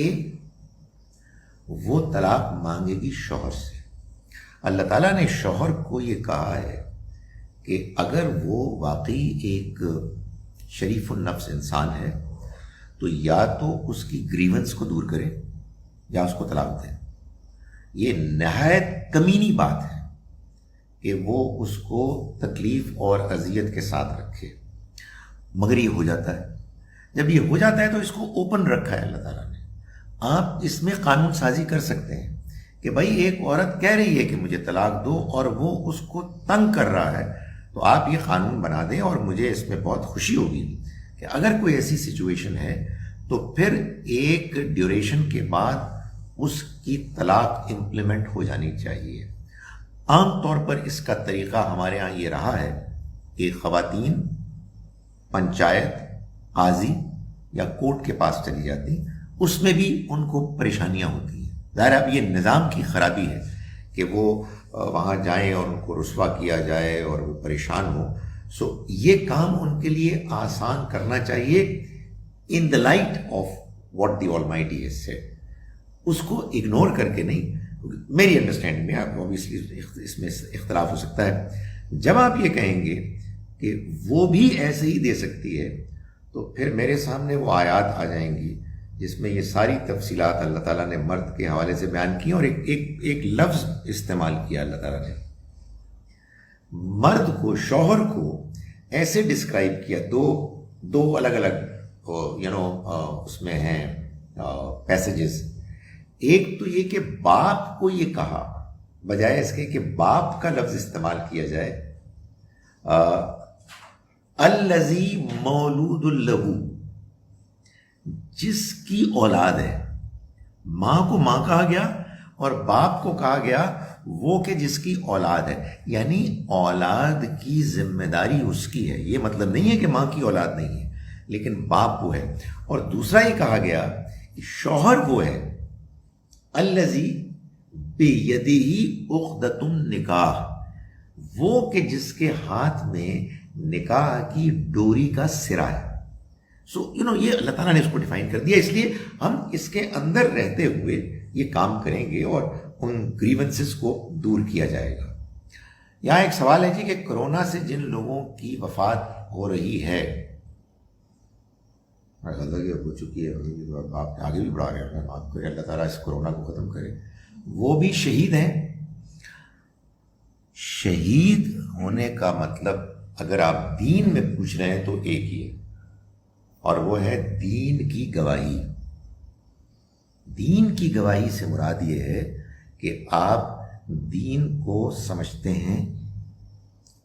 وہ طلاق مانگے گی شوہر سے. اللہ تعالیٰ نے شوہر کو یہ کہا ہے کہ اگر وہ واقعی ایک شریف النفس انسان ہے تو یا تو اس کی گریونس کو دور کرے یا اس کو طلاق دیں. یہ نہایت کمینی بات ہے کہ وہ اس کو تکلیف اور اذیت کے ساتھ رکھے, مگر یہ ہو جاتا ہے. جب یہ ہو جاتا ہے تو اس کو اوپن رکھا ہے اللہ تعالیٰ نے. آپ اس میں قانون سازی کر سکتے ہیں کہ بھائی ایک عورت کہہ رہی ہے کہ مجھے طلاق دو اور وہ اس کو تنگ کر رہا ہے, تو آپ یہ قانون بنا دیں, اور مجھے اس میں بہت خوشی ہوگی کہ اگر کوئی ایسی سچویشن ہے تو پھر ایک ڈیوریشن کے بعد اس کی طلاق امپلیمنٹ ہو جانی چاہیے. عام طور پر اس کا طریقہ ہمارے ہاں یہ رہا ہے کہ خواتین پنچایت قاضی یا کورٹ کے پاس چلی جاتی ہیں، اس میں بھی ان کو پریشانیاں ہوتی ہیں. ظاہر اب یہ نظام کی خرابی ہے کہ وہ وہاں جائیں اور ان کو رسوا کیا جائے اور وہ پریشان ہوں. سو یہ کام ان کے لیے آسان کرنا چاہیے in the light of what the almighty has said. اس کو اگنور کر کے نہیں. میری انڈرسٹینڈنگ میں آپ اوبیسلی اس میں اختلاف ہو سکتا ہے. جب آپ یہ کہیں گے کہ وہ بھی ایسے ہی دے سکتی ہے تو پھر میرے سامنے وہ آیات آ جائیں گی جس میں یہ ساری تفصیلات اللہ تعالیٰ نے مرد کے حوالے سے بیان کی اور ایک لفظ استعمال کیا اللہ تعالیٰ نے. مرد کو، شوہر کو ایسے ڈسکرائب کیا. دو الگ الگ اس میں ہیں پیسیجز. ایک تو یہ کہ باپ کو یہ کہا، بجائے اس کے کہ باپ کا لفظ استعمال کیا جائے، الذی مولود لہ، جس کی اولاد ہے. ماں کو ماں کہا گیا اور باپ کو کہا گیا وہ کہ جس کی اولاد ہے. یعنی اولاد کی ذمہ داری اس کی ہے. یہ مطلب نہیں ہے کہ ماں کی اولاد نہیں ہے، لیکن باپ وہ ہے. اور دوسرا یہ کہا گیا کہ شوہر وہ ہے الذی بیدہ عقدۃ النکاح، وہ کہ جس کے ہاتھ میں نکاح کی ڈوری کا سرا ہے. سو یہ اللہ تعالیٰ نے اس کو ڈیفائن کر دیا. اس لیے ہم اس کے اندر رہتے ہوئے یہ کام کریں گے اور ان گریونسز کو دور کیا جائے گا. یہاں ایک سوال ہے جی کہ کرونا سے جن لوگوں کی وفات ہو رہی ہے، ہو چکی ہے، آپ آگے بھی بڑھا رہے ہیں، آپ کو اللہ تعالیٰ اس کرونا کو ختم کرے، وہ بھی شہید ہیں. شہید ہونے کا مطلب اگر آپ دین میں پوچھ رہے ہیں تو ایک ہی ہے، اور وہ ہے دین کی گواہی. دین کی گواہی سے مراد یہ ہے کہ آپ دین کو سمجھتے ہیں،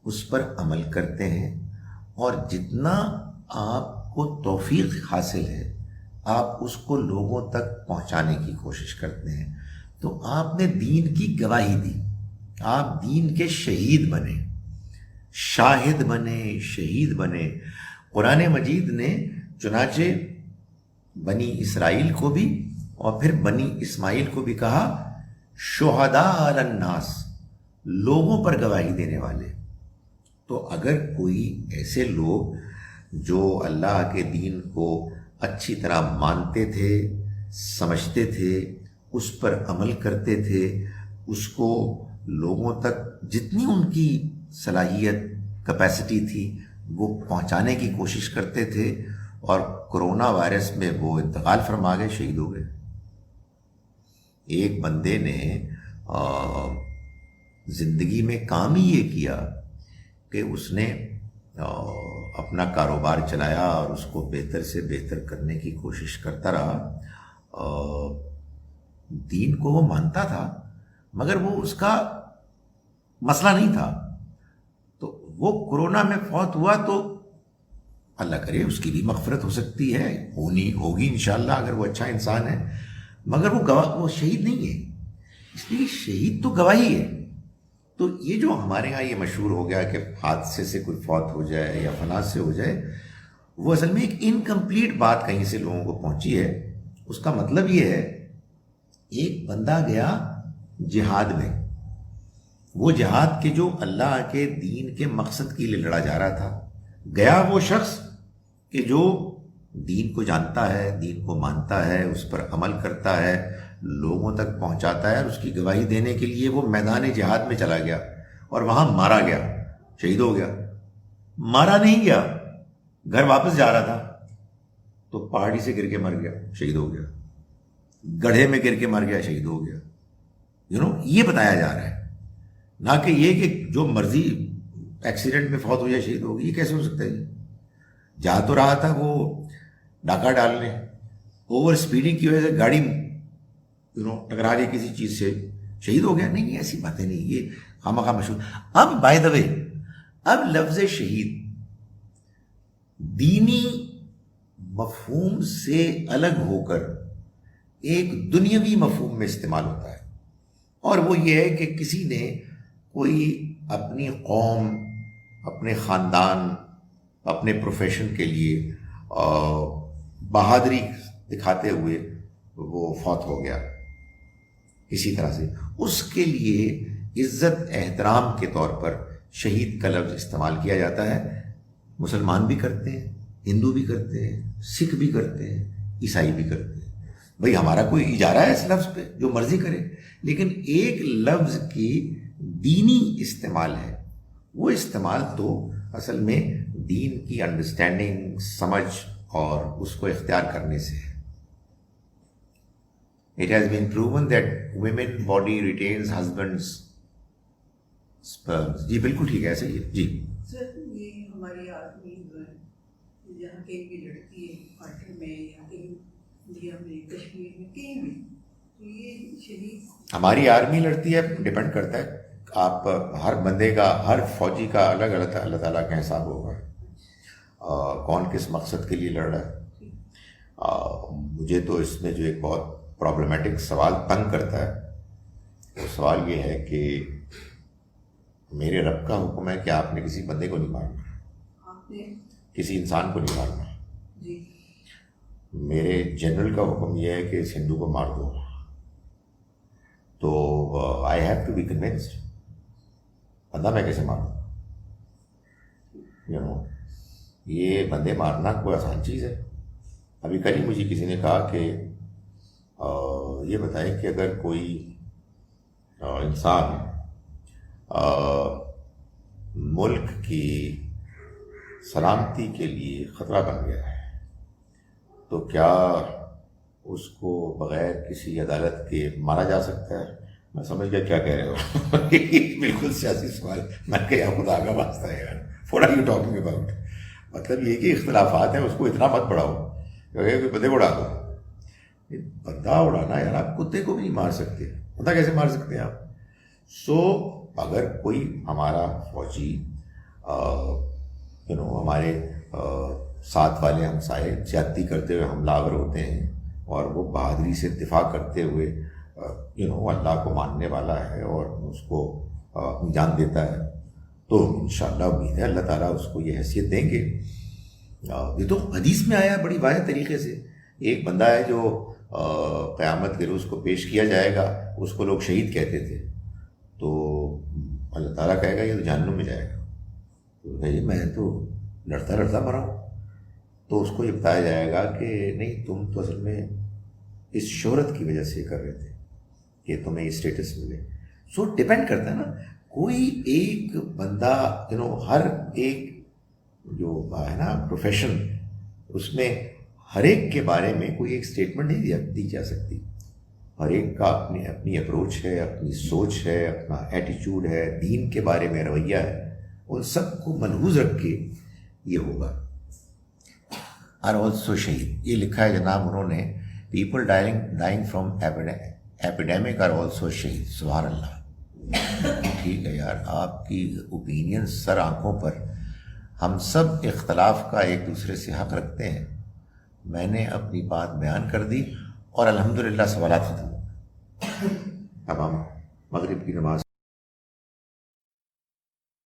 اس پر عمل کرتے ہیں، اور جتنا آپ کو توفیق حاصل ہے آپ اس کو لوگوں تک پہنچانے کی کوشش کرتے ہیں. تو آپ نے دین کی گواہی دی، آپ دین کے شہید بنے، شاہد بنے، شہید بنے. قرآن مجید نے چنانچہ بنی اسرائیل کو بھی اور پھر بنی اسماعیل کو بھی کہا شہداء علی الناس، لوگوں پر گواہی دینے والے. تو اگر کوئی ایسے لوگ جو اللہ کے دین کو اچھی طرح مانتے تھے، سمجھتے تھے، اس پر عمل کرتے تھے، اس کو لوگوں تک جتنی ان کی صلاحیت، کیپیسٹی تھی وہ پہنچانے کی کوشش کرتے تھے، اور کرونا وائرس میں وہ انتقال فرما گئے، شہید ہو گئے. ایک بندے نے زندگی میں کام ہی یہ کیا کہ اس نے اپنا کاروبار چلایا اور اس کو بہتر سے بہتر کرنے کی کوشش کرتا رہا. دین کو وہ مانتا تھا مگر وہ اس کا مسئلہ نہیں تھا. تو وہ کورونا میں فوت ہوا تو اللہ کرے اس کی بھی مغفرت ہو سکتی ہے، ہوگی انشاءاللہ اگر وہ اچھا انسان ہے، مگر وہ شہید نہیں ہے. اس لیے شہید تو گواہی ہے. تو یہ جو ہمارے ہاں یہ مشہور ہو گیا کہ حادثے سے کوئی فوت ہو جائے یا فنا سے ہو جائے، وہ اصل میں ایک انکمپلیٹ بات کہیں سے لوگوں کو پہنچی ہے. اس کا مطلب یہ ہے ایک بندہ گیا جہاد میں، وہ جہاد کے جو اللہ کے دین کے مقصد کے لیے لڑا جا رہا تھا، گیا وہ شخص کہ جو دین کو جانتا ہے، دین کو مانتا ہے، اس پر عمل کرتا ہے، لوگوں تک پہنچاتا ہے، اور اس کی گواہی دینے کے لیے وہ میدان جہاد میں چلا گیا اور وہاں مارا گیا، شہید ہو گیا. مارا نہیں گیا، گھر واپس جا رہا تھا تو پہاڑی سے گر کے مر گیا، شہید ہو گیا. گڑھے میں گر کے مر گیا، شہید ہو گیا. یہ بتایا جا رہا ہے، نہ کہ یہ کہ جو مرضی ایکسیڈنٹ میں فوت ہو جائے شہید ہو گئی. یہ کیسے ہو سکتا ہے؟ جا تو رہا تھا وہ ڈاکہ ڈالنے، اوور اسپیڈنگ کی وجہ سے گاڑی ٹکرا گئی کسی چیز سے، شہید ہو گیا. نہیں، ایسی باتیں نہیں، یہ خامخواہ مشہور. اب بائی دا وے، اب لفظ شہید دینی مفہوم سے الگ ہو کر ایک دنیاوی مفہوم میں استعمال ہوتا ہے، اور وہ یہ ہے کہ کسی نے کوئی اپنی قوم، اپنے خاندان، اپنے پروفیشن کے لیے بہادری دکھاتے ہوئے وہ فوت ہو گیا کسی طرح سے، اس کے لیے عزت احترام کے طور پر شہید کا لفظ استعمال کیا جاتا ہے. مسلمان بھی کرتے ہیں، ہندو بھی کرتے ہیں، سکھ بھی کرتے ہیں، عیسائی بھی کرتے ہیں. بھئی ہمارا کوئی اجارہ ہے اس لفظ پہ، جو مرضی کرے، لیکن ایک لفظ کی دینی استعمال ہے، وہ استعمال تو اصل میں دین کی انڈرسٹینڈنگ، سمجھ اور اس کو اختیار کرنے سے ہے. It has been proven that women body retains husband's sperms. جی بالکل ٹھیک ہے، ایسے ہی ہے. جی سر یہ ہماری آدمی جو ہے جہاں کہیں بھی لڑکی ہے پارٹی میں یا کہیں انڈیا میں کشمیر میں کہیں بھی، تو یہ شدید ہماری آرمی لڑتی ہے، ڈپینڈ کرتا ہے. آپ ہر بندے کا، ہر فوجی کا الگ الگ اللہ تعالیٰ کا حساب ہوگا کون کس مقصد کے لیے لڑ رہا ہے. مجھے تو اس میں جو ایک بہت پرابلمیٹک سوال تنگ کرتا ہے، وہ سوال یہ ہے کہ میرے رب کا حکم ہے کہ آپ نے کسی بندے کو نہیں مارنا، آپ نے کسی انسان کو نہیں مارنا. جی میرے جنرل کا حکم یہ ہے کہ اس ہندو کو مار دو. تو I have to be convinced. بندہ میں کیسے ماروں؟ یہ بندے مارنا کوئی آسان چیز ہے. ابھی کل ہی مجھے کسی نے کہا کہ یہ بتائیں کہ اگر کوئی انسان ملک کی سلامتی کے لیے خطرہ بن گیا ہے تو کیا اس کو بغیر کسی عدالت کے مارا جا سکتا ہے؟ میں سمجھ گیا کیا کہہ رہے ہو. بالکل سیاسی سوال. میں کہ یا خدا کا واسطہ ہے یار، what are you talking about. مطلب یہ کہ اختلافات ہیں، اس کو اتنا مت بڑھاؤ کہ بندے کو اڑا دو. بندہ اڑانا یار، آپ کتے کو بھی نہیں مار سکتے، بندہ کیسے مار سکتے ہیں آپ؟ سو اگر کوئی ہمارا فوجی ہمارے ساتھ والے ہمسائے زیادتی کرتے ہوئے حملہ آور ہوتے ہیں اور وہ بہادری سے دفاع کرتے ہوئے اللہ کو ماننے والا ہے اور اس کو اپنی جان دیتا ہے، تو انشاءاللہ امید ہے اللہ تعالیٰ اس کو یہ حیثیت دیں گے. یہ تو حدیث میں آیا بڑی واضح طریقے سے. ایک بندہ ہے جو قیامت کے روز کو پیش کیا جائے گا، اس کو لوگ شہید کہتے تھے، تو اللہ تعالیٰ کہے گا یہ تو جہنم میں جائے گا. تو بھائی میں تو لڑتا لڑتا مرا ہوں. تو اس کو یہ بتایا جائے گا کہ نہیں، تم تو اصل میں اس شہرت کی وجہ سے کر رہے تھے کہ تمہیں اسٹیٹس ملے. سو ڈپینڈ کرتا ہے نا. کوئی ایک بندہ ہر ایک جو ہے نا پروفیشن، اس میں ہر ایک کے بارے میں کوئی ایک اسٹیٹمنٹ نہیں دی جا سکتی. ہر ایک کا اپنی اپروچ ہے، اپنی سوچ ہے، اپنا ایٹیچیوڈ ہے، دین کے بارے میں رویہ ہے. ان سب کو ملحوظ رکھ کے یہ ہوگا. آر آلسو شہید، یہ لکھا ہے جناب انہوں نے، people dying from epidemic are also شہید. سبحان اللہ. ٹھیک ہے یار، آپ کی اوپینین سر آنکھوں پر. ہم سب اختلاف کا ایک دوسرے سے حق رکھتے ہیں. میں نے اپنی بات بیان کر دی اور الحمدللہ سوالات ختم ہو گئے. اب ہم مغرب کی نماز